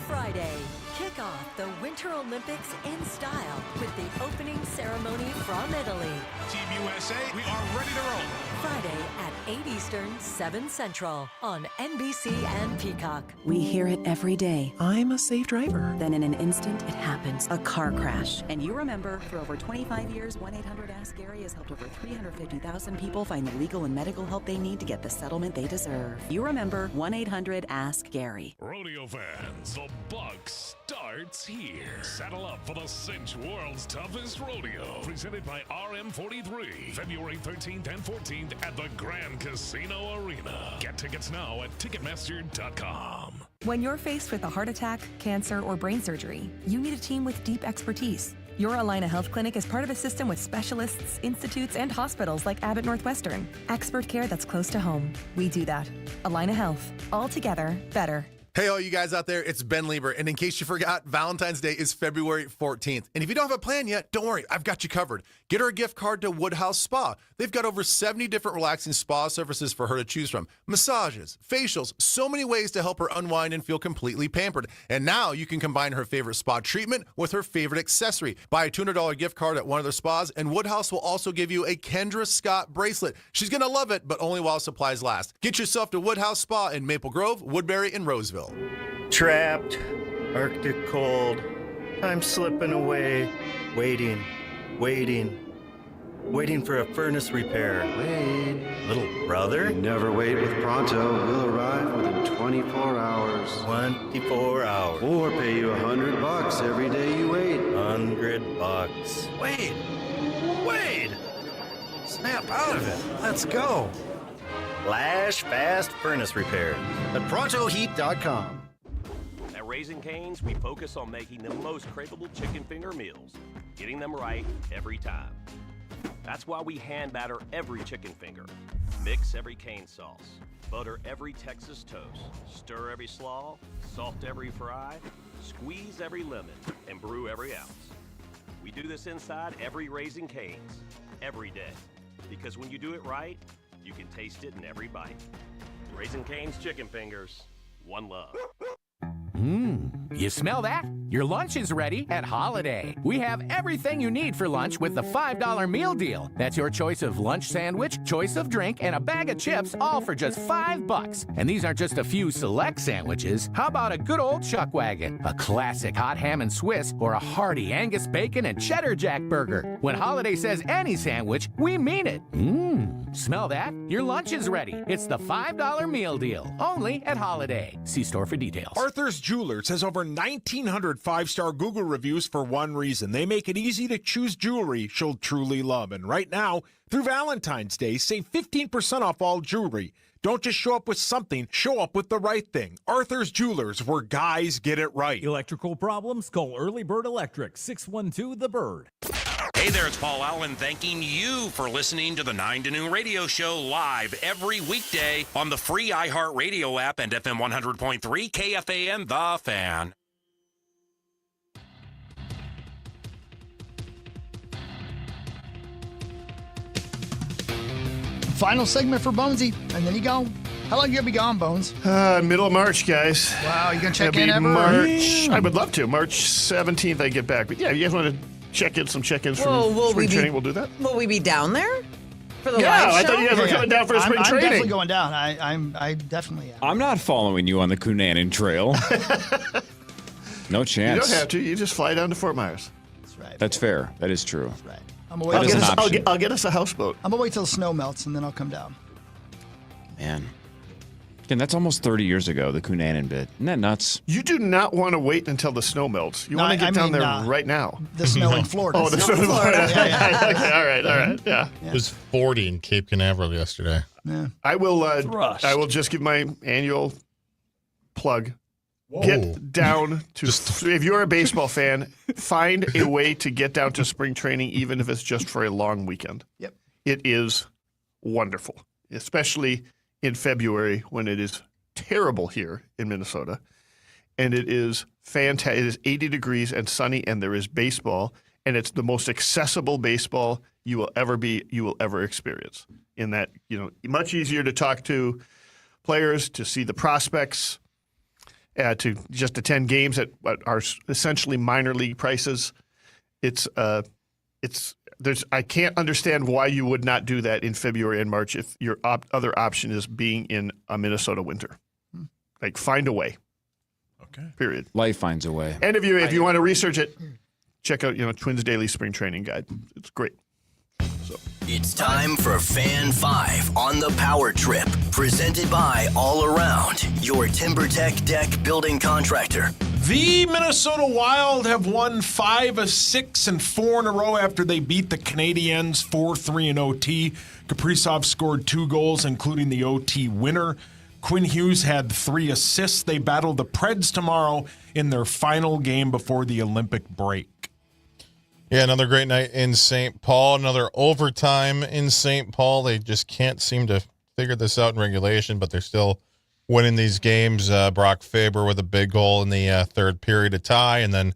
Friday, kick off the Winter Olympics in style with the opening ceremony from Italy. Team USA, we are ready to roll. Friday at 8 Eastern, 7 Central on NBC and Peacock. We hear it every day. I'm a safe driver. Then in an instant, it happens. A car crash. And you remember, for over 25 years, 1-800-ASK-GARY has helped over 350,000 people find the legal and medical help they need to get the settlement they deserve. You remember 1-800-ASK-GARY. Rodeo fans, the buck starts here. Saddle up for the Cinch World's Toughest Rodeo. Presented by RM43. February 13th and 14th at the Grand Casino Arena. Get tickets now at Ticketmaster.com. When you're faced with a heart attack, cancer, or brain surgery, you need a team with deep expertise. Your Allina Health Clinic is part of a system with specialists, institutes, and hospitals like Abbott Northwestern. Expert care that's close to home. We do that. Allina Health. All together, better. Hey, all you guys out there, it's Ben Lieber. And in case you forgot, Valentine's Day is February 14th. And if you don't have a plan yet, don't worry, I've got you covered. Get her a gift card to Woodhouse Spa. They've got over 70 different relaxing spa services for her to choose from. Massages, facials, so many ways to help her unwind and feel completely pampered. And now you can combine her favorite spa treatment with her favorite accessory. Buy a $200 gift card at one of their spas, and Woodhouse will also give you a Kendra Scott bracelet. She's going to love it, but only while supplies last. Get yourself to Woodhouse Spa in Maple Grove, Woodbury, and Roseville. Trapped, Arctic cold, I'm slipping away, waiting for a furnace repair. Wait, little brother? Never wait with Pronto. We'll arrive within 24 hours. 24 hours. Or pay you $100 every day you wait. $100. Wait! Snap out of it. Let's go. Flash Fast Furnace Repair at ProntoHeat.com. At Raising Cane's, we focus on making the most craveable chicken finger meals, getting them right every time. That's why we hand batter every chicken finger, mix every cane sauce, butter every Texas toast, stir every slaw, salt every fry, squeeze every lemon, and brew every ounce. We do this inside every Raising Cane's, every day, because when you do it right, you can taste it in every bite. Raising Cane's chicken fingers, one love. You smell that? Your lunch is ready at Holiday. We have everything you need for lunch with the $5 meal deal. That's your choice of lunch sandwich, choice of drink, and a bag of chips, all for just $5. And these aren't just a few select sandwiches. How about a good old chuck wagon, a classic hot ham and Swiss, or a hearty Angus bacon and cheddar jack burger? When Holiday says any sandwich, we mean it. Smell that? Your lunch is ready. It's the $5 meal deal, only at Holiday. See store for details. Arthur's Jewelers has over over 1,900 five-star Google reviews for one reason. They make it easy to choose jewelry she'll truly love. And right now, through Valentine's Day, save 15% off all jewelry. Don't just show up with something, show up with the right thing. Arthur's Jewelers, where guys get it right. Electrical problems? Call Early Bird Electric, 612-THE-BIRD. Hey there, it's Paul Allen thanking you for listening to the 9 to Noon radio show live every weekday on the free iHeartRadio app and FM 100.3 KFAN The Fan. Final segment for Bonesy, and then you go. How long you gonna be gone, Bones? Middle of March, guys. Wow, you gonna check It'll in be ever? March. I would love to. March 17th, I get back. But yeah, you guys want to some check-ins from spring training? We'll do that. Will we be down there for the live show? I thought you guys were coming down for spring I'm training. definitely going down. I definitely am. I'm not following you on the Cunanan Trail. No chance. You don't have to. You just fly down to Fort Myers. That's right. That's fair. That is true. That's right. I'll get us a houseboat. I'm gonna wait till the snow melts and then I'll come down. Man. Again, that's almost 30 years ago, the Cunanan bit. Isn't that nuts? You do not want to wait until the snow melts. You want to get down there right now. The snow in Florida. Oh, the snow in Florida. Okay, all right. Yeah. It was 40 in Cape Canaveral yesterday. Yeah. I will just give my annual plug. Whoa. Get down to if you're a baseball fan, find a way to get down to spring training, even if it's just for a long weekend. Yep. It is wonderful, especially in February when it is terrible here in Minnesota. And it is fantastic. It is 80 degrees and sunny, and there is baseball, and it's the most accessible baseball you will ever experience. In that, much easier to talk to players, to see the prospects, to just attend games at what are essentially minor league prices. I can't understand why you would not do that in February and March if your other option is being in a Minnesota winter. Like, find a way. Okay. Period. Life finds a way. And if you want to research it, check out Twins Daily Spring Training Guide. It's great. It's time for Fan 5 on the Power Trip, presented by All Around, your TimberTech deck building contractor. The Minnesota Wild have won 5 of 6 and 4 in a row after they beat the Canadiens 4-3 in OT. Kaprizov scored 2 goals, including the OT winner. Quinn Hughes had 3 assists. They battle the Preds tomorrow in their final game before the Olympic break. Yeah, another great night in St. Paul. Another overtime in St. Paul. They just can't seem to figure this out in regulation, but they're still winning these games. Brock Faber with a big goal in the third period to tie. And then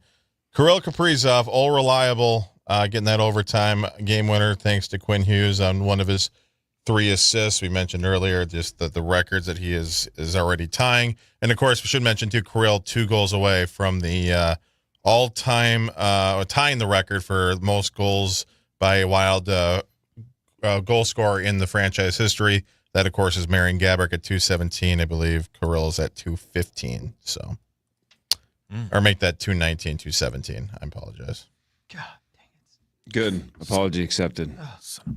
Kirill Kaprizov, all reliable, getting that overtime game winner thanks to Quinn Hughes on one of his 3 assists. We mentioned earlier just the records that he is already tying. And, of course, we should mention, too, Kirill 2 goals away from the all-time tying the record for most goals by a Wild goal scorer in the franchise history. That, of course, is Marian Gaborik at 217. I believe Kirill is at 215. So, or make that 219, 217. I apologize. God dang it. Good. Apology accepted. Oh, son of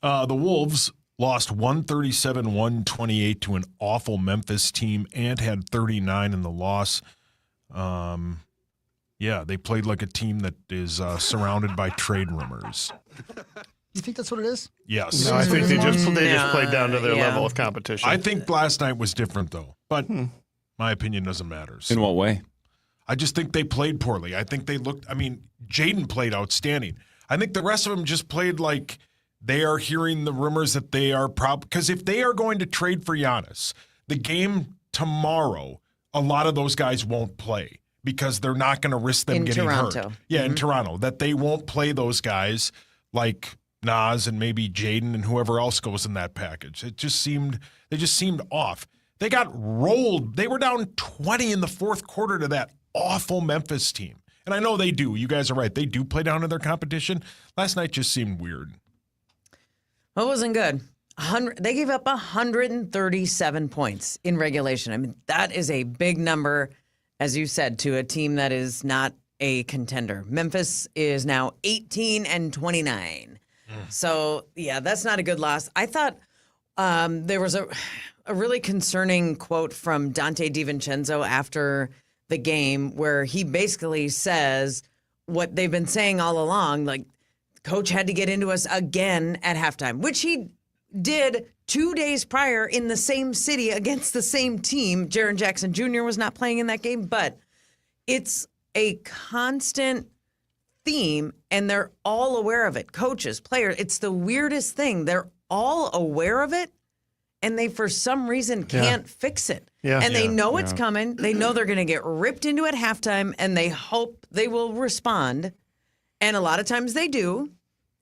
a bitch. The Wolves lost 137-128 to an awful Memphis team and had 39 in the loss. They played like a team that is surrounded by trade rumors. You think that's what it is? Yes. No, I think they just played down to their level of competition. I think last night was different, though. But my opinion doesn't matter. So. In what way? I just think they played poorly. I think they looked – Jaden played outstanding. I think the rest of them just played like they are hearing the rumors that they are – because if they are going to trade for Giannis, the game tomorrow, a lot of those guys won't play because they're not going to risk them getting hurt. Yeah, in Toronto. That they won't play those guys like – Nas and maybe Jaden and whoever else goes in that package. They just seemed off. They got rolled. They were down 20 in the fourth quarter to that awful Memphis team. And I know they do. You guys are right. They do play down to their competition. Last night just seemed weird. Well, it wasn't good. They gave up 137 points in regulation. That is a big number, as you said, to a team that is not a contender. Memphis is now 18-29. So, yeah, that's not a good loss. I thought There was a really concerning quote from Dante DiVincenzo after the game where he basically says what they've been saying all along, like, coach had to get into us again at halftime, which he did 2 days prior in the same city against the same team. Jaren Jackson Jr. was not playing in that game, but it's a constant theme, and they're all aware of it. Coaches, players, it's the weirdest thing. They're all aware of it, and they, for some reason, can't fix it. Yeah. And they know it's coming. They know they're going to get ripped into at halftime, and they hope they will respond. And a lot of times they do.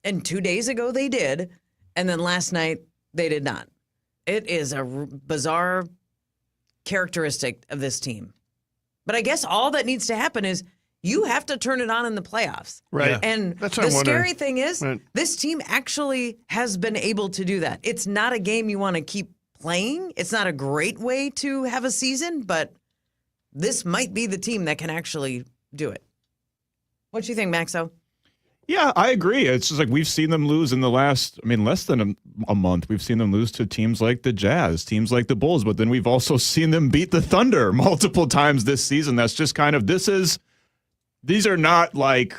And 2 days ago they did. And then last night they did not. It is a bizarre characteristic of this team. But I guess all that needs to happen is you have to turn it on in the playoffs. Right. And That's what the I'm scary wondering. thing is this team actually has been able to do that. It's not a game you want to keep playing. It's not a great way to have a season, but this might be the team that can actually do it. What do you think, Maxo? Yeah, I agree. It's just like we've seen them lose in the last, less than a month. We've seen them lose to teams like the Jazz, teams like the Bulls, but then we've also seen them beat the Thunder multiple times this season. That's just kind of, these are not like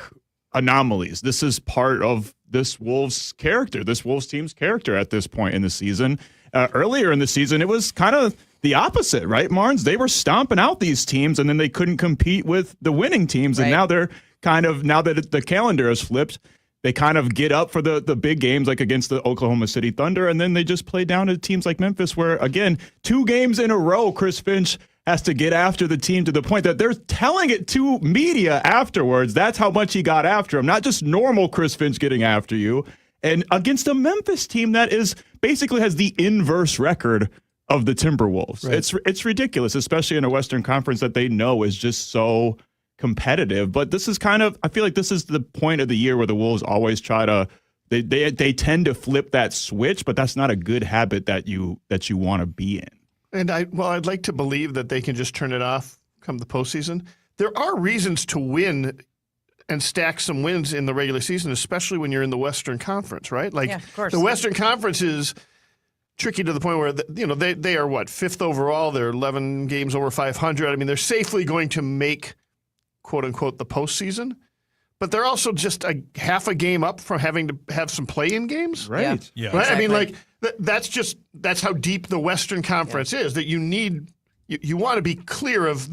anomalies. This is part of this Wolves character, this Wolves team's character at this point in the season. Earlier in the season, it was kind of the opposite, right, Marnes? They were stomping out these teams, and then they couldn't compete with the winning teams, and now they're now that the calendar has flipped, they kind of get up for the big games like against the Oklahoma City Thunder, and then they just play down to teams like Memphis where, again, 2 games in a row, Chris Finch has to get after the team to the point that they're telling it to media afterwards. That's how much he got after him, not just normal Chris Finch getting after you. And against a Memphis team that is basically has the inverse record of the Timberwolves. Right. It's ridiculous, especially in a Western Conference that they know is just so competitive. But this is kind of, I feel like this is the point of the year where the Wolves always try to, they tend to flip that switch, but that's not a good habit that you want to be in. And I'd like to believe that they can just turn it off come the postseason. There are reasons to win and stack some wins in the regular season, especially when you're in the Western Conference, right? Like the Western Conference is tricky to the point where they are what, 5th overall. They're 11 games over 500. I mean, they're safely going to make quote unquote the postseason, but they're also just a half a game up from having to have some play-in games, right? Yeah, right. Exactly. I mean, like that's how deep the Western Conference is. That you want to be clear of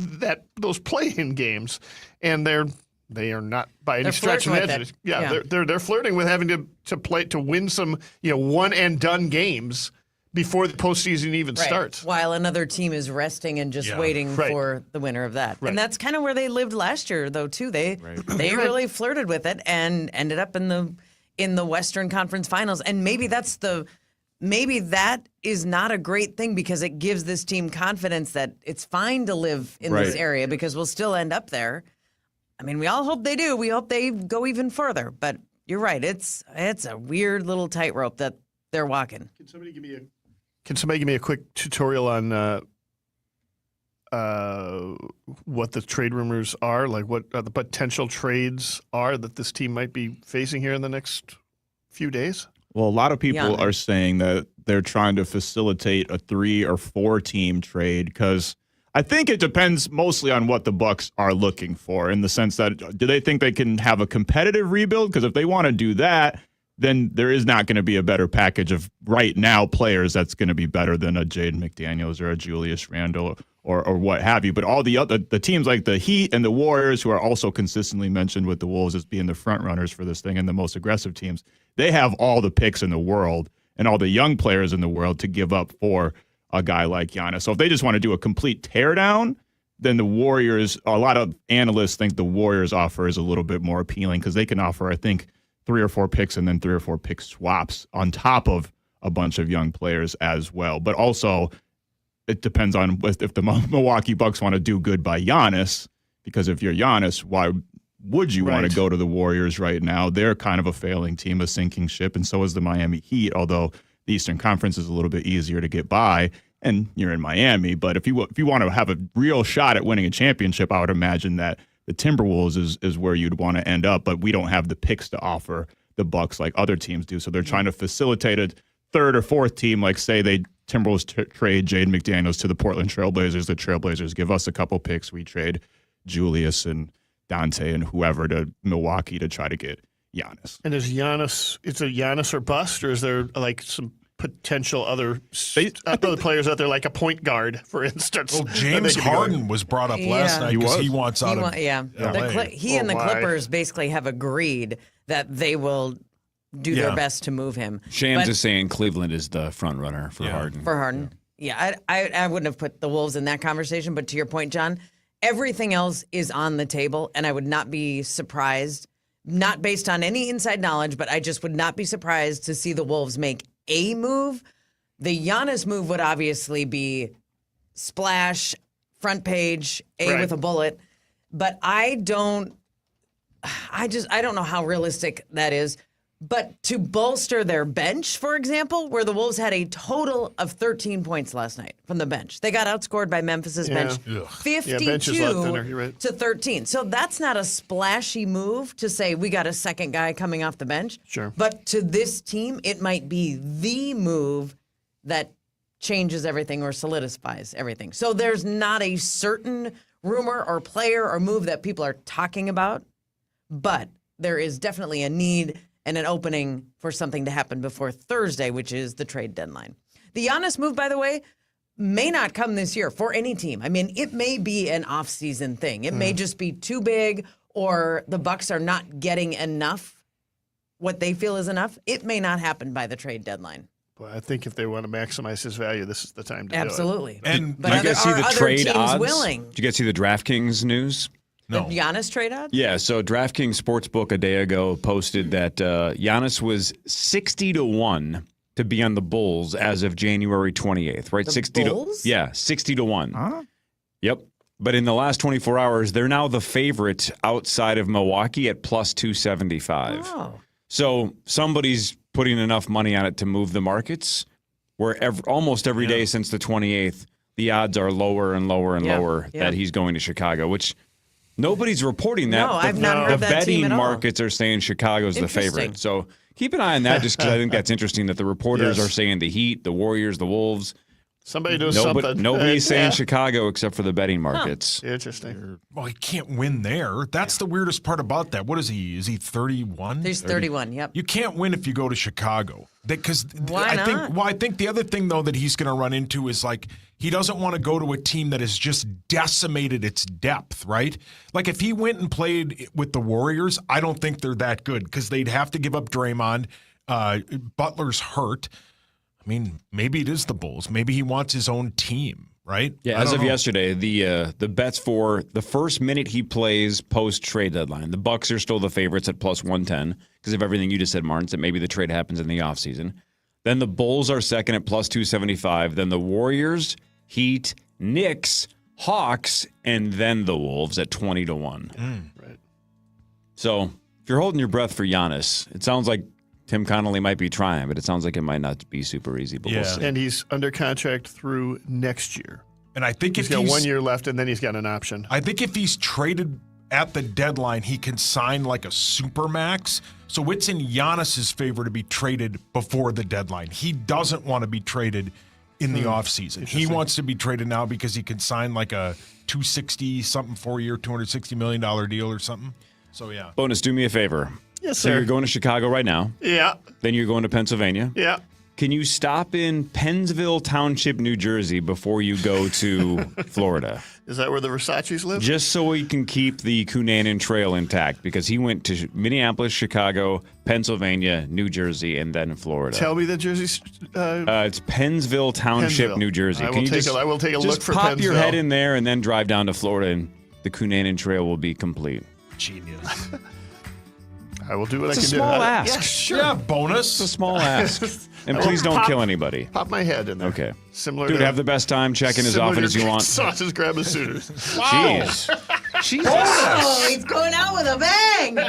those play-in games, and they are not by any stretch of the edge. Yeah, they're flirting with having to win some one and done games before the postseason even starts. While another team is resting and just waiting for the winner of that. Right. And that's kind of where they lived last year, though, too. They really flirted with it and ended up in the Western Conference Finals. And maybe that is not a great thing because it gives this team confidence that it's fine to live in this area because we'll still end up there. I mean, we all hope they do. We hope they go even further. But you're right. It's a weird little tightrope that they're walking. Can somebody give me a quick tutorial on what the trade rumors are, like what the potential trades are that this team might be facing here in the next few days? Well, a lot of people are saying that they're trying to facilitate a 3 or 4 team trade because I think it depends mostly on what the Bucks are looking for in the sense that do they think they can have a competitive rebuild? Because if they want to do that, then there is not going to be a better package of right now players that's going to be better than a Jaden McDaniels or a Julius Randle or what have you. But all the teams like the Heat and the Warriors, who are also consistently mentioned with the Wolves as being the front runners for this thing and the most aggressive teams, they have all the picks in the world and all the young players in the world to give up for a guy like Giannis. So if they just want to do a complete teardown, then the Warriors, a lot of analysts think the Warriors offer is a little bit more appealing because they can offer, I think, 3 or 4 picks and then 3 or 4 pick swaps on top of a bunch of young players as well. But also, it depends on if the Milwaukee Bucks want to do good by Giannis, because if you're Giannis, why would you want to go to the Warriors right now? They're kind of a failing team, a sinking ship, and so is the Miami Heat, although the Eastern Conference is a little bit easier to get by, and you're in Miami. But if you want to have a real shot at winning a championship, I would imagine that the Timberwolves is where you'd want to end up, but we don't have the picks to offer the Bucks like other teams do. So they're trying to facilitate a third or fourth team, like say they Timberwolves trade Jaden McDaniels to the Portland Trailblazers, the Trailblazers give us a couple picks. We trade Julius and Dante and whoever to Milwaukee to try to get Giannis. And is it's a Giannis or bust, or is there like some potential other players out there, like a point guard, for instance? Well, James Harden was brought up last night because he wants out of LA. He and the Clippers basically have agreed that they will do their best to move him. Shams is saying Cleveland is the front runner for Harden. For Harden. Yeah, I wouldn't have put the Wolves in that conversation, but to your point, John, everything else is on the table, and I would not be surprised, not based on any inside knowledge, but I just would not be surprised to see the Wolves make a move. The Giannis move would obviously be splash, front page, with a bullet, but I don't know how realistic that is. But to bolster their bench, for example, where the Wolves had a total of 13 points last night from the bench. They got outscored by Memphis's bench 52 to 13. So that's not a splashy move to say we got a second guy coming off the bench. Sure. But to this team, it might be the move that changes everything or solidifies everything. So there's not a certain rumor or player or move that people are talking about, but there is definitely a need and an opening for something to happen before Thursday, which is the trade deadline. The Giannis move, by the way, may not come this year for any team. I mean, it may be an off-season thing. It may just be too big, or the Bucks are not getting enough, what they feel is enough. It may not happen by the trade deadline. Well, I think if they want to maximize his value, this is the time to Absolutely. do it. And did you guys see the trade odds? Did you guys see the DraftKings news? No. The Giannis trade odds? Yeah, so DraftKings Sportsbook a day ago posted that Giannis was 60-1 to be on the Bulls as of January 28th, right? The 60 Bulls? 60-1. Huh? Yep. But in the last 24 hours, they're now the favorite outside of Milwaukee at plus 275. Oh. So somebody's putting enough money on it to move the markets, where almost every day since the 28th, the odds are lower and lower and lower that he's going to Chicago, which nobody's reporting that. No, I've not heard that team betting at all. markets are saying Chicago's the favorite. So keep an eye on that, just because I think that's interesting that the reporters are saying the Heat, the Warriors, the Wolves. Somebody does something. Nobody's saying Chicago except for the betting markets. Interesting. Well, he can't win there. That's the weirdest part about that. What is he? Is he 31? He's 31, yep. You can't win if you go to Chicago. Because Why not? I think the other thing, though, that he's going to run into is like he doesn't want to go to a team that has just decimated its depth, right? Like if he went and played with the Warriors, I don't think they're that good because they'd have to give up Draymond. Butler's hurt. I mean, maybe it is the Bulls. Maybe he wants his own team, right? Yeah, as of yesterday, the bets for the first minute he plays post-trade deadline, the Bucks are still the favorites at plus 110 because of everything you just said, Martin, that maybe the trade happens in the offseason. Then the Bulls are second at plus 275. Then the Warriors, Heat, Knicks, Hawks, and then the Wolves at 20-1. Right. So if you're holding your breath for Giannis, it sounds like Tim Connolly might be trying, but it sounds like it might not be super easy. But we'll see. And he's under contract through next year. And I think he's got 1 year left, and then he's got an option. I think if he's traded at the deadline, he can sign like a supermax. So it's in Giannis's favor to be traded before the deadline. He doesn't want to be traded in the offseason. He wants to be traded now because he can sign like a $260-something 4-year, $260 million deal or something. So, yeah. Bonus, do me a favor. Yes, so sir. you're going to Chicago right now. Yeah. Then you're going to Pennsylvania. Yeah. Can you stop in Pennsville Township, New Jersey before you go to Florida? Is that where the Versace's live? Just so we can keep the Cunanan Trail intact, because he went to Minneapolis, Chicago, Pennsylvania, New Jersey, and then Florida. Tell me the Jersey's. It's Pennsville Township, Pennsville. New Jersey. I will take a look for pop Pennsville. your head in there and then drive down to Florida, and the Cunanan Trail will be complete. Genius. I will do what It's I a can small do. ask. Yeah, sure. Yeah, bonus. It's a small ask. And I will please don't pop- kill anybody. Pop my head in there. Okay. Similar Dude, to have the best time. Check in as similar often to as you want. Sauces grab suitors. Jeez. Jesus. Oh, he's going out with a bang.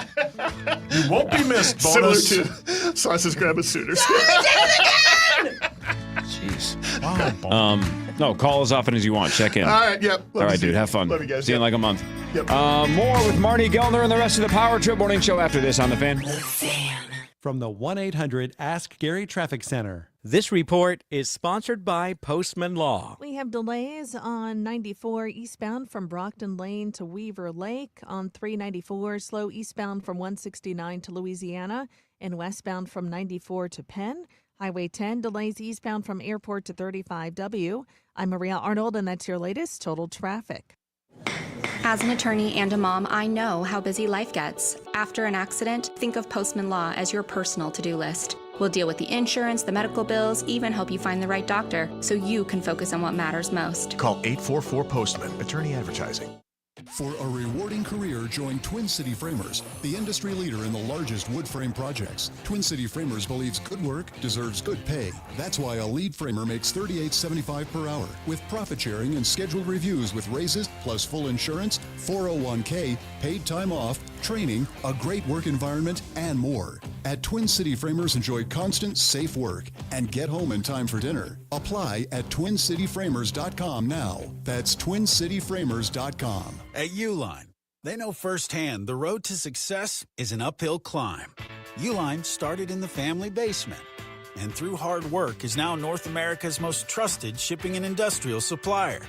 You won't be missed, Similar bonus. to Sauces grab suitors. Jeez. No, call as often as you want. Check in. All right, yep. All right, dude. Have fun. Love you guys. See you in like a month. Yep. More with Marty Gellner and the rest of the Power Trip Morning Show after this on The Fan. From the 1-800-ASK-GARY Traffic Center. This report is sponsored by Postman Law. We have delays on 94 eastbound from Brockton Lane to Weaver Lake. On 394, slow eastbound from 169 to Louisiana and westbound from 94 to Penn. Highway 10 delays eastbound from Airport to 35W. I'm Maria Arnold, and that's your latest total traffic. As an attorney and a mom, I know how busy life gets. After an accident, think of Postman Law as your personal to-do list. We'll deal with the insurance, the medical bills, even help you find the right doctor so you can focus on what matters most. Call 844-POSTMAN, attorney advertising. For a rewarding career, join Twin City Framers, the industry leader in the largest wood frame projects. Twin City Framers believes good work deserves good pay. That's why a lead framer makes $38.75 per hour, with profit sharing and scheduled reviews with raises, plus full insurance, 401k, paid time off, training, a great work environment, and more. At Twin City Framers, enjoy constant, safe work and get home in time for dinner. Apply at TwinCityFramers.com now. That's TwinCityFramers.com. At Uline, they know firsthand the road to success is an uphill climb. Uline started in the family basement and through hard work is now North America's most trusted shipping and industrial supplier.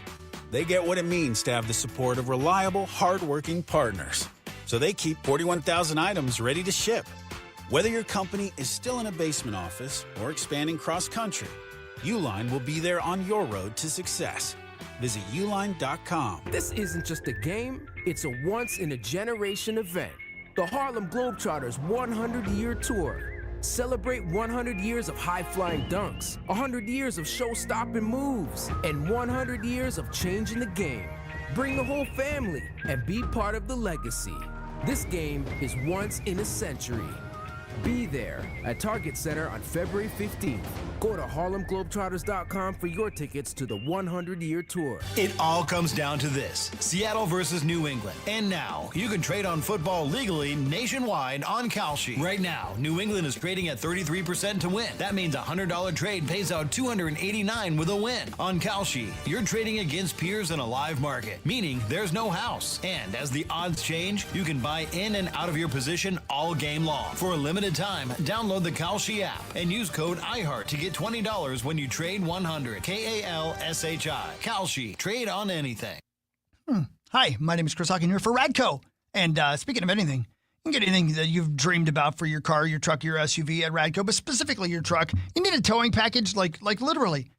They get what it means to have the support of reliable, hard-working partners. So they keep 41,000 items ready to ship. Whether your company is still in a basement office or expanding cross-country, Uline will be there on your road to success. Visit uline.com. This isn't just a game, it's a once-in-a-generation event. The Harlem Globetrotters 100-year tour. Celebrate 100 years of high-flying dunks, 100 years of show-stopping moves, and 100 years of changing the game. Bring the whole family and be part of the legacy. This game is once in a century. Be there at Target Center on February 15th. Go to HarlemGlobetrotters.com for your tickets to the 100-year tour. It all comes down to this: Seattle versus New England. And now, you can trade on football legally nationwide on Kalshi. Right now, New England is trading at 33% to win. That means a $100 trade pays out $289 with a win. On Kalshi, you're trading against peers in a live market, meaning there's no house. And as the odds change, you can buy in and out of your position all game long. For a limited time, download the Kalshi app and use code iHeart to get $20 when you trade 100. KALSHI. Kalshi. Trade on anything. Hi, my name is Chris Hawking here for Radco. And speaking of anything, you can get anything that you've dreamed about for your car, your truck, your SUV at Radco, but specifically your truck. You need a towing package, like literally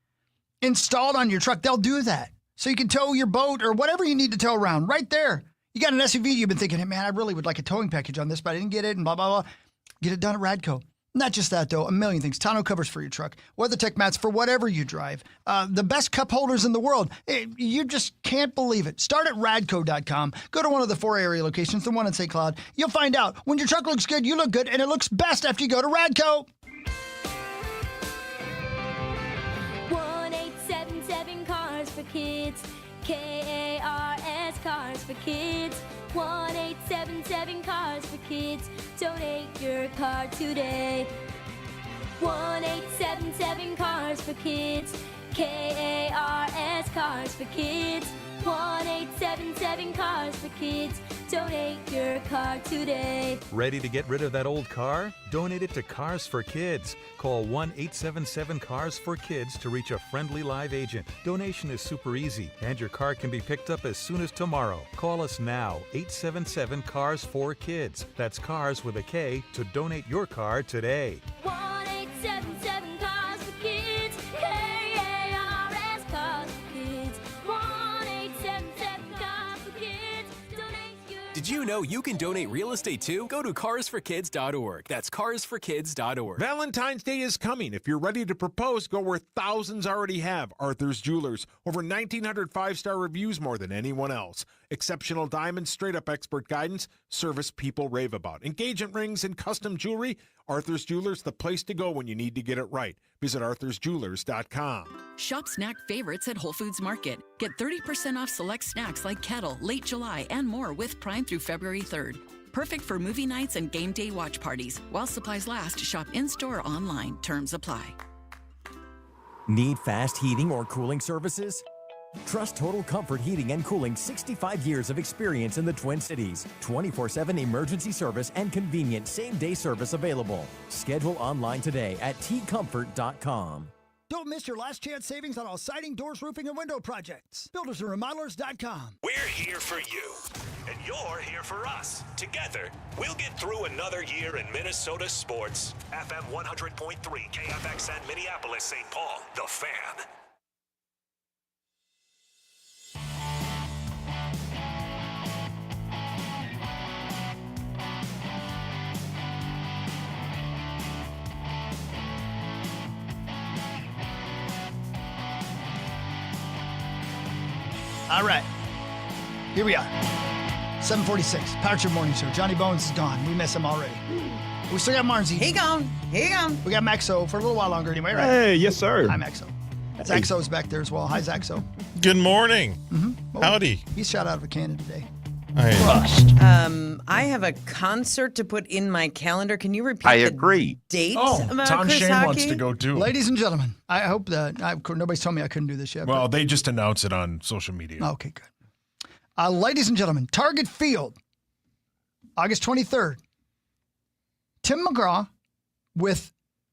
installed on your truck. They'll do that. So you can tow your boat or whatever you need to tow around right there. You got an SUV, you've been thinking, hey, man, I really would like a towing package on this, but I didn't get it, and blah, blah, blah. Get it done at Radco. Not just that, though. A million things. Tonneau covers for your truck. WeatherTech mats for whatever you drive. The best cup holders in the world. You just can't believe it. Start at Radco.com. Go to one of the 4 area locations, the one in St. Cloud. You'll find out when your truck looks good, you look good, and it looks best after you go to Radco. 1-877 Cars for Kids. KARS Cars for Kids. 1-877 Cars for Kids. Donate your car today. 1-877 Cars for Kids. KARS Cars for Kids. 1-877 Cars for Kids. Donate your car today. Ready to get rid of that old car? Donate it to Cars for Kids. Call 1-877-CARS-FOR-KIDS to reach a friendly live agent. Donation is super easy, and your car can be picked up as soon as tomorrow. Call us now, 877-CARS-FOR-KIDS. That's cars with a K to donate your car today. 1-877 Cars for Kids. KARS Cars for Kids. 1-877 Cars for Kids. Donate your... Did you know you can donate real estate too? Go to carsforkids.org. That's carsforkids.org. Valentine's Day is coming. If you're ready to propose, go where thousands already have. Arthur's Jewelers. Over 1,900 5-star reviews, more than anyone else. Exceptional diamonds, straight-up expert guidance, service people rave about. Engagement rings and custom jewelry. Arthur's Jewelers, the place to go when you need to get it right. Visit arthursjewelers.com. Shop snack favorites at Whole Foods Market. Get 30% off select snacks like Kettle, Late July, and more with Prime through February 3rd. Perfect for movie nights and game day watch parties. While supplies last, shop in-store or online. Terms apply. Need fast heating or cooling services? Trust Total Comfort Heating and Cooling 65 years of experience in the Twin Cities. 24/7 emergency service and convenient same-day service available. Schedule online today at tcomfort.com. Don't miss your last chance savings on all siding, doors, roofing, and window projects. BuildersandRemodelers.com. We're here for you, and you're here for us. Together, we'll get through another year in Minnesota sports. FM 100.3 KFXN Minneapolis, St. Paul, The Fan. All right. Here we are. 7:46. Power Trip Morning Show. Johnny Bones is gone. We miss him already. We still got Marnsey. He gone. He gone. We got Maxo for a little while longer anyway, right? Hey, yes, sir. Hi, Maxo. Zaxo's back there as well. Hi, Zaxo. Good morning. Mm-hmm. Howdy. He's shot out of a cannon today. I have a concert to put in my calendar. Can you repeat I the agree. date? Tom Chris Shane Hockey? wants to go too. Ladies and gentlemen, I hope that nobody's told me I couldn't do this yet. Well, they just announced it on social media. Okay, good. Ladies and gentlemen, Target Field, August 23rd. Tim McGraw with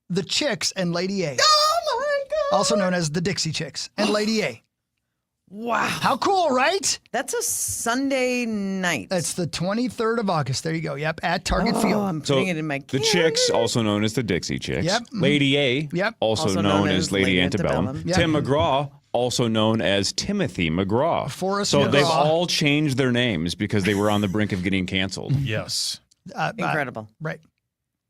the Chicks and Lady A. Oh, my God. Also known as the Dixie Chicks and Lady A. Wow. How cool, right? That's a Sunday night. It's the 23rd of August. There you go. Yep, at Target Field. I'm putting it in my The Chicks, also known as the Dixie Chicks. Yep. Lady A, Yep. also known as Lady Antebellum. Yep. Tim McGraw, also known as Timothy McGraw. Forrest so McGraw. they've all changed their names because they were on the brink of getting canceled. Yes. Incredible. Right.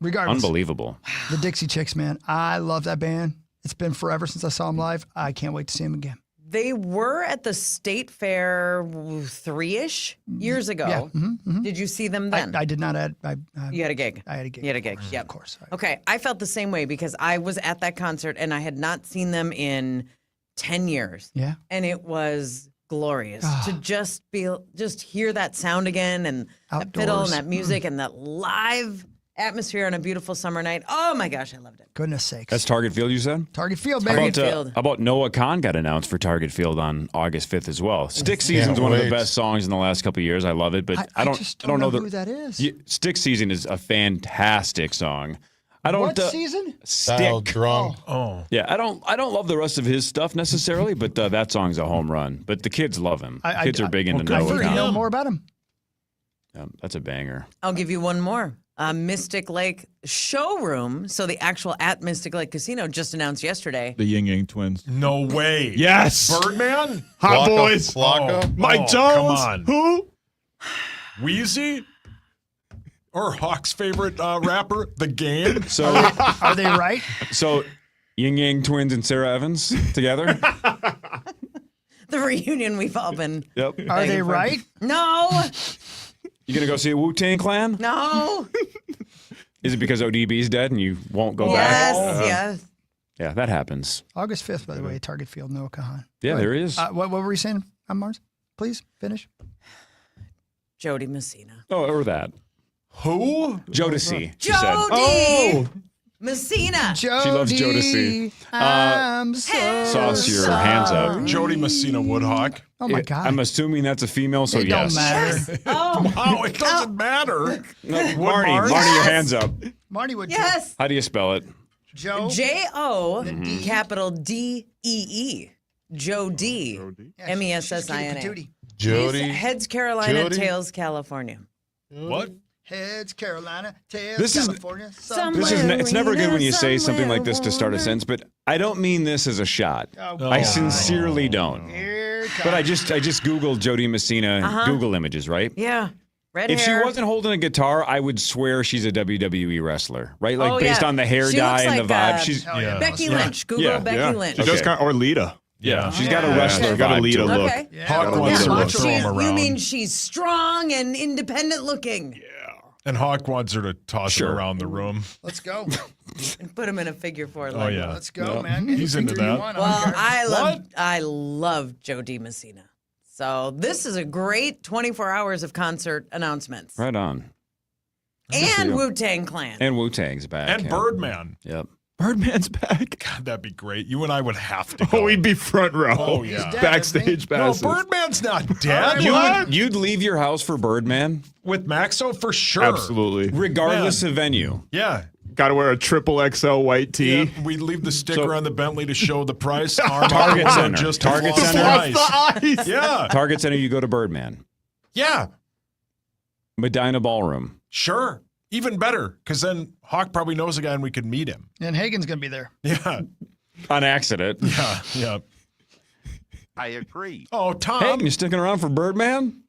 Regardless. Unbelievable. The Dixie Chicks, man. I love that band. It's been forever since I saw them live. I can't wait to see them again. They were at the State Fair 3-ish years ago. Yeah. Mm-hmm. Did you see them then? I did not. You had a gig. I had a gig. You had a gig. Yep. Of course. Okay. I felt the same way because I was at that concert and I had not seen them in 10 years. Yeah. And it was glorious to just hear that sound again and that fiddle and that music and that live atmosphere on a beautiful summer night. Oh my gosh, I loved it. Goodness sakes. That's Target Field, you said? Target Field, How baby. about Noah Khan got announced for Target Field on August 5th as well. Stick Season's one of the best songs in the last couple of years. I love it, but I don't know who that is. Stick Season is a fantastic song. I don't. What season? Style Stick. drum. Oh. Yeah, I don't love the rest of his stuff necessarily, but that song's a home run. But the kids love him. Kids are big into I Noah heard you Khan. know more about him. That's a banger. I'll give you one more. Mystic Lake Showroom. So the actual at Mystic Lake Casino just announced yesterday. The Ying Yang Twins. No way. Yes. Birdman? Hot Boys. Flocka. Mike Jones. Come on. Who? Wheezy? Or Hawk's favorite rapper, The Game? So Are they right? So Ying Yang Twins and Sarah Evans together? The reunion we've all been. Yep. Are they begging for. right? No. You gonna go see a Wu-Tang Clan? No. Is it because ODB's dead and you won't go Yes. back? Yes. Yeah, that happens. August 5th, by the way, Target Field, Noah Kahan. Yeah, there is. What were you saying on Mars? Please finish. Jody Messina. Oh, or that. Who? Jodeci. She Jody said. Oh, Messina. she loves Jodeci. I'm so Sauce your hands up. Jody Messina Woodhawk. Oh my God. I'm assuming that's a female, so It yes. don't matter. Oh. Wow, it doesn't matter. No, Marty, your hands up. Marty would. Yes. How do you spell it? Joe. J-O capital D-E-E. Joe D. M-E-S-S-I-N-A. Jody. Heads Carolina, Jody? Tails California. What? Heads Carolina, tails This is- California. It's never good when you say something like this to start a sentence, but I don't mean this as a shot. I sincerely don't. Here it But I comes. just Googled Jody Messina Google images, right? Yeah. Red If she hair. wasn't holding a guitar, I would swear she's a WWE wrestler, right? Like Oh, based yeah. on the hair She dye looks and the like, vibe. She's Becky Lynch. Google Yeah. Becky Lynch. She does Okay. or Lita. Yeah, she's got a wrestler She's got a vibe Lita to her. look. Okay. Hawk wants her to throw him You around. mean she's strong and independent looking? And Hawk wants her to toss Sure. him around the room. Let's go. And put him in a figure four. Oh, yeah. Let's go, Yeah. man. He's into Figure you that. want, Well, don't care. I love Joe D. Messina. So this is a great 24 hours of concert announcements. Right on. And Wu-Tang Clan. And Wu-Tang's back. And yeah. Birdman. Yep. Birdman's back. God, that'd be great. You and I would have to go. Oh, we'd be front row. Oh, yeah. Backstage No, passes. Birdman's not dead. You'd leave your house for Birdman? With Maxo, for sure. Absolutely. Regardless of venue. Yeah. Got to wear a triple XL white tee. Yeah, we leave the sticker on the Bentley to show the price. Arm Target out, Center. Just Target to Center. floss Floss the ice. Yeah. Target Center, you go to Birdman. Yeah. Medina Ballroom. Sure. Even better, because then Hawk probably knows a guy and we could meet him. And Hagen's going to be there. Yeah. On accident. Yeah. I agree. Oh, Tom. Hey, you sticking around for Birdman?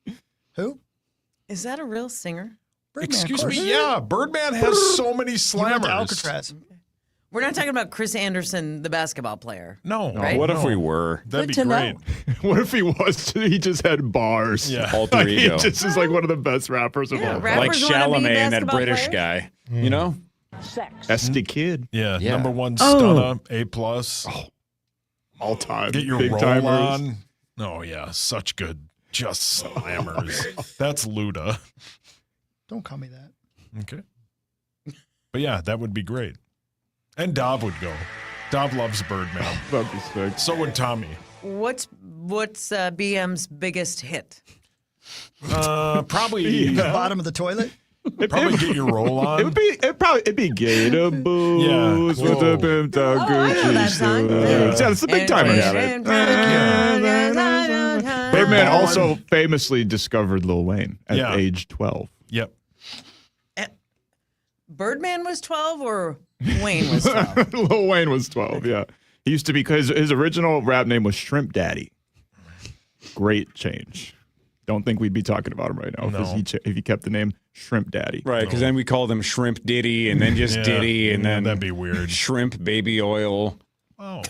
Who? Is that a real singer? Birdman, Excuse of course. me. Yeah. Birdman has so many He went slammers. to Alcatraz. We're not talking about Chris Anderson, the basketball player. No. Right? What if we were? That'd Good be to great. know. What if he was? He just had bars. Yeah. Alter He ego. just is like one of the best rappers of Yeah, all. rappers Like wanna be Chalamet and that basketball British players? guy. You know? That's the kid. Yeah. Yeah. Number one stunner, A+. All time. Get your big roll timers. on. Oh, yeah. Such good. Just slammers. That's Luda. Don't call me that. Okay. But yeah, that would be great. And Dov would go. Dov loves Birdman. That'd be sick. So would Tommy. What's BM's biggest hit? Probably The bottom of the toilet. probably get your roll on. It'd be Gator Boots Yeah. with the Whoa. pimped out Gucci that song. shoes. Yeah, it's a big timer. Birdman also famously discovered Lil Wayne at Yeah. age 12. Yep. Birdman was 12 or Wayne was 12? Lil Wayne was 12, yeah. He used to be, because his original rap name was Shrimp Daddy. Great change. Don't think we'd be talking about him right now if he kept the name Shrimp Daddy. Right, because then we call them Shrimp Diddy and then just Diddy and then that'd be weird. Shrimp Baby Oil. Oh.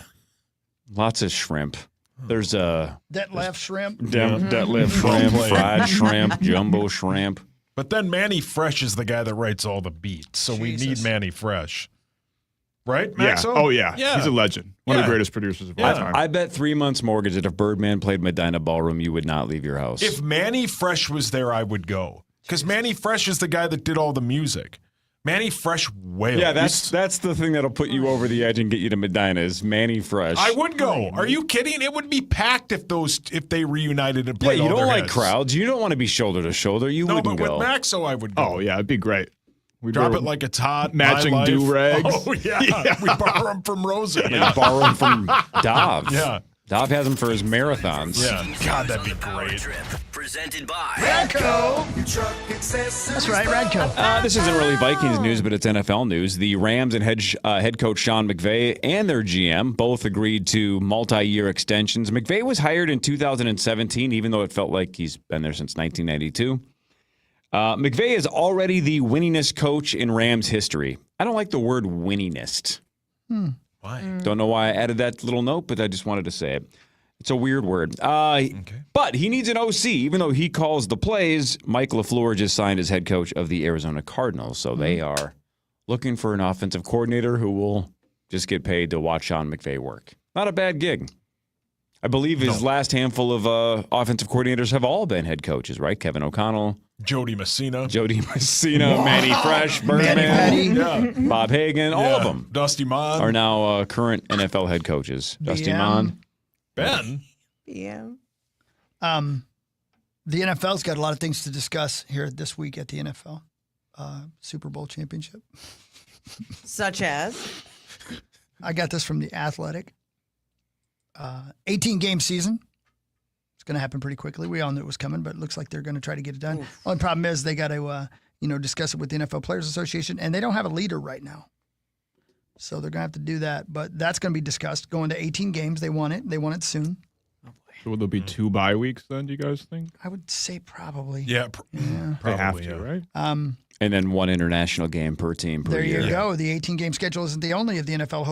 Lots of shrimp. There's Detlef Shrimp. Detlef shrimp, fried shrimp, jumbo shrimp. But then Manny Fresh is the guy that writes all the beats, so we need Manny Fresh. Right, Yeah. Maxo? Oh, yeah. He's a legend. One of the greatest producers of all time. I bet 3 months mortgage that if Birdman played Medina Ballroom, you would not leave your house. If Manny Fresh was there, I would go. Because Manny Fresh is the guy that did all the music. Manny Fresh wails. Yeah, that's the thing that'll put you over the edge and get you to Medina is Manny Fresh. I would go. Are you kidding? It would be packed if they reunited and Yeah, played you all don't their like hits. crowds. You don't want to be shoulder to shoulder. You No, wouldn't but go. with Maxo, I would go. Oh, yeah, it'd be great. We Drop it like it's hot. Matching My life. do-rags. Oh, yeah. We borrow them from Rosie. We borrow them from Dov. Yeah. Dov has them for his marathons. Yeah. God, that'd be great. Presented by Radco. That's right, Radco. This isn't really Vikings news, but it's NFL news. The Rams and head coach Sean McVay and their GM both agreed to multi-year extensions. McVay was hired in 2017, even though it felt like he's been there since 1992. McVay is already the winningest coach in Rams history. I don't like the word winningest. Why? Don't know why I added that little note, but I just wanted to say it. It's a weird word. But he needs an OC. Even though he calls the plays, Mike LaFleur just signed as head coach of the Arizona Cardinals. So they are looking for an offensive coordinator who will just get paid to watch Sean McVay work. Not a bad gig. I believe his last handful of offensive coordinators have all been head coaches, right? Kevin O'Connell. Jody Messina. Manny Fresh, Birdman, Bob Hagan, all of them. Dusty Mon. Are now current NFL head coaches. Dusty Mon. Ben. Yeah. The NFL's got a lot of things to discuss here this week at the NFL Super Bowl championship. Such as? I got this from The Athletic. 18-game season. It's going to happen pretty quickly. We all knew it was coming, but it looks like they're going to try to get it done. Only problem is they got to, discuss it with the NFL Players Association, and they don't have a leader right now. So they're going to have to do that. But that's going to be discussed. Going to 18 games. They want it. They want it soon. So will there be 2 bye weeks then, do you guys think? I would say probably. Yeah. They have to, right? And then 1 international game per team per There year. you go. The 18-game schedule isn't the only of the NFL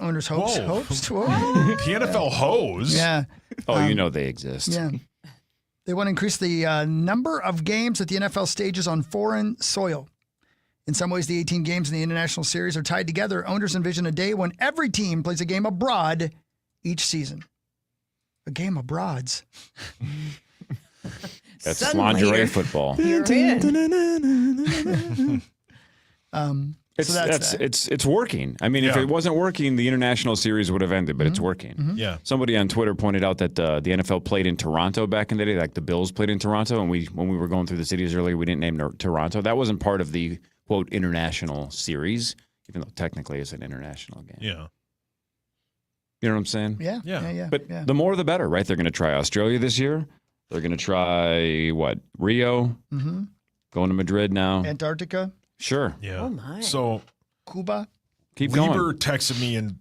owners' hopes. Whoa. Hopes? The NFL hose? Yeah. Oh, you know they exist. Yeah. They want to increase the number of games that the NFL stages on foreign soil. In some ways, the 18 games in the international series are tied together. Owners envision a day when every team plays a game abroad each season. A game of broads. That's lingerie football. You're in. It's working. I mean, if Yeah. it wasn't working, the international series would have ended, but it's working. Yeah. Somebody on Twitter pointed out that the NFL played in Toronto back in the day, like the Bills played in Toronto, and when we were going through the cities earlier, we didn't name Toronto. That wasn't part of the, quote, international series, even though technically it's an international game. Yeah. You know what I'm saying? Yeah. But the more the better, right? They're going to try Australia this year. They're going to try, Rio? Mm-hmm. Going to Madrid now. Antarctica. Sure. Yeah. Oh, my. So Cuba. Keep Lieber going. texted me in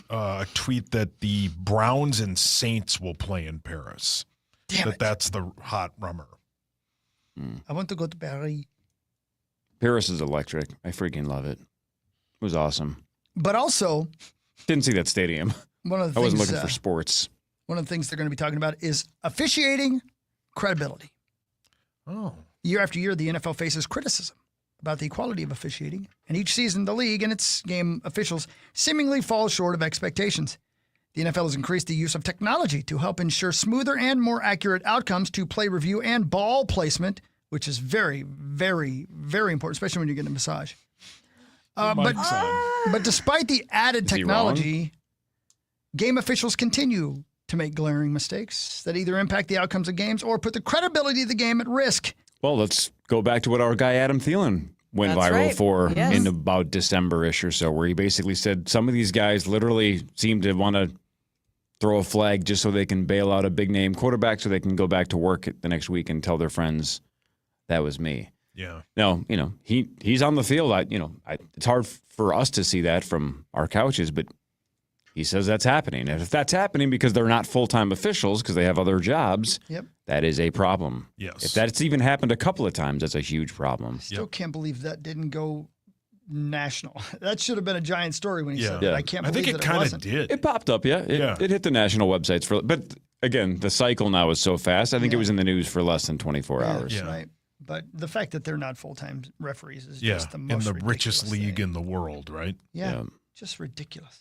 a tweet that the Browns and Saints will play in Paris. That's the hot rumor. I want to go to Paris. Paris is electric. I freaking love it. It was awesome. But also, Didn't see that stadium. one of the I wasn't things, looking for sports. one of the things they're going to be talking about is officiating credibility. Oh. Year after year, the NFL faces criticism about the quality of officiating, and each season, the league and its game officials seemingly fall short of expectations. The NFL has increased the use of technology to help ensure smoother and more accurate outcomes to play review and ball placement, which is very, very, very important, especially when you're getting a massage. But despite the added Is he technology, game officials continue to make glaring mistakes that either impact the outcomes of games or put the credibility of the game at risk. Well, let's go back to what our guy Adam Thielen went That's viral right. for Yes. in about December-ish or so, where he basically said some of these guys literally seem to want to throw a flag just so they can bail out a big-name quarterback so they can go back to work the next week and tell their friends, that was me. Yeah. No, he's on the field. It's hard for us to see that from our couches, but he says that's happening. And if that's happening because they're not full-time officials because they have other jobs, that is a problem. Yes. If that's even happened a couple of times, that's a huge problem. Still can't believe that didn't go national. That should have been a giant story when he said that. I can't believe that it wasn't. It popped up, It hit the national websites but again, the cycle now is so fast. I think it was in the news for less than 24 hours. Right. But the fact that they're not full-time referees is Yeah. just the In most the ridiculous richest league in the world, right? Yeah. Just ridiculous.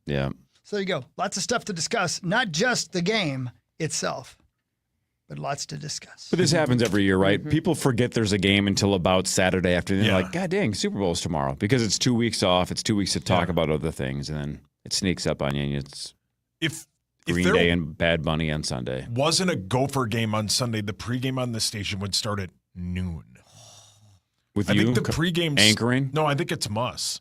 Yeah. So there you go. Lots of stuff to discuss. Not just the game itself, but lots to discuss. But this happens every year, right? People forget there's a game until about Saturday afternoon. They're like, God dang, Super Bowl's tomorrow. Because it's 2 weeks off. It's 2 weeks to talk about other things. And then it sneaks up on you. And it's Green there Day and Bad Bunny on Sunday. Wasn't a Gopher game on Sunday, the pregame on the station would start at noon. With I you think the pregame anchoring? No, I think it's Muss.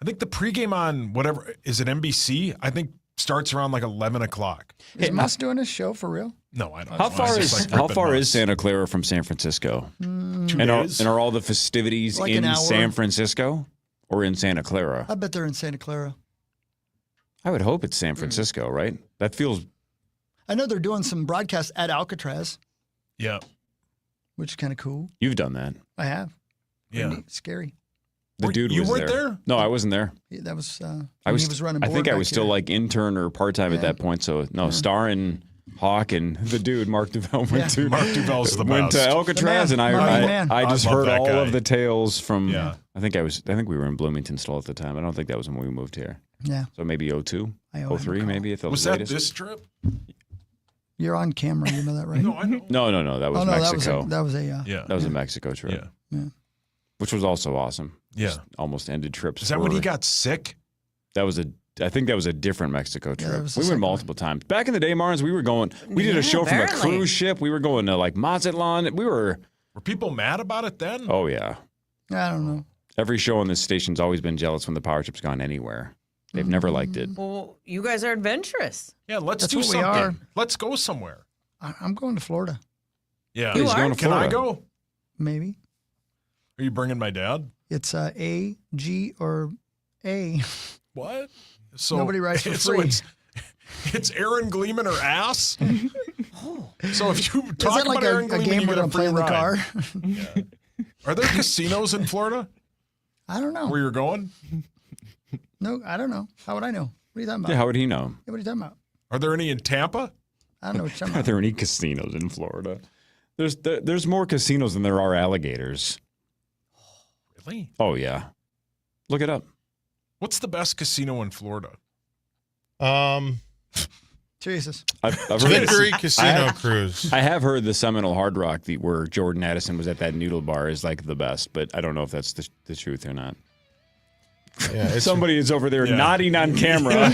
I think the pregame on whatever is it NBC? I think starts around like 11 o'clock. Is Musk doing his show for real? No, I don't. How know. far It's just is like how ripping far Muss. is Santa Clara from San Francisco? 2 And days? are all the festivities Like in an hour. San Francisco or in Santa Clara? I bet they're in Santa Clara. I would hope it's San Francisco, right? That feels. I know they're doing some broadcasts at Alcatraz, Yeah. which is kind of cool. You've done that. I have. Yeah. Pretty neat. Scary. The dude you was weren't there? No, I wasn't there. Yeah, that was. I was. He was running. I think board I back was still here. like intern or part time at that point. So no, Star and Hawk and the dude Mark Duval went to. Mark Duval's the went best. to Alcatraz, The and man. I just I love heard that all guy. of the tales from. Yeah. I think we were in Bloomington still at the time. I don't think that was when we moved here. Yeah. So maybe 02, I owe him a 03, call. maybe at the Was that latest. this trip? You're on camera. You know that, right? No, I know. No. That was Oh no, Mexico. that was a. Yeah. That was a Mexico trip. Yeah. Which was also awesome. Yeah. Just almost ended trips. Is that when he for- got sick? I think that was a different Mexico trip. that was the We second went multiple times. Back in the day, Marnes, we did a show from a apparently. cruise ship. We were going to like Mazatlan. Were people mad about it then? Oh yeah. I don't know. Every show on this station's always been jealous when the power trip's gone anywhere. They've never liked it. Well, you guys are adventurous. Yeah, let's That's do what we something. are. Let's go somewhere. I'm going to Florida. Yeah. He's going to Can I Florida. go? Maybe Are you bringing my dad? it's A, G, or A. What? So Nobody rides for so free. it's Aaron Gleeman or ass. So if you Is talk that like about Aaron a Gleeman, game you we're get a going to play free in the ride. car? Are there casinos in Florida I don't know. where you're going? No, I don't know. How would I know? What are you talking about? Yeah, how would he know? What are you talking about? Are there any in Tampa? I don't know what you're talking Are about. there any casinos in Florida? There's more casinos than there are alligators. Really? Oh yeah. Look it up. What's the best casino in Florida? Jesus. I've heard Victory Casino Cruise. I have heard the Seminole Hard Rock, where Jordan Addison was at that noodle bar, is like the best, but I don't know if that's the truth or not. Yeah, Somebody is over there nodding on camera.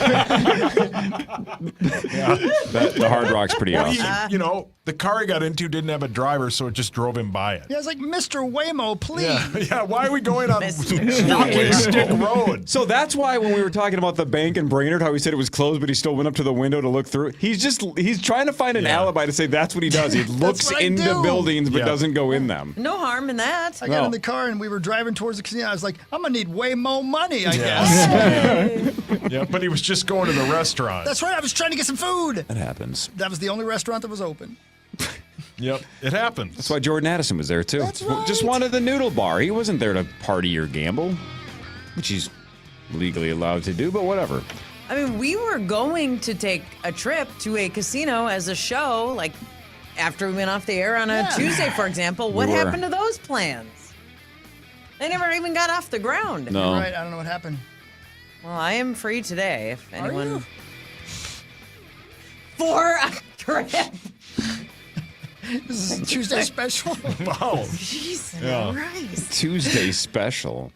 The Hard Rock's pretty awesome. The car he got into didn't have a driver, so it just drove him by it. Yeah, it's like, Mr. Waymo, please. Yeah, why are we going on Walking Stick Road? So that's why when we were talking about the bank in Brainerd, how he said it was closed, but he still went up to the window to look through. He's trying to find an alibi to say that's what he does. He looks into buildings but doesn't go in them. No harm in that. I got in the car and we were driving towards the casino. I was like, I'm going to need way more money, I guess. Yeah, but he was just going to the restaurant. That's right. I was trying to get some food. That happens. That was the only restaurant that was open. Yep, it happens. That's why Jordan Addison was there, too. That's right. Just wanted the noodle bar. He wasn't there to party or gamble, which he's legally allowed to do, but whatever. I mean, we were going to take a trip to a casino as a show, like after we went off the air on a Tuesday, for example. What happened to those plans? They never even got off the ground. No. You're right. I don't know what happened. Well, I am free today if anyone. Are you? For a trip. This is a Tuesday special. Wow. Jesus Christ. Tuesday special.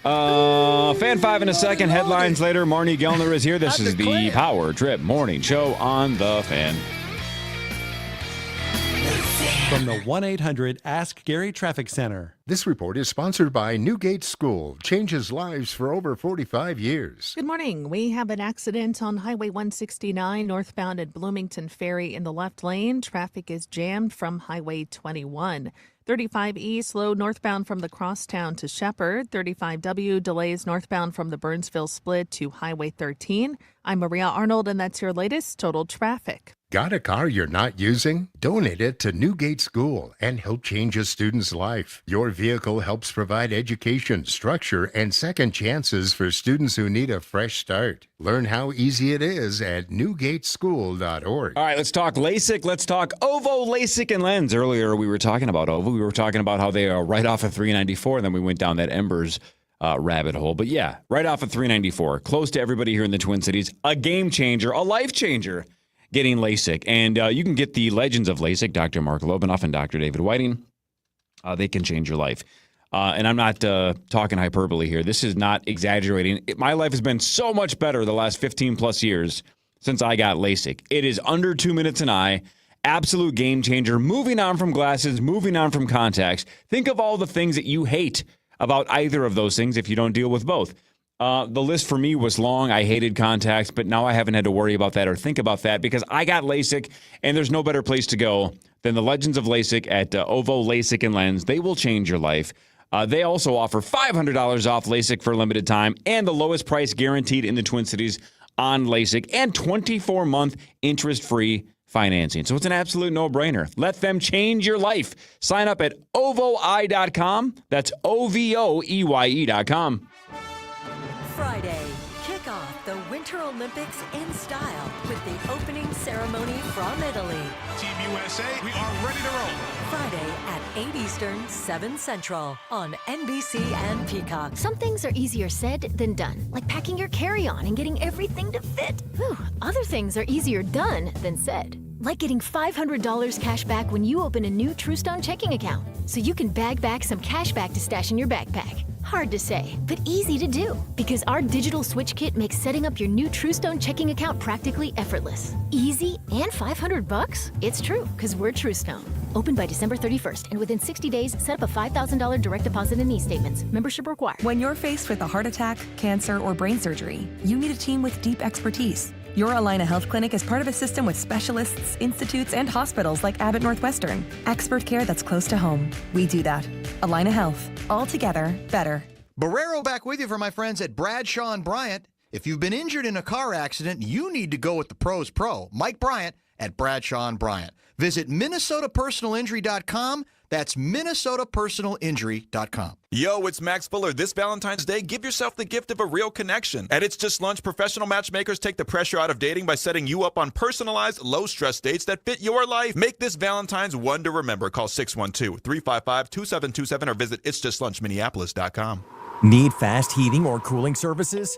Fan 5 in a second. Headlines later. Marnie Gellner is here. This is the Power Trip Morning Show on The Fan. From the 1-800-ASK-GARY Traffic Center. This report is sponsored by Newgate School. Changes lives for over 45 years. Good morning. We have an accident on Highway 169 northbound at Bloomington Ferry in the left lane. Traffic is jammed from Highway 21. 35E slow northbound from the Crosstown to Shepherd. 35W delays northbound from the Burnsville split to Highway 13. I'm Maria Arnold, and that's your latest total traffic. Got a car you're not using? Donate it to Newgate School and help change a student's life. Your vehicle helps provide education, structure, and second chances for students who need a fresh start. Learn how easy it is at newgateschool.org. All right, let's talk LASIK. Let's talk OVO, LASIK, and Lens. Earlier, we were talking about OVO. We were talking about how they are right off of 394, and then we went down that Embers rabbit hole. But yeah, right off of 394, close to everybody here in the Twin Cities. A game changer, a life changer. Getting LASIK. And you can get the legends of LASIK, Dr. Mark Lobanoff and Dr. David Whiting. They can change your life. And I'm not talking hyperbole here. This is not exaggerating. My life has been so much better the last 15 plus years since I got LASIK. It is under 2 minutes an eye. Absolute game changer. Moving on from glasses, moving on from contacts. Think of all the things that you hate about either of those things if you don't deal with both. The list for me was long. I hated contacts, but now I haven't had to worry about that or think about that because I got LASIK, and there's no better place to go than the legends of LASIK at OVO, LASIK, and Lens. They will change your life. They also offer $500 off LASIK for a limited time and the lowest price guaranteed in the Twin Cities on LASIK and 24-month interest-free financing. So it's an absolute no-brainer. Let them change your life. Sign up at ovoi.com. That's OVOEYE.com. Friday, kick off the Winter Olympics in style with the opening ceremony from Italy. Team USA, we are ready to roll. Friday at 8 Eastern, 7 Central on NBC and Peacock. Some things are easier said than done, like packing your carry-on and getting everything to fit. Whew. Other things are easier done than said, like getting $500 cash back when you open a new TrueStone checking account, so you can bag back some cash back to stash in your backpack. Hard to say, but easy to do, because our digital switch kit makes setting up your new TrueStone checking account practically effortless. Easy and $500? It's true, because we're TrueStone. Open by December 31st, and within 60 days, set up a $5,000 direct deposit and e-statements. Membership required. When you're faced with a heart attack, cancer, or brain surgery, you need a team with deep expertise. Your Allina Health Clinic is part of a system with specialists, institutes, and hospitals like Abbott Northwestern. Expert care that's close to home. We do that. Allina Health. All together, better. Barrero back with you for my friends at Bradshaw and Bryant. If you've been injured in a car accident, you need to go with the pros pro. Mike Bryant at Bradshaw and Bryant. Visit MinnesotaPersonalInjury.com. That's MinnesotaPersonalInjury.com. Yo, it's Max Fuller. This Valentine's Day, give yourself the gift of a real connection. At It's Just Lunch, professional matchmakers take the pressure out of dating by setting you up on personalized, low-stress dates that fit your life. Make this Valentine's one to remember. Call 612-355-2727 or visit It'sJustLunchMinneapolis.com. Need fast heating or cooling services?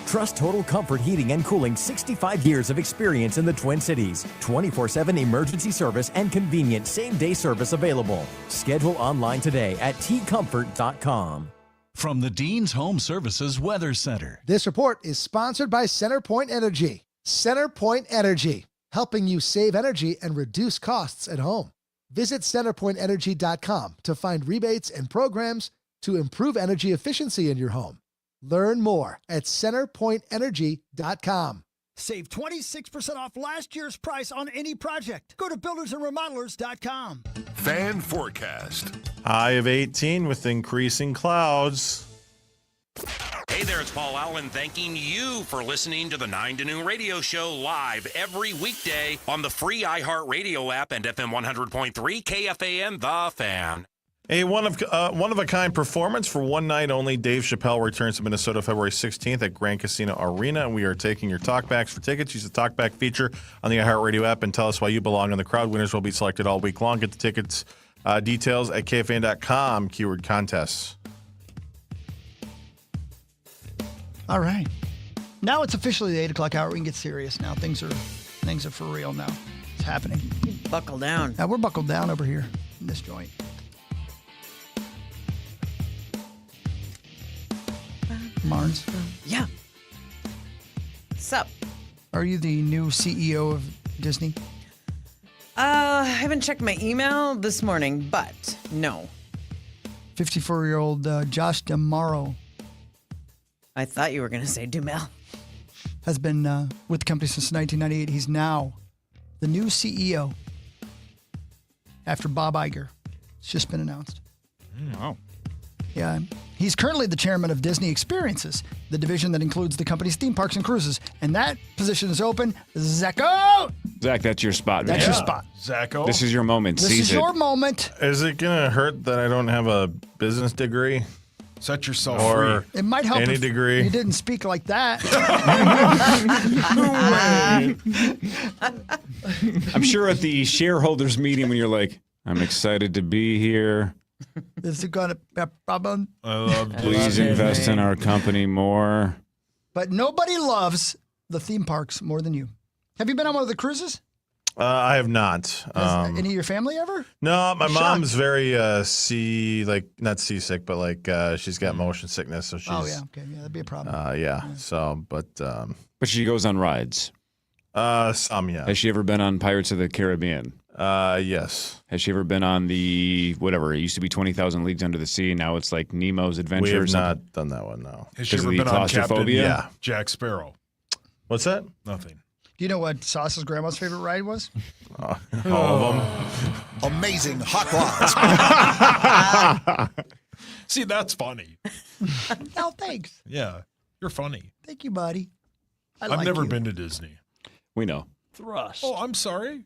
Trust Total Comfort Heating and Cooling 65 years of experience in the Twin Cities. 24/7 emergency service and convenient same-day service available. Schedule online today at tcomfort.com. From the Dean's Home Services Weather Center. This report is sponsored by CenterPoint Energy. CenterPoint Energy, helping you save energy and reduce costs at home. Visit centerpointenergy.com to find rebates and programs to improve energy efficiency in your home. Learn more at centerpointenergy.com. Save 26% off last year's price on any project. Go to buildersandremodelers.com. Fan forecast. High of 18 with increasing clouds. Hey there, it's Paul Allen thanking you for listening to the 9 to Noon radio show live every weekday on the free iHeartRadio app and FM 100.3 KFAN The Fan. A one-of-a-kind performance for one night only. Dave Chappelle returns to Minnesota February 16th at Grand Casino Arena, and we are taking your talkbacks for tickets. Use the talkback feature on the iHeartRadio app and tell us why you belong in the crowd. Winners will be selected all week long. Get the tickets details at KFAN.com, keyword contests. All right. Now it's officially the 8 o'clock hour. We can get serious now. Things are for real now. It's happening. Buckle down. Now we're buckled down over here in this joint. Marnes? Yeah. What's up? Are you the new CEO of Disney? I haven't checked my email this morning, but no. 54-year-old Josh D'Amaro. I thought you were going to say Dumel. Has been with the company since 1998. He's now the new CEO after Bob Iger. It's just been announced. Wow. Yeah. He's currently the chairman of Disney Experiences, the division that includes the company's theme parks and cruises. And that position is open. Zacko! Zach, that's your spot, man. That's your spot. Zacko. This is your moment. This is your moment. Is it going to hurt that I don't have a business degree? Set yourself or free. It might help any if degree. you didn't speak like that. I'm sure at the shareholders meeting when you're like, I'm excited to be here. Is it going to be a problem? I love Please invest in our company more. But nobody loves the theme parks more than you. Have you been on one of the cruises? I have not. Has any of your family ever? No, my Shocked. mom's very not seasick, but she's got motion sickness, so she's. Oh yeah, okay, yeah, that'd be a problem. Yeah. So, but she goes on rides. Some, yeah. Has she ever been on Pirates of the Caribbean? Yes. Has she ever been on the whatever? It used to be 20,000 Leagues Under the Sea. Now it's like Nemo's Adventure. We have or something. not done that one. No. Has she Because ever of the been on Captain claustrophobia? Jack Sparrow? What's that? Nothing. Do you know what Sauce's grandma's favorite ride was? All of them. Amazing hot rods. See, that's funny. Oh, thanks. Yeah, you're funny. Thank you, buddy. I've never been to Disney. We know. Thrust. Oh, I'm sorry.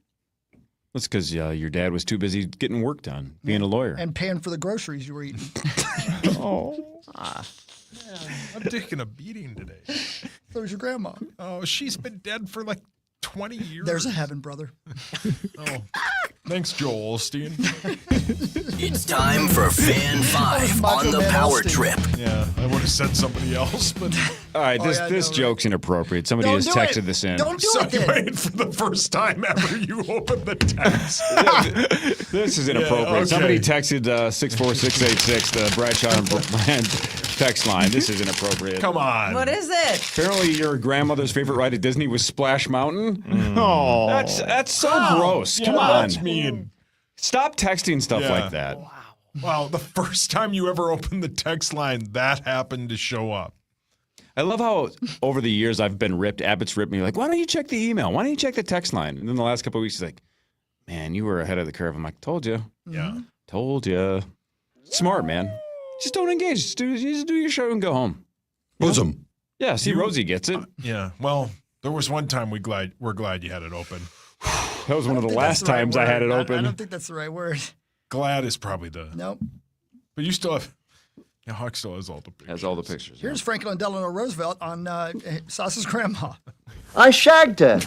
That's because your dad was too busy getting work done, being a lawyer. And paying for the groceries you were eating. I'm taking a beating today. So was your grandma. Oh, she's been dead for like 20 years. There's a heaven, brother. Oh, thanks, Joel Osteen. It's time for Fan 5 on the Power Trip. Yeah, I would have said somebody else, but All right, this joke's inappropriate. Somebody has texted this in. Don't do it then. wait for the first time ever you open the text. This is inappropriate. Yeah, okay. Somebody texted 64686, the Bradshaw and Brand text line. This is inappropriate. Come on. What is it? Apparently, your grandmother's favorite ride at Disney was Splash Mountain. Oh, That's so gross. Yeah, Come on. That's mean. Stop texting stuff Yeah. like that. Wow, the first time you ever opened the text line, that happened to show up. I love how over the years I've been ripped. Abbott's ripped me like, why don't you check the email? Why don't you check the text line? And then the last couple of weeks, he's like, man, you were ahead of the curve. I'm like, told you. Yeah. Told you. Smart, man. Just don't engage. Just do your show and go home. Bosom. Yeah, see, Rosie gets it. Yeah. Well, there was one time we're glad you had it open. That was one of the last times I had it open. I don't think that's the right word. Glad is probably the. Nope. But you still have. Yeah, Hawk still has all the pictures. Has all the pictures. Here's Franklin Delano Roosevelt on Sauce's grandma. I shagged her.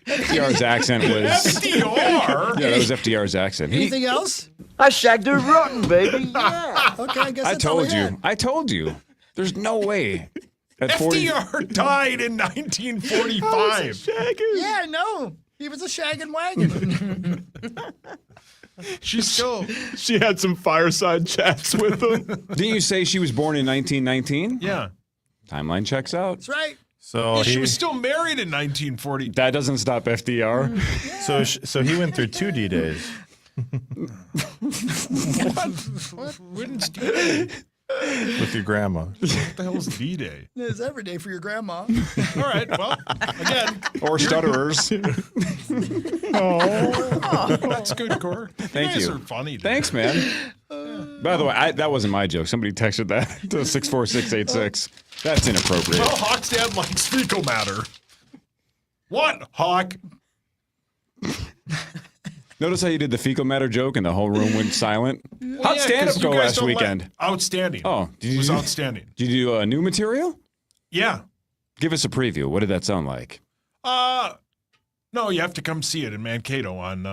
FDR's accent was. FDR? Yeah, that was FDR's accent. Anything else? I shagged her rotten, baby. Yeah. Okay, I guess I that's all told we had. you. I told you. There's no way. At 40, FDR died in 1945. Yeah, I know. He was a shaggin' wagon. She had some fireside chats with him. didn't you say she was born in 1919? Yeah. Timeline checks out. That's right. So She was still married in 1940. That doesn't stop FDR. So he went through 2 D-Days. What? When's D-Day? With your grandma. What the hell's D-Day? It's every day for your grandma. All right, well, again. Or stutterers. Oh, that's good, Cor. Thank you. you. Guys are funny. Dude. Thanks, man. By the way, that wasn't my joke. Somebody texted that to 64686. That's inappropriate. Well, Hawk's dad likes fecal matter. What, Hawk? Notice how you did the fecal matter joke and the whole room went silent? How'd stand-up 'cause go you guys last don't weekend? Outstanding. Oh, it was outstanding. Did you do new material? Yeah. Give us a preview. What did that sound like? No, you have to come see it in Mankato on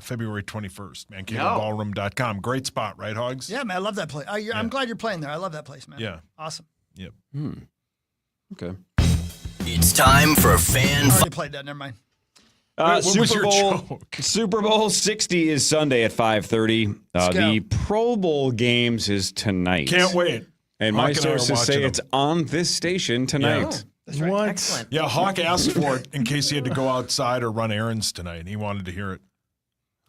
February 21st. MankatoBallroom.com. Great spot, right, Hogs? Yeah, man, I love that place. I'm glad you're playing there. I love that place, man. Yeah. Awesome. Yep. Okay. It's time for fan. I already played that. Never mind. What was Super your Bowl joke? Super Bowl 60 is Sunday at 5:30. The Pro Bowl games is tonight. Can't wait. And Hawk my and I are sources watching say them. it's on this station tonight. That's right. What? Excellent. Yeah, Hawk asked for it in case he had to go outside or run errands tonight. He wanted to hear it.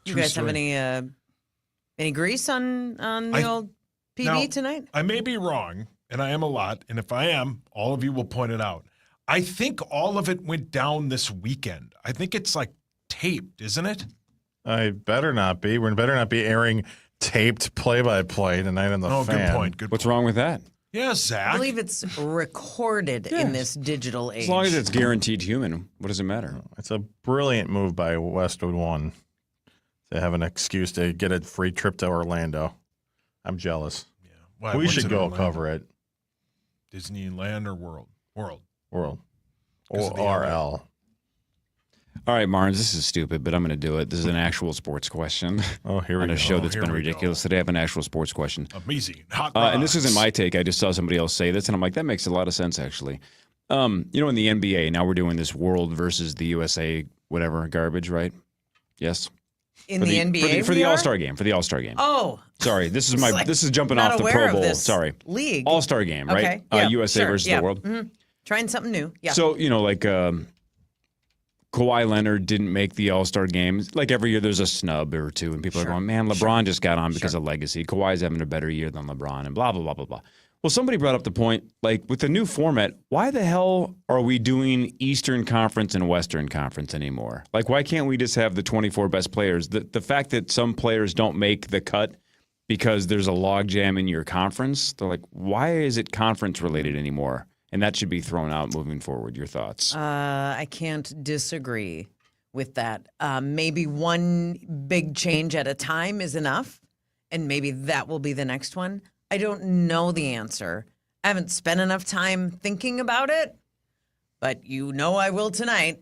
You True guys story. have any grease on the old PB Now, tonight? I may be wrong, and I am a lot. And if I am, all of you will point it out. I think all of it went down this weekend. I think it's like taped, isn't it? I better not be. We better not be airing taped play-by-play tonight on the Oh, fan. good point. Good What's wrong with that? Yeah, I Zach. believe it's recorded in this digital age. As long as it's guaranteed human, what does it matter? It's a brilliant move by Westwood One to have an excuse to get a free trip to Orlando. I'm jealous. Why, We what's should in go Orlando? cover it. Disneyland or World? World. 'Cause of the ORL. All right, Marnes, this is stupid, but I'm going to do it. This is an actual sports question. Oh, here we On go. a show that's Here been we ridiculous today, I have an actual sports question. Amazing. Hot And this rods. isn't my take. I just saw somebody else say this, and I'm like, that makes a lot of sense, actually. In the NBA, now we're doing this world versus the USA, whatever, garbage, right? Yes? In the NBA, For we the are? All-Star game. For the All-Star game. Oh, Sorry, this is It's like this is jumping not off the aware Pro of Bowl. this Sorry. league. All-Star game, right? Okay. Yeah, USA sure. versus Yeah. the world. Mhm. Trying something new. Yeah. So, Kawhi Leonard didn't make the All-Star games. Like every year there's a snub or two, and people are going, man, LeBron just got on because of legacy. Kawhi's having a better year than LeBron, and blah, blah, blah, blah, blah. Well, somebody brought up the point, like with the new format, why the hell are we doing Eastern Conference and Western Conference anymore? Like, why can't we just have the 24 best players? The fact that some players don't make the cut because there's a logjam in your conference, they're like, why is it conference related anymore? And that should be thrown out moving forward. Your thoughts? I can't disagree with that. Maybe one big change at a time is enough, and maybe that will be the next one. I don't know the answer. I haven't spent enough time thinking about it, but I will tonight.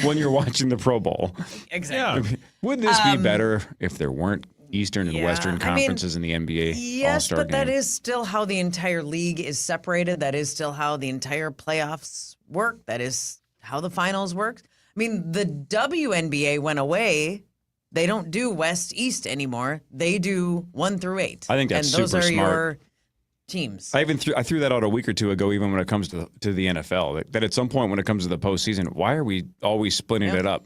When you're watching the Pro Bowl. Exactly. Would this be better if there weren't Eastern and yeah, Western I mean, conferences in the NBA Yes, All-Star but game? that is still how the entire league is separated. That is still how the entire playoffs work. That is how the finals work. I mean, the WNBA went away. They don't do West East anymore. They do 1 through 8. I think that's and those super are smart. your teams. I threw that out a week or two ago, even when it comes to the NFL. That at some point when it comes to the postseason, why are we always splitting it up?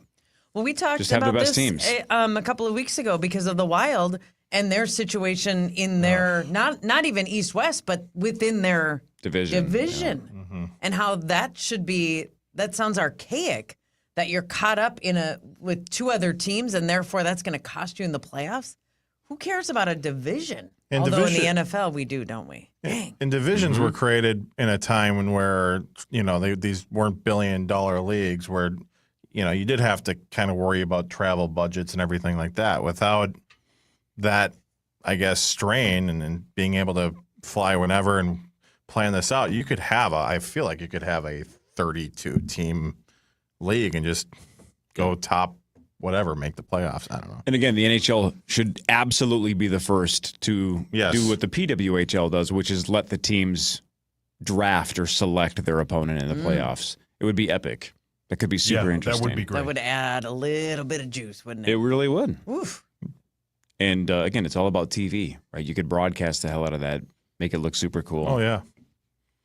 Well, we talked Just have the about best this teams. A couple of weeks ago because of the Wild and their situation in their not even East West, but within their Division. Yeah. And how that should be. That sounds archaic. That you're caught up with 2 other teams, and therefore that's going to cost you in the playoffs. Who cares about a division? And Although division- in the NFL we do, don't we? Dang. And divisions were created in a time where these weren't billion-dollar leagues where you did have to kind of worry about travel budgets and everything like that. Without that, I guess, strain and being able to fly whenever and plan this out, I feel like you could have a 32-team league and just go top whatever, make the playoffs. I don't know. And again, the NHL should absolutely be the first to do what the PWHL does, which is let the teams draft or select their opponent in the playoffs. It would be epic. That could be super interesting. That would be great. That would add a little bit of juice, wouldn't it? It really would. Oof. And again, it's all about TV, right? You could broadcast the hell out of that, make it look super cool. Oh, yeah.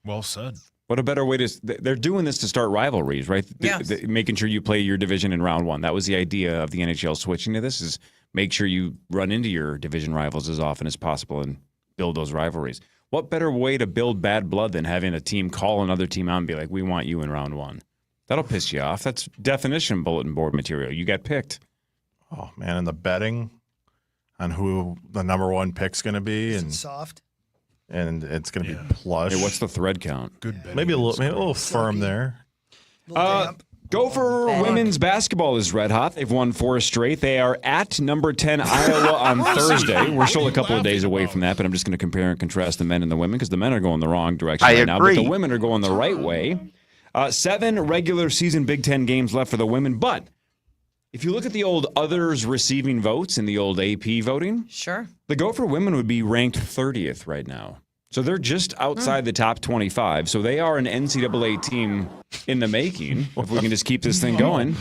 Well said. What a better way to... They're doing this to start rivalries, right? Yes. Making sure you play your division in round one. That was the idea of the NHL switching to this, is make sure you run into your division rivals as often as possible and build those rivalries. What better way to build bad blood than having a team call another team out and be like, we want you in round one? That'll piss you off. That's definition bulletin board material. You got picked. Oh, man, and the betting on who the number one pick's going to be. And soft. And it's going to be plush. Hey, what's the thread count? Good betting. Maybe a little firm there. Gopher women's basketball is red hot. They've won 4 straight. They are at number 10 Iowa on Thursday. We're still a couple of days away from that, but I'm just going to compare and contrast the men and the women because the men are going the wrong direction right now, but the women are going the right way. 7 regular season Big Ten games left for the women, but if you look at the old others receiving votes in the old AP voting, sure, the Gopher women would be ranked 30th right now. So they're just outside the top 25. So they are an NCAA team in the making, if we can just keep this thing going.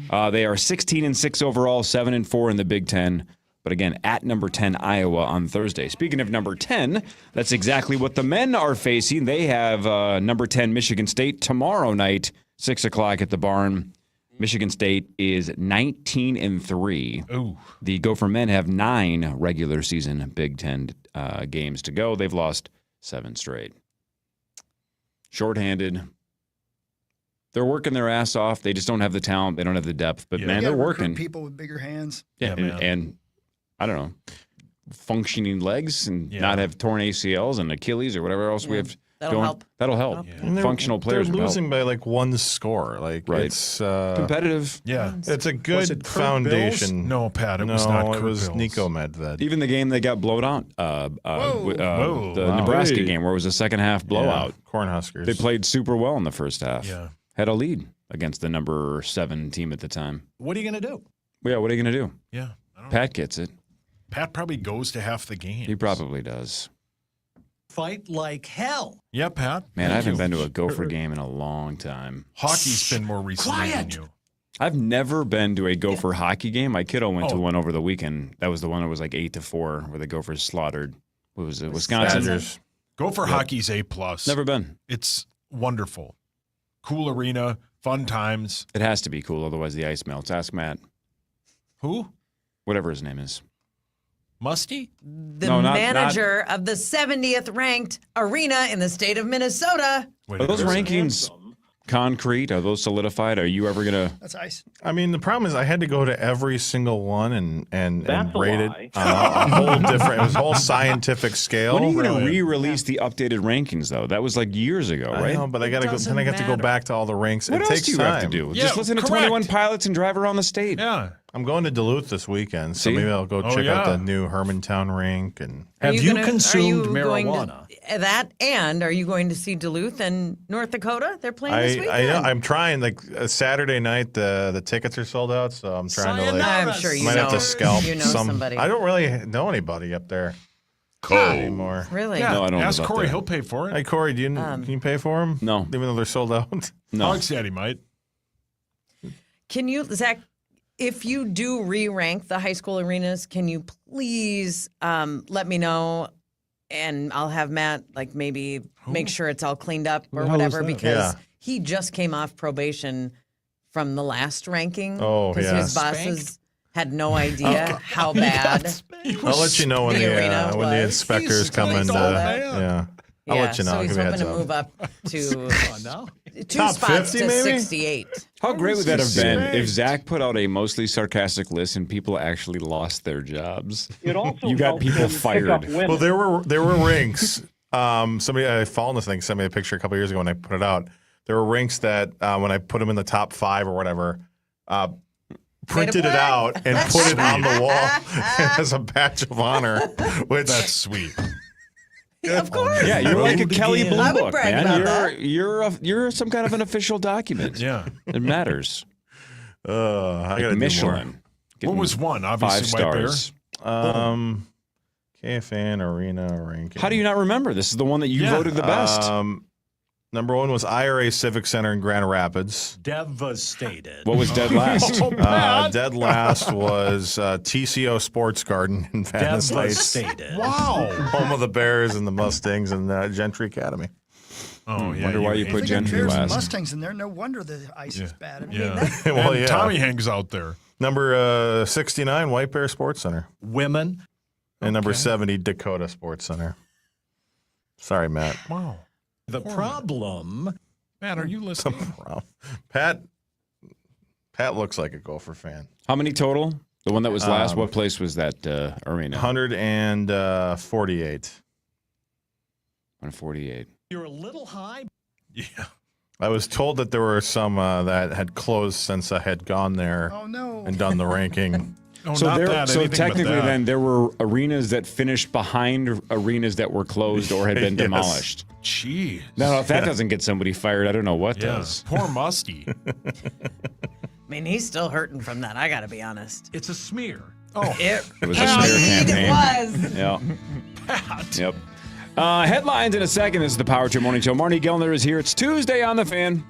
They are 16-6 overall, 7-4 in the Big Ten. But again, at number 10 Iowa on Thursday. Speaking of number 10, that's exactly what the men are facing. They have number 10 Michigan State tomorrow night, 6 o'clock at the Barn. Michigan State is 19-3. Ooh. The Gopher men have 9 regular season Big Ten games to go. They've lost 7 straight. Shorthanded. They're working their ass off. They just don't have the talent. They don't have the depth. But man, they're working. People with bigger hands. Yeah, and I don't know, functioning legs and not have torn ACLs and Achilles or whatever else we have. That'll help. That'll help. And Functional players. They're losing by like 1 score. Like it's competitive. Yeah, it's a good foundation. No, Pat, it was not. It was Nico Medved. Even the game they got blown out, the Nebraska game where it was a second half blowout. Cornhuskers. They played super well in the first half. Yeah, had a lead against the number 7 team at the time. What are you going to do? Yeah, what are you going to do? Yeah, Pat gets it. Pat probably goes to half the game. He probably does. Fight like hell. Yeah, Pat. Man, I haven't been to a Gopher game in a long time. Hockey's been more recently than you. I've never been to a Gopher hockey game. My kiddo went to one over the weekend. That was the one that was like 8-4, where the Gophers slaughtered. What was it? Wisconsin. Badgers. Gopher hockey's A+. Never been. It's wonderful. Cool arena, fun times. It has to be cool, otherwise the ice melts. Ask Matt. Who? Whatever his name is. Musty? The manager of the 70th ranked arena in the state of Minnesota. Are those rankings concrete? Are those solidified? Are you ever going to... That's ice. I mean, the problem is I had to go to every single one and That's a rate lie. it on a whole different, it was a whole scientific scale. When are you going to re-release the updated rankings, though? That was like years ago, right? I know, but I got to go. Then I got to go back to all the ranks. What it else takes do you time. have to do? Just listen to 21 Pilots and drive around the state. Yeah. I'm going to Duluth this weekend, so See? maybe I'll go Oh, check out yeah. the new Hermantown rink. And Are you going to see Duluth and North Dakota? They're playing this weekend. I know. I'm trying. Like Saturday night, the tickets are sold out, so I'm trying to like. I'm sure you might have to scalp you know some. somebody. I don't really know anybody up there. Anymore. Really? Yeah, No, I don't ask live up Corey. there. He'll pay for it. Hey Corey, can you pay for them? No. Even though they're sold out. No. Alex said he might. Can you, Zach, if you do re-rank the high school arenas, can you please let me know, and I'll have Matt like maybe make sure it's all cleaned up or How whatever, is that? because Yeah. he just came off probation from the last ranking. Oh, because yeah. his bosses had no idea how bad. I'll let you know when arena when the was. inspectors come in. Yeah. I'll Yeah, let you know. so he's Give me a hoping heads to up. move up to 2 Top spots 50 to maybe? 68. How great would that have been Great. if Zach put out a mostly sarcastic list and people actually lost their jobs? It also You got helps people them pick fired. up women. Well, there were rinks. Somebody I followed this thing sent me a picture a couple years ago when I put it out. There were rinks that when I put them in the top 5 or whatever, printed it out and put it on the wall as a badge of honor. Which That's sweet. Of course. Yeah, you're like a Road Kelly again. Blue I would Book, brag man. about that. You're some kind of an official document. Yeah. It matters. I got to Michelin. What was one? Obviously, 5 White Bear. stars. KFAN Arena ranking. How do you not remember? This is the one that you voted the best. Number 1 was IRA Civic Center in Grand Rapids. Devastated. What was dead last? Dead last was TCO Sports Garden in Venice Heights. Devastated. Wow. Home of the Bears and the Mustangs and Gentry Academy. Oh, yeah. Wonder why you put They got Gentry Bears and last. Mustangs in there. No wonder the ice is bad. I mean, Yeah. Well, And yeah. Tommy hangs out there. Number 69, White Bear Sports Center. Women. And number 70, Dakota Sports Center. Sorry, Matt. Wow. The problem. Matt, are you listening? Pat looks like a Gopher fan. How many total? The one that was last, what place was that arena? 148. 148. You're a little high. Yeah. I was told that there were some that had closed since I had gone there and done the ranking. So technically then there were arenas that finished behind arenas that were closed or had been Yes. demolished. Jeez. Now, if that doesn't get somebody fired, I don't know what does. Poor Musty. I mean, he's still hurting from that. I got to be honest. It's a smear. Oh, it was a smear campaign. It was. Yeah. Yep. Headlines in a second. This is the Power Trip Morning Show. Marnie Gellner is here. It's Tuesday on The Fan.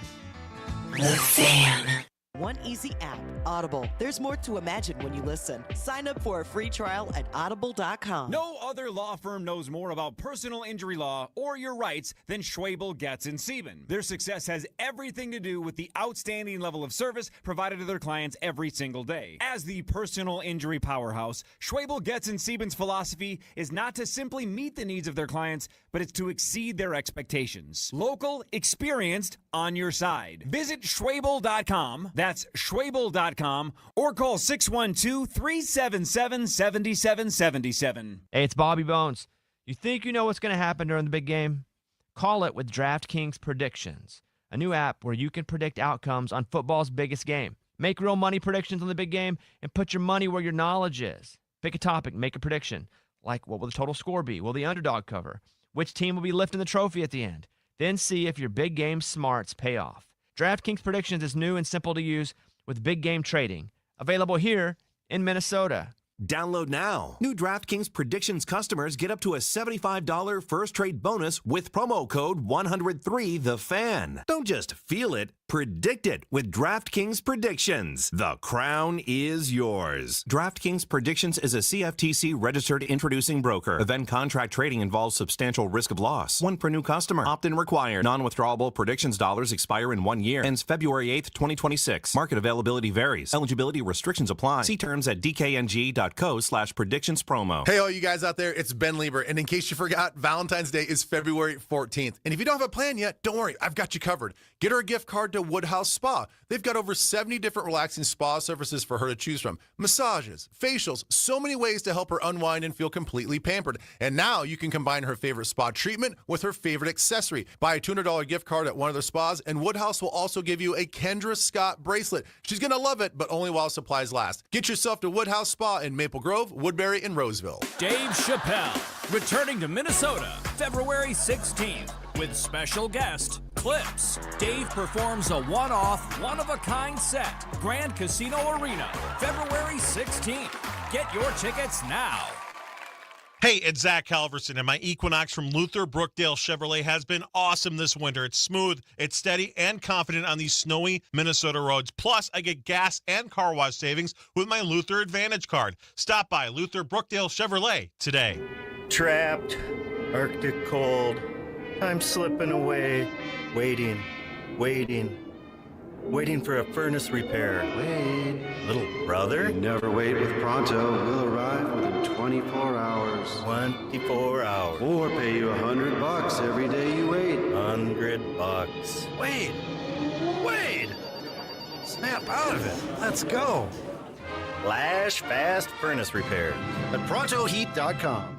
The Fan. One easy app, Audible. There's more to imagine when you listen. Sign up for a free trial at audible.com. No other law firm knows more about personal injury law or your rights than Schwabel, Getz, and Sieben. Their success has everything to do with the outstanding level of service provided to their clients every single day. As the personal injury powerhouse, Schwabel, Getz, and Sieben's philosophy is not to simply meet the needs of their clients, but it's to exceed their expectations. Local, experienced, on your side. Visit Schwabel.com. That's Schwabel.com or call 612-377-7777. Hey, it's Bobby Bones. You think you know what's going to happen during the big game? Call it with DraftKings Predictions, a new app where you can predict outcomes on football's biggest game. Make real money predictions on the big game and put your money where your knowledge is. Pick a topic, make a prediction. Like, what will the total score be? Will the underdog cover? Which team will be lifting the trophy at the end? Then see if your big game smarts pay off. DraftKings Predictions is new and simple to use with big game trading. Available here in Minnesota. Download now. New DraftKings Predictions customers get up to a $75 first trade bonus with promo code 103TheFan. Don't just feel it, predict it with DraftKings Predictions. The crown is yours. DraftKings Predictions is a CFTC registered introducing broker. Event contract trading involves substantial risk of loss. One per new customer. Opt-in required. Non-withdrawable predictions dollars expire in 1 year. Ends February 8th, 2026. Market availability varies. Eligibility restrictions apply. See terms at dkng.co/predictions promo. Hey, all you guys out there, it's Ben Lieber. And in case you forgot, Valentine's Day is February 14th. And if you don't have a plan yet, don't worry, I've got you covered. Get her a gift card to Woodhouse Spa. They've got over 70 different relaxing spa services for her to choose from. Massages, facials, so many ways to help her unwind and feel completely pampered. And now you can combine her favorite spa treatment with her favorite accessory. Buy a $200 gift card at one of their spas, and Woodhouse will also give you a Kendra Scott bracelet. She's going to love it, but only while supplies last. Get yourself to Woodhouse Spa in Maple Grove, Woodbury, and Roseville. Dave Chappelle, returning to Minnesota, February 16th, with special guest, Clips. Dave performs a one-off, one-of-a-kind set, Grand Casino Arena, February 16th. Get your tickets now. Hey, it's Zach Halverson, and my Equinox from Luther Brookdale Chevrolet has been awesome this winter. It's smooth, it's steady, and confident on these snowy Minnesota roads. Plus, I get gas and car wash savings with my Luther Advantage card. Stop by Luther Brookdale Chevrolet today. Trapped, Arctic cold, I'm slipping away, waiting for a furnace repair. Wait. Little brother? Never wait with Pronto. We'll arrive within 24 hours. 24 hours. Or pay you $100 every day you wait. $100. Wait. Snap out of it. Let's go. Flash Fast Furnace Repair at ProntoHeat.com.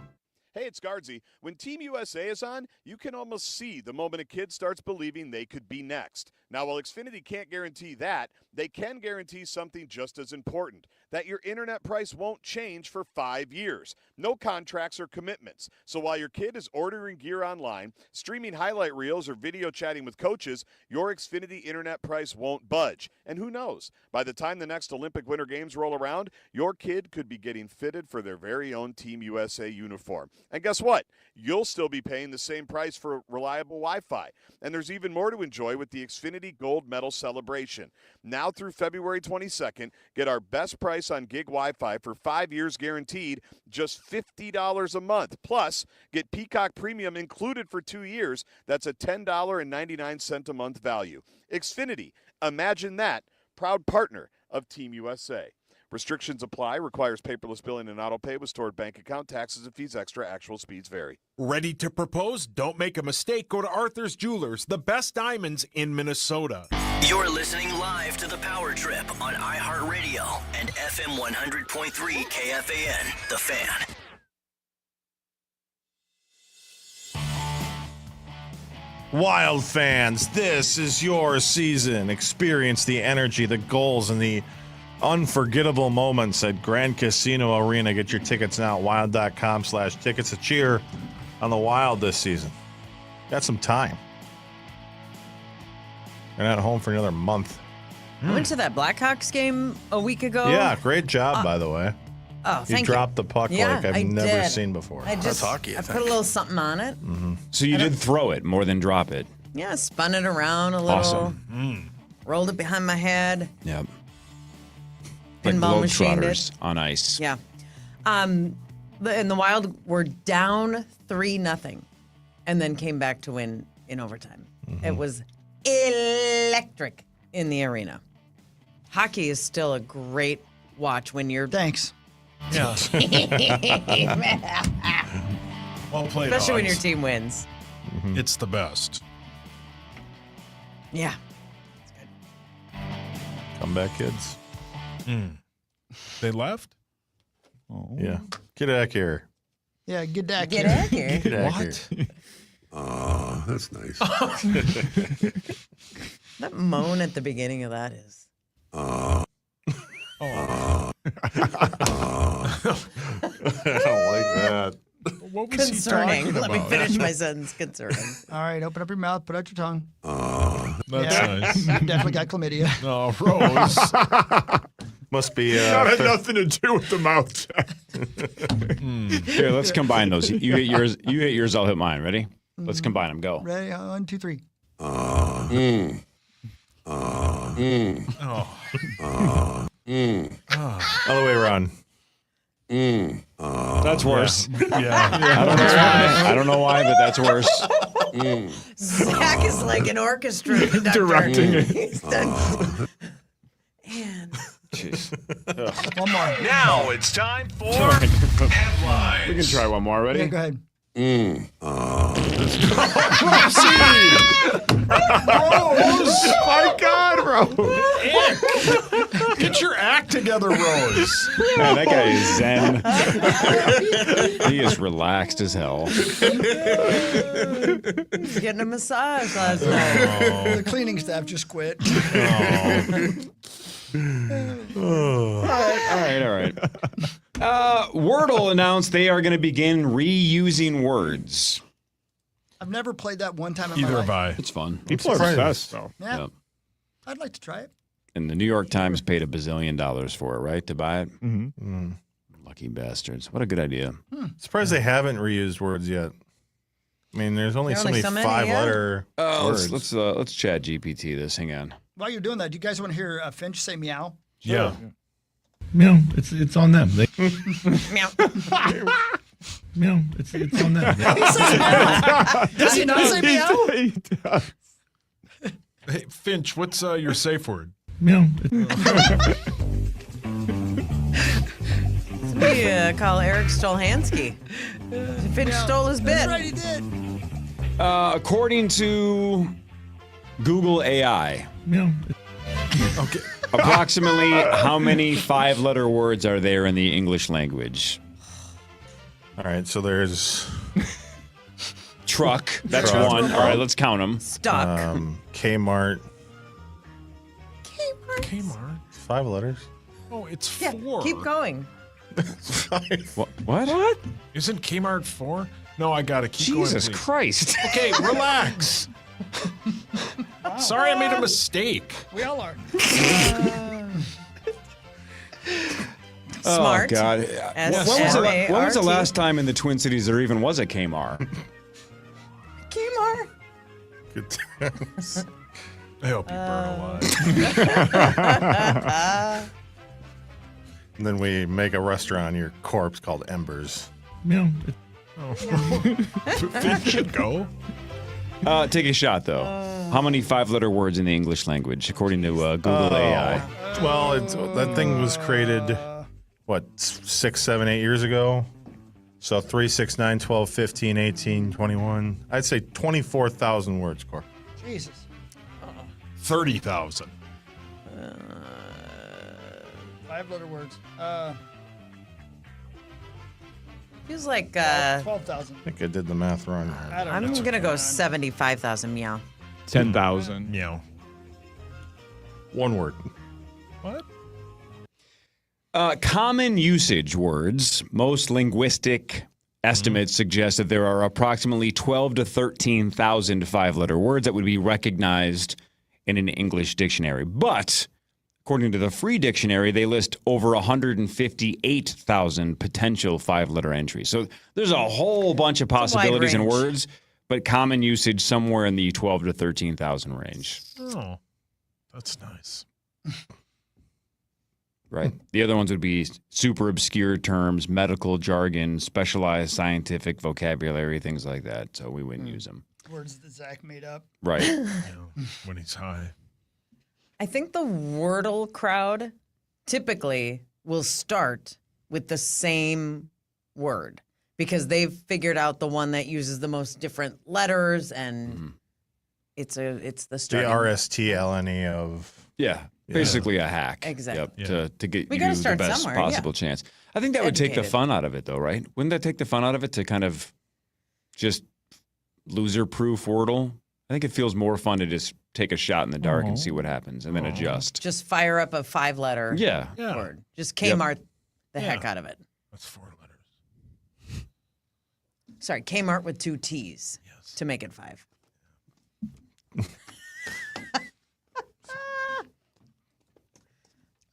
Hey, it's Guardsy. When Team USA is on, you can almost see the moment a kid starts believing they could be next. Now, while Xfinity can't guarantee that, they can guarantee something just as important, that your internet price won't change for 5 years. No contracts or commitments. So while your kid is ordering gear online, streaming highlight reels, or video chatting with coaches, your Xfinity internet price won't budge. And who knows? By the time the next Olympic Winter Games roll around, your kid could be getting fitted for their very own Team USA uniform. And guess what? You'll still be paying the same price for reliable Wi-Fi. And there's even more to enjoy with the Xfinity Gold Medal Celebration. Now through February 22nd, get our best price on gig Wi-Fi for 5 years guaranteed, just $50 a month. Plus, get Peacock Premium included for 2 years. That's a $10.99 a month value. Xfinity, imagine that. Proud partner of Team USA. Restrictions apply. Requires paperless billing and auto pay with stored bank account. Taxes and fees extra. Actual speeds vary. Ready to propose? Don't make a mistake. Go to Arthur's Jewelers, the best diamonds in Minnesota. You're listening live to the Power Trip on iHeartRadio and FM 100.3 KFAN, The Fan. Wild fans, this is your season. Experience the energy, the goals, and the unforgettable moments at Grand Casino Arena. Get your tickets now at wild.com/tickets. A cheer on the Wild this season. Got some time. They're not home for another month. I went to that Blackhawks game a week ago. Yeah, great job, by the way. Oh, thank you. You dropped the puck like I've never seen before. I put a little something on it. Mm-hmm. So you did throw it more than drop it. Yeah, spun it around a little. Awesome. Rolled it behind my head. Yep. Like Pinball machined Globetrotters it. on ice. Yeah. And the Wild were down 3-0 and then came back to win in overtime. Mm-hmm. It was electric in the arena. Hockey is still a great watch when you're... Thanks. Yeah. Well played, Especially when your Hogs. team wins. Mm-hmm. It's the best. Yeah. Come back, kids. They left? Oh. Yeah. Get back here. Yeah, get back Get here. out here. Get back What? here. Oh, that's nice. That moan at the beginning of that is... I don't like that. What was Concerning. he talking Let me about? finish my sentence. Concerning. All right, open up your mouth, put out your tongue. That's Yeah. nice. You definitely got chlamydia. No, Rose. Must be. That had nothing to do with the mouth check. Here, let's combine those. You hit yours. You hit yours. I'll hit mine. Ready? Let's combine them. Go. Ready? 1, 2, 3. All the way around. That's worse. Yeah. I don't know why, but that's worse. Zach is like an orchestra conductor. Directing it. He's done. And Jeez. One more. Now it's time for We headlines. can try one more. Yeah, Ready? go ahead. Rose! My God, bro. Get your act together, Rose. Man, that guy is zen. He is relaxed as hell. he's getting a massage last night. The cleaning staff just quit. All right. Wordle announced they are going to begin reusing words. I've never played that one time in Either my have life. I. It's fun. People are obsessed, though. Yeah, Yep. I'd like to try it. And the New York Times paid $1 billion for it, right, to buy it? Mm-hmm. Lucky bastards. What a good idea. Surprised they haven't reused words yet. I mean, there's only There so are many only so many, 5-letter words. Let's chat GPT this. Hang on. While you're doing that, do you guys want to hear Finch say meow? Yeah. Meow, it's on them. They, Meow. meow, it's on them. He says meow. Does he not say meow? Hey, Finch, what's your safe word? Meow. Somebody call Eric Stolhansky. Finch stole his bit. That's right, he did. According to Google AI, Meow. Okay. approximately how many 5-letter words are there in the English language? All right, so there's truck. That's Truck. one. All right, let's count them. Stock. Kmart. Kmart. 5 letters. Oh, it's Yeah, 4. keep going. What? Isn't Kmart 4? No, I got to keep Jesus going. Christ. Okay, relax. Sorry, I made a mistake. We all are. Smart. Oh, God. S-M-A-R-T. When was the last time in the Twin Cities there even was a Kmart? Kmart. Good times. I hope you burn alive. And then we make a restaurant on your corpse called Embers. Yeah. They should go. Take a shot, though. How many 5-letter words in the English language, according to Google AI? Well, that thing was created, 6, 7, 8 years ago? So 3, 6, 9, 12, 15, 18, 21. I'd say 24,000 words, Cor. Jesus. 30,000. 5-letter words. Feels like 12,000. I think I did the math wrong. I don't I'm know. gonna go 75,000. Meow. 10,000. Yeah. One word. What? Common usage words. Most linguistic estimates suggest that there are approximately 12 to 13,000 5-letter words that would be recognized in an English dictionary. But according to the Free Dictionary, they list over 158,000 potential 5-letter entries. So there's a whole bunch of possibilities in range. words, but common usage somewhere in the 12 to 13,000 range. Oh, that's nice. Right. The other ones would be super obscure terms, medical jargon, specialized scientific vocabulary, things like that. So we wouldn't use them. Words that Zach made up. Right. When he's high. I think the Wordle crowd typically will start with the same word because they've figured out the one that uses the most different letters, and it's the The starting. RSTLNE of. Yeah. Basically a hack. Exactly. Yep, to get We you gotta the start best somewhere, possible chance. I think that would take the Educated. fun out of it, though, right? Wouldn't that take the fun out of it to kind of just loser-proof Wordle? I think it feels more fun to just take a shot in the dark and see what happens and then adjust. Just fire up a 5-letter Yeah. word. Just Kmart the heck Yeah. out of it. That's 4 letters. Sorry, Kmart with 2 T's to make it 5.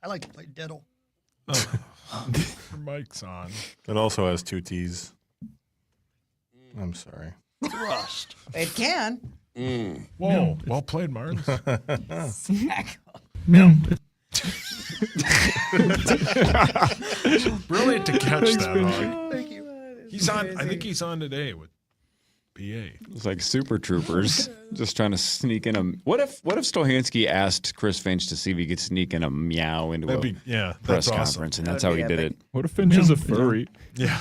I like to play diddle. Your mic's on. It also has 2 T's. I'm sorry. Thrust. It can. Whoa, well played, Martin. Yeah. Brilliant to catch that, Hog. Thank you. He's on. I think he's on today with BA. It's like Super Troopers, just trying to sneak in a. What if Stohansky asked Chris Finch to see if he could sneak in a meow into That'd a be press that's awesome. conference, and that's how he did it. What if Finch is a furry? Yeah.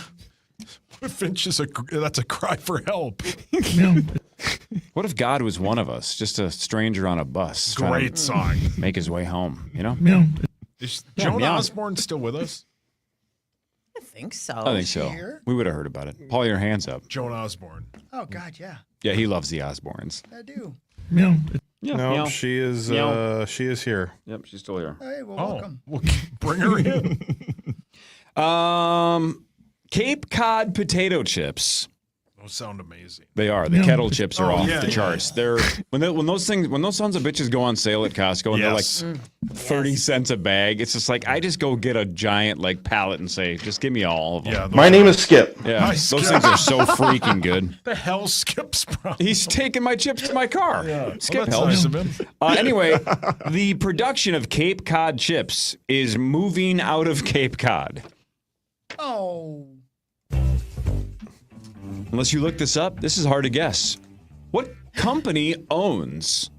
What if Finch is that's a cry for help. What if God was one of us, just a stranger on a bus? trying to Great song. Make his way home, you know? Yeah. Is Joan meow. Osborne still with us? I think so. I think so. here? We would have heard about it. Paul, your hands up. Joan Osborne. Oh, God, yeah. Yeah, he loves the Osbournes. I do. Yeah. Yeah, No, meow. she is. Meow. She is here. Yep, she's still here. Hey, well, Oh, welcome. well, bring her in. Cape Cod potato chips. Those sound amazing. They are. The Yeah. kettle chips are Oh, off yeah, the yeah. charts. They're when those sons of bitches go on sale at Costco and Yes. they're like 30 cents a bag. It's just like I just go get a giant like pallet and say, just give me all of them. Yeah, My name is Skip. Yeah, Hi, those Skip. things are so freaking good. The hell Skip's from? He's taking my chips to my car. Skip Well, that's helps. nice of him. Anyway, the production of Cape Cod chips is moving out of Cape Cod. Oh. Unless you look this up, this is hard to guess. What company owns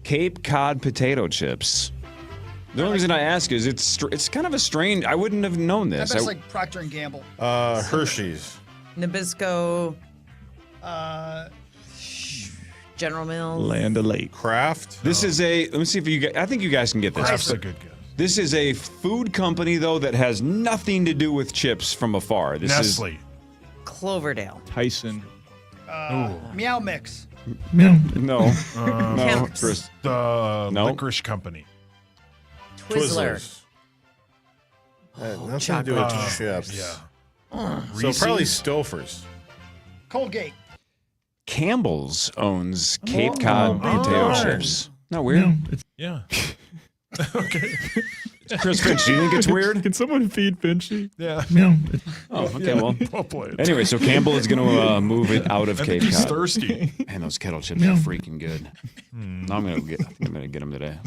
Cape Cod potato chips? The only reason I ask is it's kind of a strange. I wouldn't have known I this. bet it's like Procter & Gamble. Hershey's. Nabisco, General Mills. Land O'Lakes. Kraft. This is a. Let me see if you guys. I think you guys can get this. Kraft's a good guess. This is a food company though that has nothing to do with chips from afar. This is Nestle. Cloverdale. Tyson. Meow Mix. Meow. No. No. Kemp's. Chris. The No. licorice company. Twizzler. Nothing to do with chips. Yeah. So probably Stouffer's. Colgate. Campbell's owns Cape Cod potato chips. Not weird? Meow. It's Yeah. Okay. Chris Finch, do you think it's weird? Can someone feed Finchy? Yeah. meow. It's Oh, okay, well. Well played. Anyway, so Campbell is going to move it out of I Cape think he's Cod. thirsty. Man, those kettle chips Yeah. are freaking good. No, I'm going to get them today.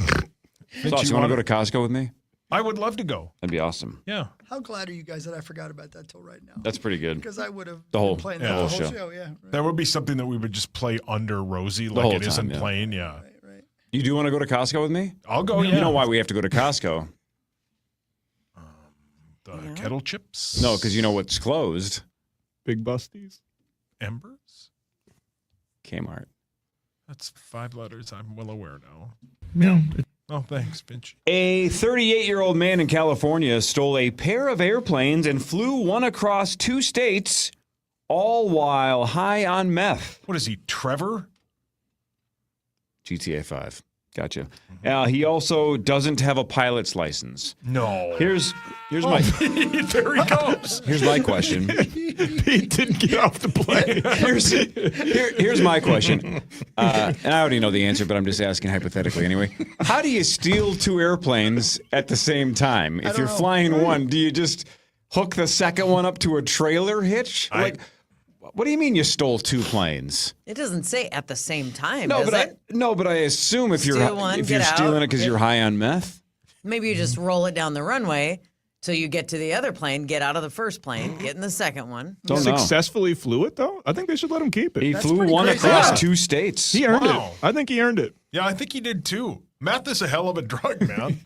Sauce, you you want to go to Costco with me? I would love to go. That'd be awesome. Yeah. How glad are you guys that I forgot about that till right now? That's pretty good. Because I would have The whole- been playing yeah, that the the whole whole show. show. Yeah. Right. That would be something that we would just play under Rosie, whole like it time, isn't yeah. playing. Yeah. You do want to go to Costco with me? I'll go. Yeah. You know why we have to go to Costco? The kettle chips. No, because you know what's closed? Big Busties. Embers. Kmart. That's 5 letters. I'm well aware now. meow. It's Oh, thanks, Finch. A 38-year-old man in California stole a pair of airplanes and flew one across 2 states, all while high on meth. What is he, Trevor? GTA 5. Gotcha. He also doesn't have a pilot's license. No. Here's my There he goes. here's my question. Pete didn't get off the plane. Here's my question. And I already know the answer, but I'm just asking hypothetically anyway. How do you steal 2 airplanes at the same time? If you're flying one, do you just hook the second one up to a trailer hitch? What do you mean you stole 2 planes? It doesn't say at the same time, No, does but it? I assume if you're Steal one, get stealing out. it because you're high on meth. Maybe you just roll it down the runway till you get to the other plane, get out of the first plane, get in the second one. Don't know. Successfully flew it though. I think they should let him keep it. He That's flew pretty one crazy. across Yeah. 2 states. He earned Wow. it. I think he earned it. Yeah, I think he did too. Meth is a hell of a drug, man.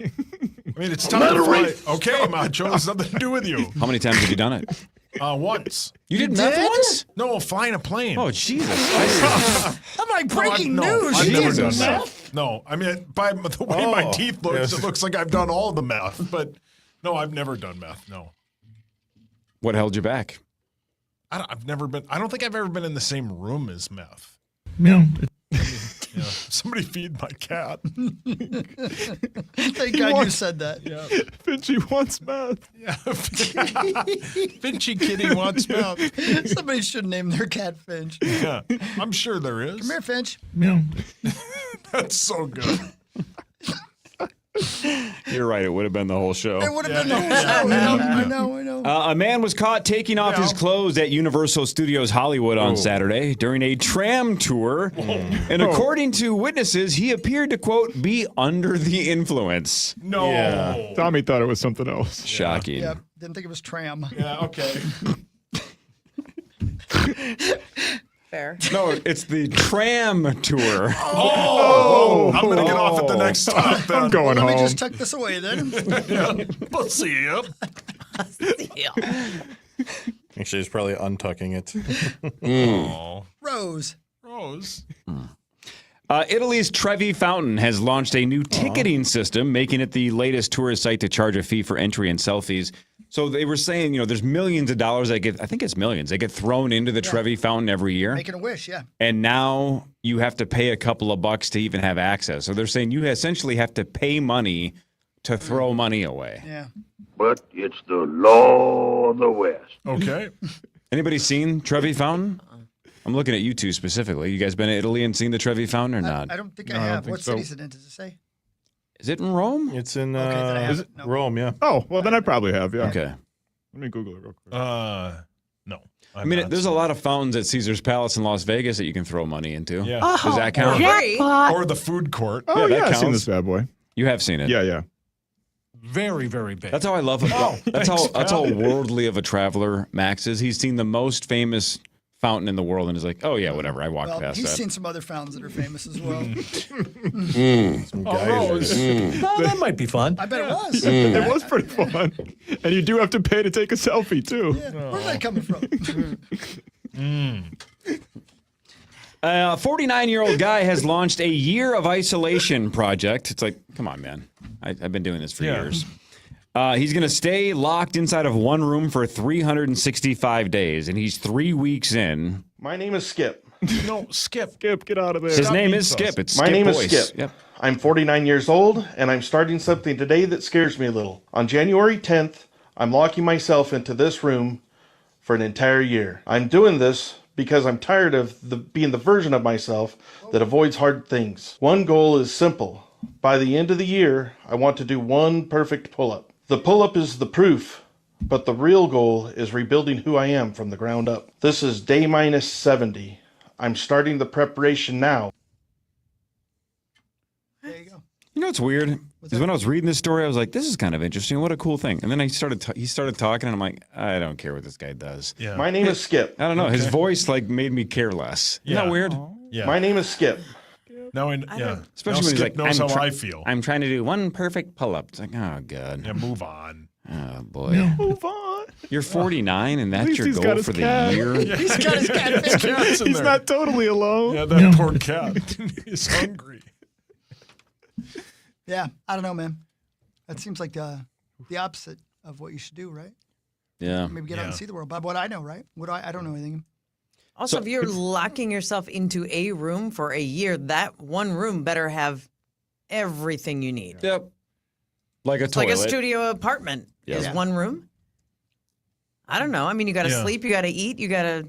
I mean, it's tough to fly. Okay, Macho, it's nothing to do with you. How many times have you done it? Once. You did meth once? No, flying a plane. Oh, Jesus. I'm like breaking No, news. I've never Jesus. done meth. No, I mean, by the way my teeth look, yes. it looks like I've done all the meth. But no, I've never done meth. No, What held you back? I've never been. I don't think I've ever been in the same room as meth. meow. Yeah, somebody feed my cat. Thank God you said that. Yeah, Finchy wants meth. yeah. Finchy Kitty wants meth. Somebody should name their cat Finch. Yeah, I'm sure there is. Come here, Finch. Meow. That's so good. You're right. It would have been the whole show. It would have been the whole show. I know. A man was caught taking off his clothes at Universal Studios Hollywood on Saturday during a tram tour. And according to witnesses, he appeared to, quote, be under the influence. No. Yeah. Tommy thought it was something else. Shocking. Yep. Didn't think it was tram. Yeah. Okay. Fair. No, it's the tram tour. Oh, I'm gonna get off at the next stop. Then. I'm going Let me home. just tuck this away then. Yeah. We'll see you. Actually, he's probably untucking it. Oh, Rose. Rose. Italy's Trevi Fountain has launched a new ticketing system, making it the latest tourist site to charge a fee for entry and selfies. So they were saying, there's millions of dollars that I think it's millions, that get thrown into the Trevi Fountain every year. Making a wish, yeah. And now you have to pay a couple of bucks to even have access. So they're saying you essentially have to pay money to throw money away. Yeah. But it's the law of the West. Okay. Anybody seen Trevi Fountain? I'm looking at you two specifically. You guys been to Italy and seen the Trevi Fountain or not? I don't think No, I I don't have. think What so. city is it in? Does it say? Is it in Rome? It's in Okay, then I have it. No. Rome, yeah. Oh, well, then I probably have, yeah. Okay. Let me Google it real quick. No. I mean, there's a lot of fountains at Caesar's Palace in Las Vegas that you can throw money into. Yeah. Does that count? Or the food court. Oh, that yeah, I've seen counts. this bad boy. You have seen it. Yeah, yeah. Very, very big. That's how I love it. That's how worldly of a traveler Max is. He's seen the most famous fountain in the world and is like, oh yeah, whatever. I walked Well, past he's that. seen some other fountains that are famous as well. Some geysers. Well, that might be fun. I bet it was. It was pretty fun. And you do have to pay to take a selfie, too. Yeah. Where's that coming from? A 49-year-old guy has launched a year of isolation project. It's like, come on, man. I've been doing this for years. He's going to stay locked inside of one room for 365 days, and he's 3 weeks in. My name is Skip. No, Skip. Skip, get out of there. His name is Skip. It's My Skip name Boyce. is Skip. Yep. I'm 49 years old, and I'm starting something today that scares me a little. On January 10th, I'm locking myself into this room for an entire year. I'm doing this because I'm tired of being the version of myself that avoids hard things. One goal is simple. By the end of the year, I want to do one perfect pull-up. The pull-up is the proof, but the real goal is rebuilding who I am from the ground up. This is day minus 70. I'm starting the preparation now. There you go. You know what's weird? Is when I was reading this story, I was like, this is kind of interesting. What a cool thing. And then he started talking, and I'm like, I don't care what this guy does. Yeah. My name is Skip. I don't know. His Okay. voice made me care less. Isn't that weird? Yeah. My name is Skip. No, Especially now when he's Skip like, knows how I feel. I'm trying to do one perfect pull-up. It's like, oh, God. Yeah, move on. Oh, boy. Move on. You're 49, and that's least your he's got goal his for the cat. year? Yeah. He's got his cat. His cat's in He's there. not totally alone. Yeah, that poor cat. He's hungry. Yeah, I don't know, man. That seems like the opposite of what you should do, right? Yeah. Maybe get out and see the world. By what I know, right? I don't know anything. Also, So- if you're locking yourself into a room for a year, that one room better have everything you need. Yep. Like a It's toilet. like a studio apartment Yeah. is Yeah. one room. I don't know. I mean, you got to Yeah. sleep, you got to eat, you got to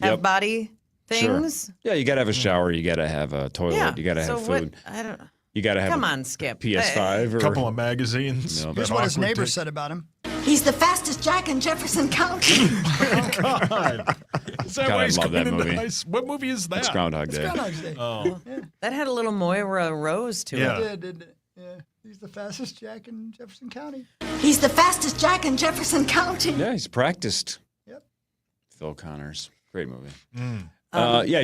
have Yep. body things. Sure. Yeah, you got to have a shower. You got to have a toilet. Yeah. You got to have so food. What, I don't know. You got to have Come a on, Skip. PS5 or A couple of magazines. No, Here's but- what his neighbor said about him. He's the fastest jack in Jefferson County. God. Is that God, why I he's love that going into movie. What movie is that? It's Groundhog Day. Groundhog's Day. Oh. That had a little Moira Rose to Yeah. it. It did, didn't it? Yeah. He's the fastest jack in Jefferson County. He's the fastest jack in Jefferson County. Yeah, he's practiced. Yep. Phil Connors. Great movie. Mm.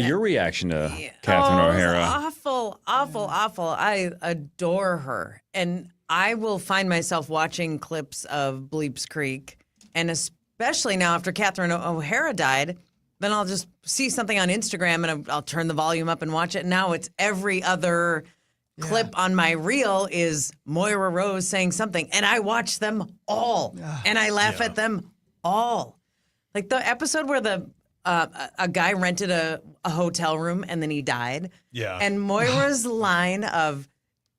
Your reaction to Catherine Oh, it was O'Hara. awful. I adore her. And I will find myself watching clips of Bleeps Creek. And especially now after Catherine O'Hara died, then I'll just see something on Instagram and I'll turn the volume up and watch it. Now it's every other clip on my reel is Moira Rose saying something. And I watch them all. And I laugh at them all. Like the episode where a guy rented a hotel room and then he died. Yeah. And Moira's line of,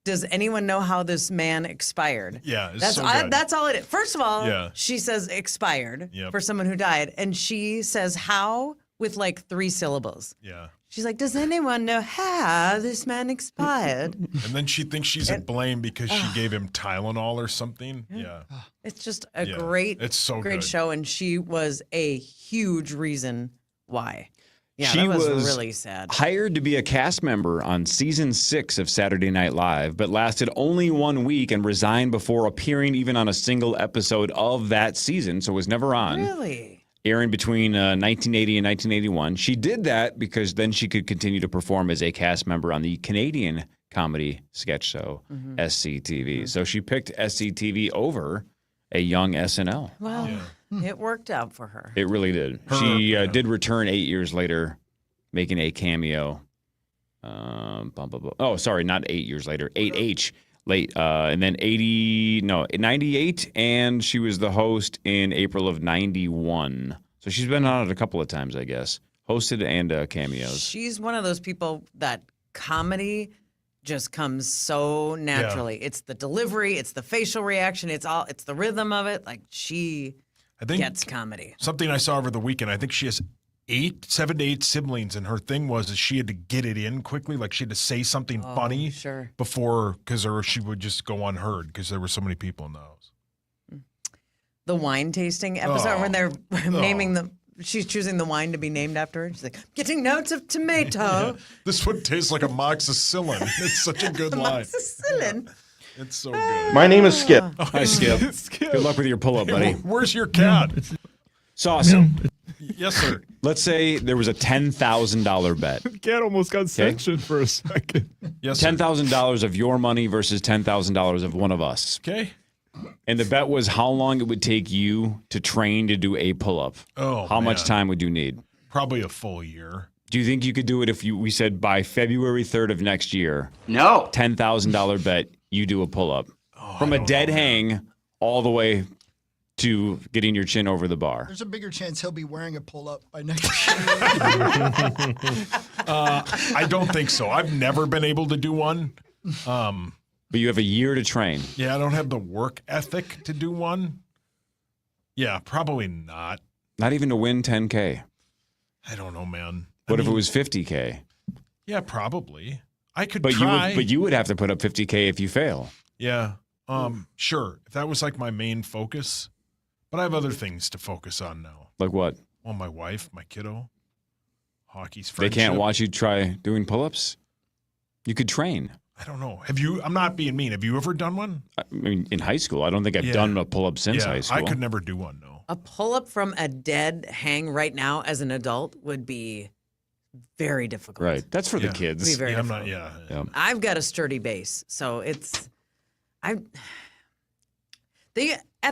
does anyone know how this man expired? Yeah, it's that's so good. that's all it is. First of all, Yeah. she says expired Yep. for someone who died. And she says how with like 3 syllables. Yeah. She's like, does anyone know how this man expired? And then she thinks she's at blame because she gave him Tylenol or something. Yeah. It's just a Yeah, great, it's so great good. show. And she was a huge reason why. Yeah, she that was really sad. hired to be a cast member on season 6 of Saturday Night Live, but lasted only 1 week and resigned before appearing even on a single episode of that season, so was never on. Really? Airing between 1980 and 1981. She did that because then she could continue to perform as a cast member on the Canadian comedy sketch show, SCTV. So she picked SCTV over a young SNL. Well, it worked out for her. It really did. She did return 8 years later, making a cameo. Oh, sorry, not 8 years later. 8H late. And then 98, and she was the host in April of 91. So she's been on it a couple of times, I guess. Hosted and cameos. She's one of those people that comedy just comes so naturally. It's the delivery, it's the facial reaction, it's the rhythm of it. Like she gets comedy. Something I saw over the weekend, I think she has 7 to 8 siblings, and her thing was is she had to get it in quickly. Like she had to say something funny before, or she would just go unheard because there were so many people in the house. The wine tasting episode when they're naming the. She's choosing the wine to be named after her. She's like, getting notes of tomato. This one tastes like amoxicillin. It's such a good line. Amoxicillin. It's so good. My name is Skip. Hi, Skip. Good luck with your pull-up, buddy. Where's your cat? Sauce. Yes, sir. Let's say there was a $10,000 bet. Cat almost got sectioned for a second. Yes, sir. $10,000 of your money versus $10,000 of one of us. Okay. And the bet was how long it would take you to train to do a pull-up. Oh, how much man. time would you need? Probably a full year. Do you think you could do it if we said by February 3rd of next year? No. $10,000 bet, you do a pull-up. From a dead hang all the way to getting your chin over the bar. There's a bigger chance he'll be wearing a pull-up by next year. I don't think so. I've never been able to do one. But you have a year to train. Yeah, I don't have the work ethic to do one. Yeah, probably not. Not even to win 10K. I don't know, man. What if it was 50K? Yeah, probably. I could But try. you would have to put up 50K if you fail. Yeah. Sure. If that was like my main focus. But I have other things to focus on now. Like what? Well, my wife, my kiddo, hockey's They friendship. can't watch you try doing pull-ups? You could train. I don't know. Have you? I'm not being mean. Have you ever done one? I mean, in high school. I don't think I've done a pull-up since high school. I could never do one, no. A pull-up from a dead hang right now as an adult would be very difficult. Right. That's for the kids. It'd be very I'm difficult. not, Yeah. I've got a sturdy base, so it's at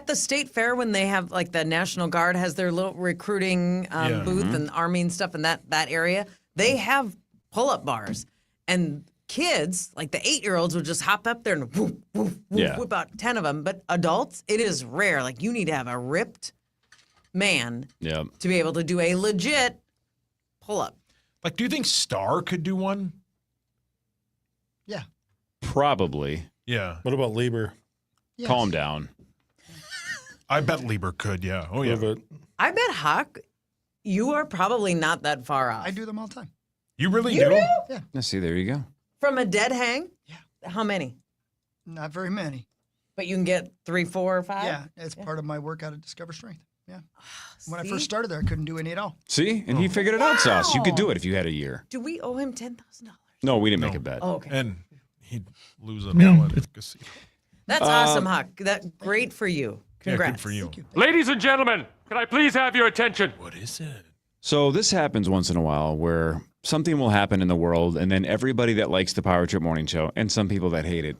the state fair when they have like the National Guard has their little recruiting booth and Army and stuff in that area. They have pull-up bars, and kids like the 8-year-olds will just hop up there and whoop, whoop, whoop, whip out 10 of them. But adults, it is rare. Like you need to have a ripped man to be able to do a legit pull-up. Like, do you think Star could do one? Yeah. Probably. Yeah. What about Lieber? Yes. Calm down. I bet Lieber could, yeah. Oh, yeah. I bet, Huck, you are probably not that far off. I do them all the time. You really You do? do? Yeah. Let's see, there you go. From a dead hang? Yeah. How many? Not very many. But you can get 3, 4, or 5? Yeah, it's part of my workout at Discover Strength. Yeah. When I See? first started there, I couldn't do any at all. See? And he figured it out, Sauce. You could do it if you had a year. Do we owe him $10,000? No, we didn't make a bet. Oh, okay. And he'd lose it Yeah, all at the casino. That's awesome, Huck. That great for you. Congrats. Yeah, good for you. Ladies and gentlemen, can I please have your attention? What is it? So this happens once in a while where something will happen in the world and then everybody that likes the Power Trip Morning Show and some people that hate it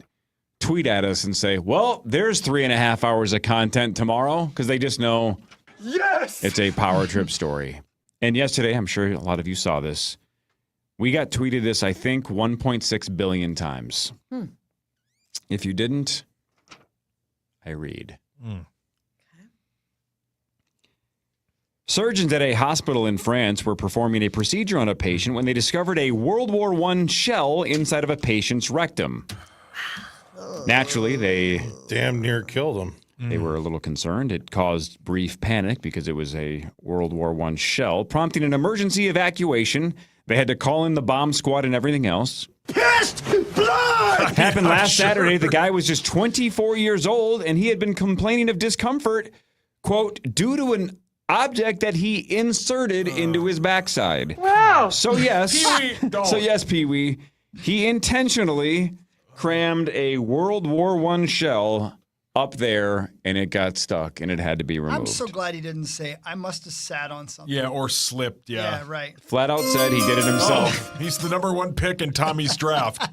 tweet at us and say, well, there's 3.5 hours of content tomorrow because they just know it's a Power Trip story. And yesterday, I'm sure a lot of you saw this, we got tweeted this, I think, 1.6 billion times. If you didn't, I read. Surgeons at a hospital in France were performing a procedure on a patient when they discovered a World War I shell inside of a patient's rectum. Naturally, they damn near killed him. They were a little concerned. It caused brief panic because it was a World War I shell, prompting an emergency evacuation. They had to call in the bomb squad and everything else. Pissed blood! Happened last Saturday. The guy was just 24 years old, and he had been complaining of discomfort, quote, due to an object that he inserted into his backside. Wow. So yes, Pee-wee, don't. Pee-wee, he intentionally crammed a World War I shell up there, and it got stuck, and it had to be removed. I'm so glad he didn't say, I must have sat on something. Yeah, or slipped, yeah. Yeah, right. Flat out said he did it himself. Oh, he's the number 1 pick in Tommy's draft.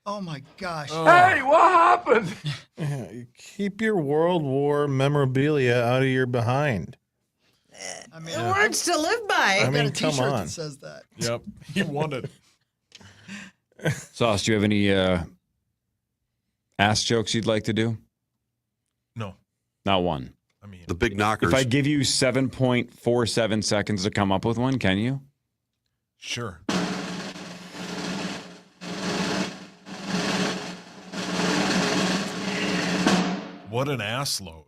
Oh, my gosh. Hey, what happened? Keep your World War memorabilia out of your behind. I mean, Words to live by. I I've mean, got a come t-shirt on. that says that. Yep, he won it. Sauce, do you have any ass jokes you'd like to do? No. Not one. I mean, The big knockers. If I give you 7.47 seconds to come up with one, can you? Sure. What an ass load.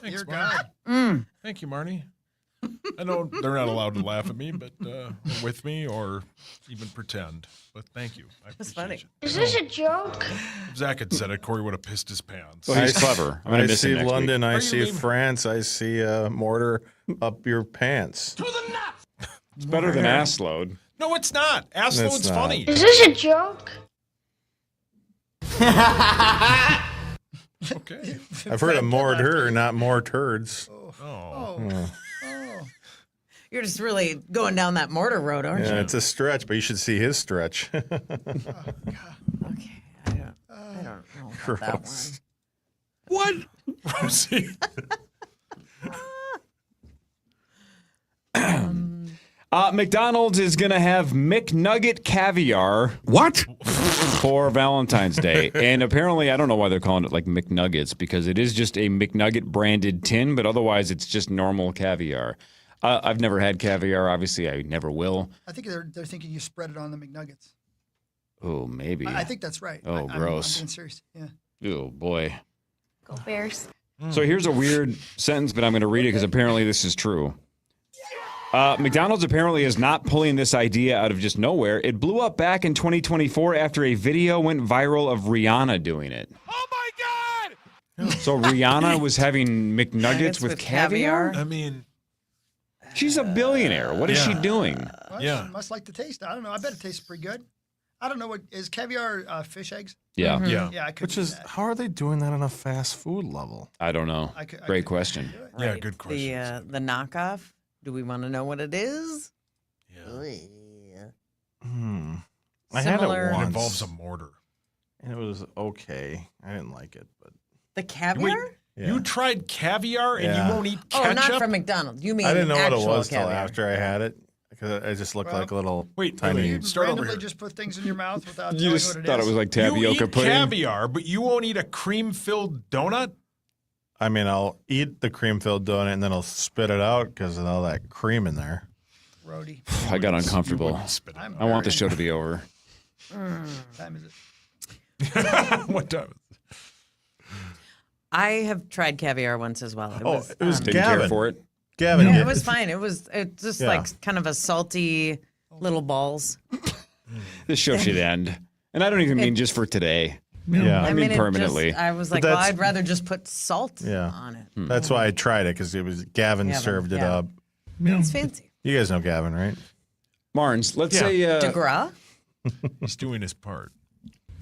Thanks, Dear Marty. God. Thank you, Marty. I know they're not allowed to laugh at me, but or with me, or even pretend. But thank you. I That's appreciate funny. it. Is this a joke? If Zach had said it, Corey would have pissed his pants. Well, he's clever. I'm gonna I miss him see next London. week. I Are you see leaving? France. I see mortar up your pants. It's better than ass load. No, it's not. Ass It's load's not. funny. Is this a joke? Okay. I've heard of mortar, not more turds. Oh. You're just really going down that mortar road, aren't Yeah, you? it's a stretch, but you should see his stretch. Okay. I don't know about that one. Gross. What? Rosie. McDonald's is going to have McNugget caviar. What? for Valentine's Day. And apparently, I don't know why they're calling it like McNuggets, because it is just a McNugget branded tin, but otherwise it's just normal caviar. I've never had caviar. Obviously, I never will. I think they're thinking you spread it on the McNuggets. Oh, maybe. I think that's right. Oh, gross. I'm being serious. Yeah. Oh, boy. Go Bears. So here's a weird sentence, but I'm going to read it because apparently this is true. McDonald's apparently is not pulling this idea out of just nowhere. It blew up back in 2024 after a video went viral of Rihanna doing it. Oh, my God! So Rihanna was having McNuggets with caviar? I mean, she's a billionaire. What is she doing? Well, she must like the taste. I don't know. I bet it tastes pretty good. I don't know what is caviar fish eggs? Yeah. Yeah, I could. Which is, how are they doing that on a fast food level? I don't know. Great question. Yeah, good question. The knockoff. Do we want to know what it is? I had it once. It involves a mortar. And it was okay. I didn't like it, but The caviar? Yeah. You tried caviar and Yeah. you won't eat Oh, ketchup? not from McDonald's. You mean I didn't know what it actual was till caviar. after I had it. Because it just looked like a little tiny. You randomly just put things in your mouth without You telling just what it is. thought it was like You tapioca eat pudding? caviar, but you won't eat a cream-filled donut? I mean, I'll eat the cream-filled donut and then I'll spit it out because of all that cream in there. Rody. I got uncomfortable. I'm I want the very- show to be over. Time is it? What time? I have tried caviar once as well. It was Didn't care Gavin. for it. Gavin. Yeah, it was fine. It's just Yeah. like kind of a salty little balls. This show should end. And I don't even mean just for today. Yeah. I mean it permanently. I was But like, well, that's- I'd rather just put salt Yeah. on it. That's why I tried it because it was Gavin served it yeah. up. It's fancy. You guys know Gavin, right? Marnes, let's Yeah. say. DeGraw? He's doing his part.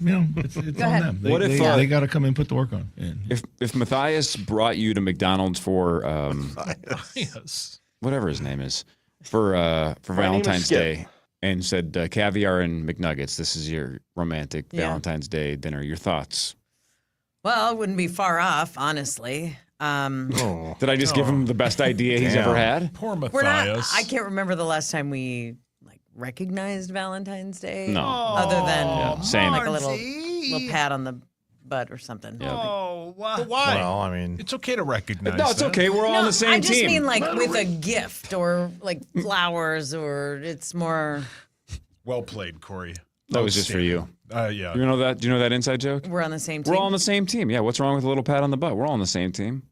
It's on ahead. them. What if, They got to come and put the work on? Yeah. If Matthias brought you to McDonald's for Yes. whatever his name is for name is Valentine's Skip. Day and said caviar and McNuggets, this is your romantic Yeah. Valentine's Day dinner. Your thoughts? Well, it wouldn't be far off, honestly. Did I just give him the best idea he's ever had? Poor We're not. Matthias. I can't remember the last time we recognized Valentine's Day. No. Other than same. like a little Marcy. pat on the butt or something. Oh, wow. But why? Well, I mean, It's okay to recognize No, it's that. okay. We're all on the same I just team. mean like with a gift or like flowers, or it's more. Well played, Corey. That was just for you. Yeah. You know that? Do you know that inside joke? We're on the same team. We're all on the same team. Yeah. What's wrong with a little pat on the butt? We're all on the same team.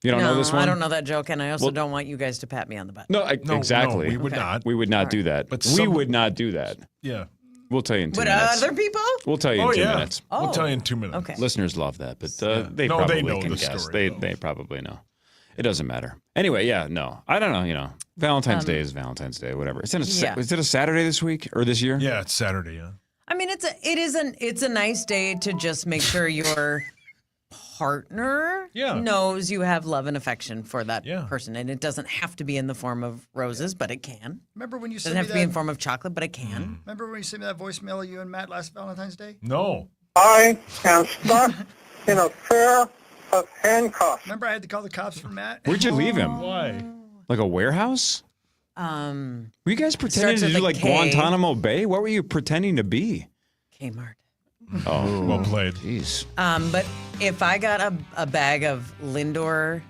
You don't know this one? I don't know that joke, and I also Well- don't want you guys to pat me on the butt. No, No, exactly. we would Okay. not. We would not do that. But we some- would not do that. Yeah. We'll tell you in 2 But minutes. other people? We'll tell you in Oh, 2 yeah. minutes. We'll Oh. tell you in 2 minutes. Okay. Listeners love that, but they No, probably they know can the guess. story, though. They probably know. It doesn't matter. Anyway, yeah, no. I don't know, Valentine's Day is Valentine's Day, whatever. Is it a Saturday this week or this year? Yeah, it's Saturday, yeah. I mean, it's a nice day to just make sure your partner knows you have love and affection for that person, and it doesn't have to be in the form of roses, but it can. Remember when you It sent doesn't me have to be in that? form of chocolate, but it can. Remember when you sent me that voicemail of you and Matt last Valentine's Day? No. I am stuck in a pair of handcuffs. Remember I had to call the cops for Matt? Where'd you leave him? Why? Like a warehouse? Were you guys pretending starts to with do a like K. Guantanamo Bay? What were you pretending to be? Kmart. Oh, well played. Jeez. But if I got a bag of Lindor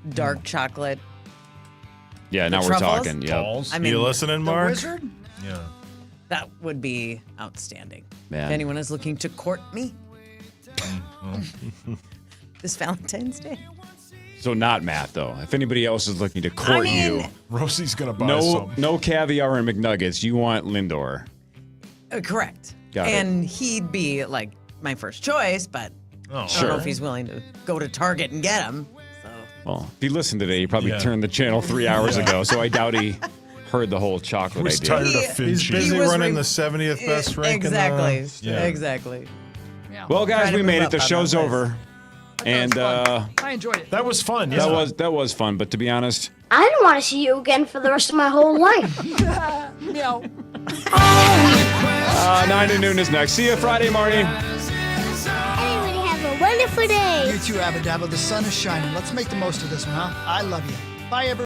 dark chocolate, Yeah, The now we're truffles? talking. Yep. I mean, you listening, The Mark? wizard? Yeah. that would be outstanding. Man. If anyone is looking to court me this Valentine's Day. So not Matt though. If anybody else is looking to court you, Rosie's going to buy some. no caviar and McNuggets. You want Lindor. Correct. Got it. And he'd be like my first choice, but I don't Sure. know if he's willing to go to Target and get him. Well, if he listened today, he probably Yeah. turned the channel 3 hours ago. So I doubt he heard the whole chocolate was idea. tired of Finchie. He's busy He was running re- the 70th best rank Exactly. in the Yeah. Exactly. Well, guys, Trying to we made move it. up The on show's that list. over. And I enjoyed it. That was fun. Yeah. that was fun. But to be honest, I don't want to see you again for the rest of my whole life. Meow. 9 to noon is next. See you Friday, Marty. Everybody have a wonderful day. You too, Abba Dabba. The sun is shining. Let's make the most of this one, huh? I love you. Bye, everyone.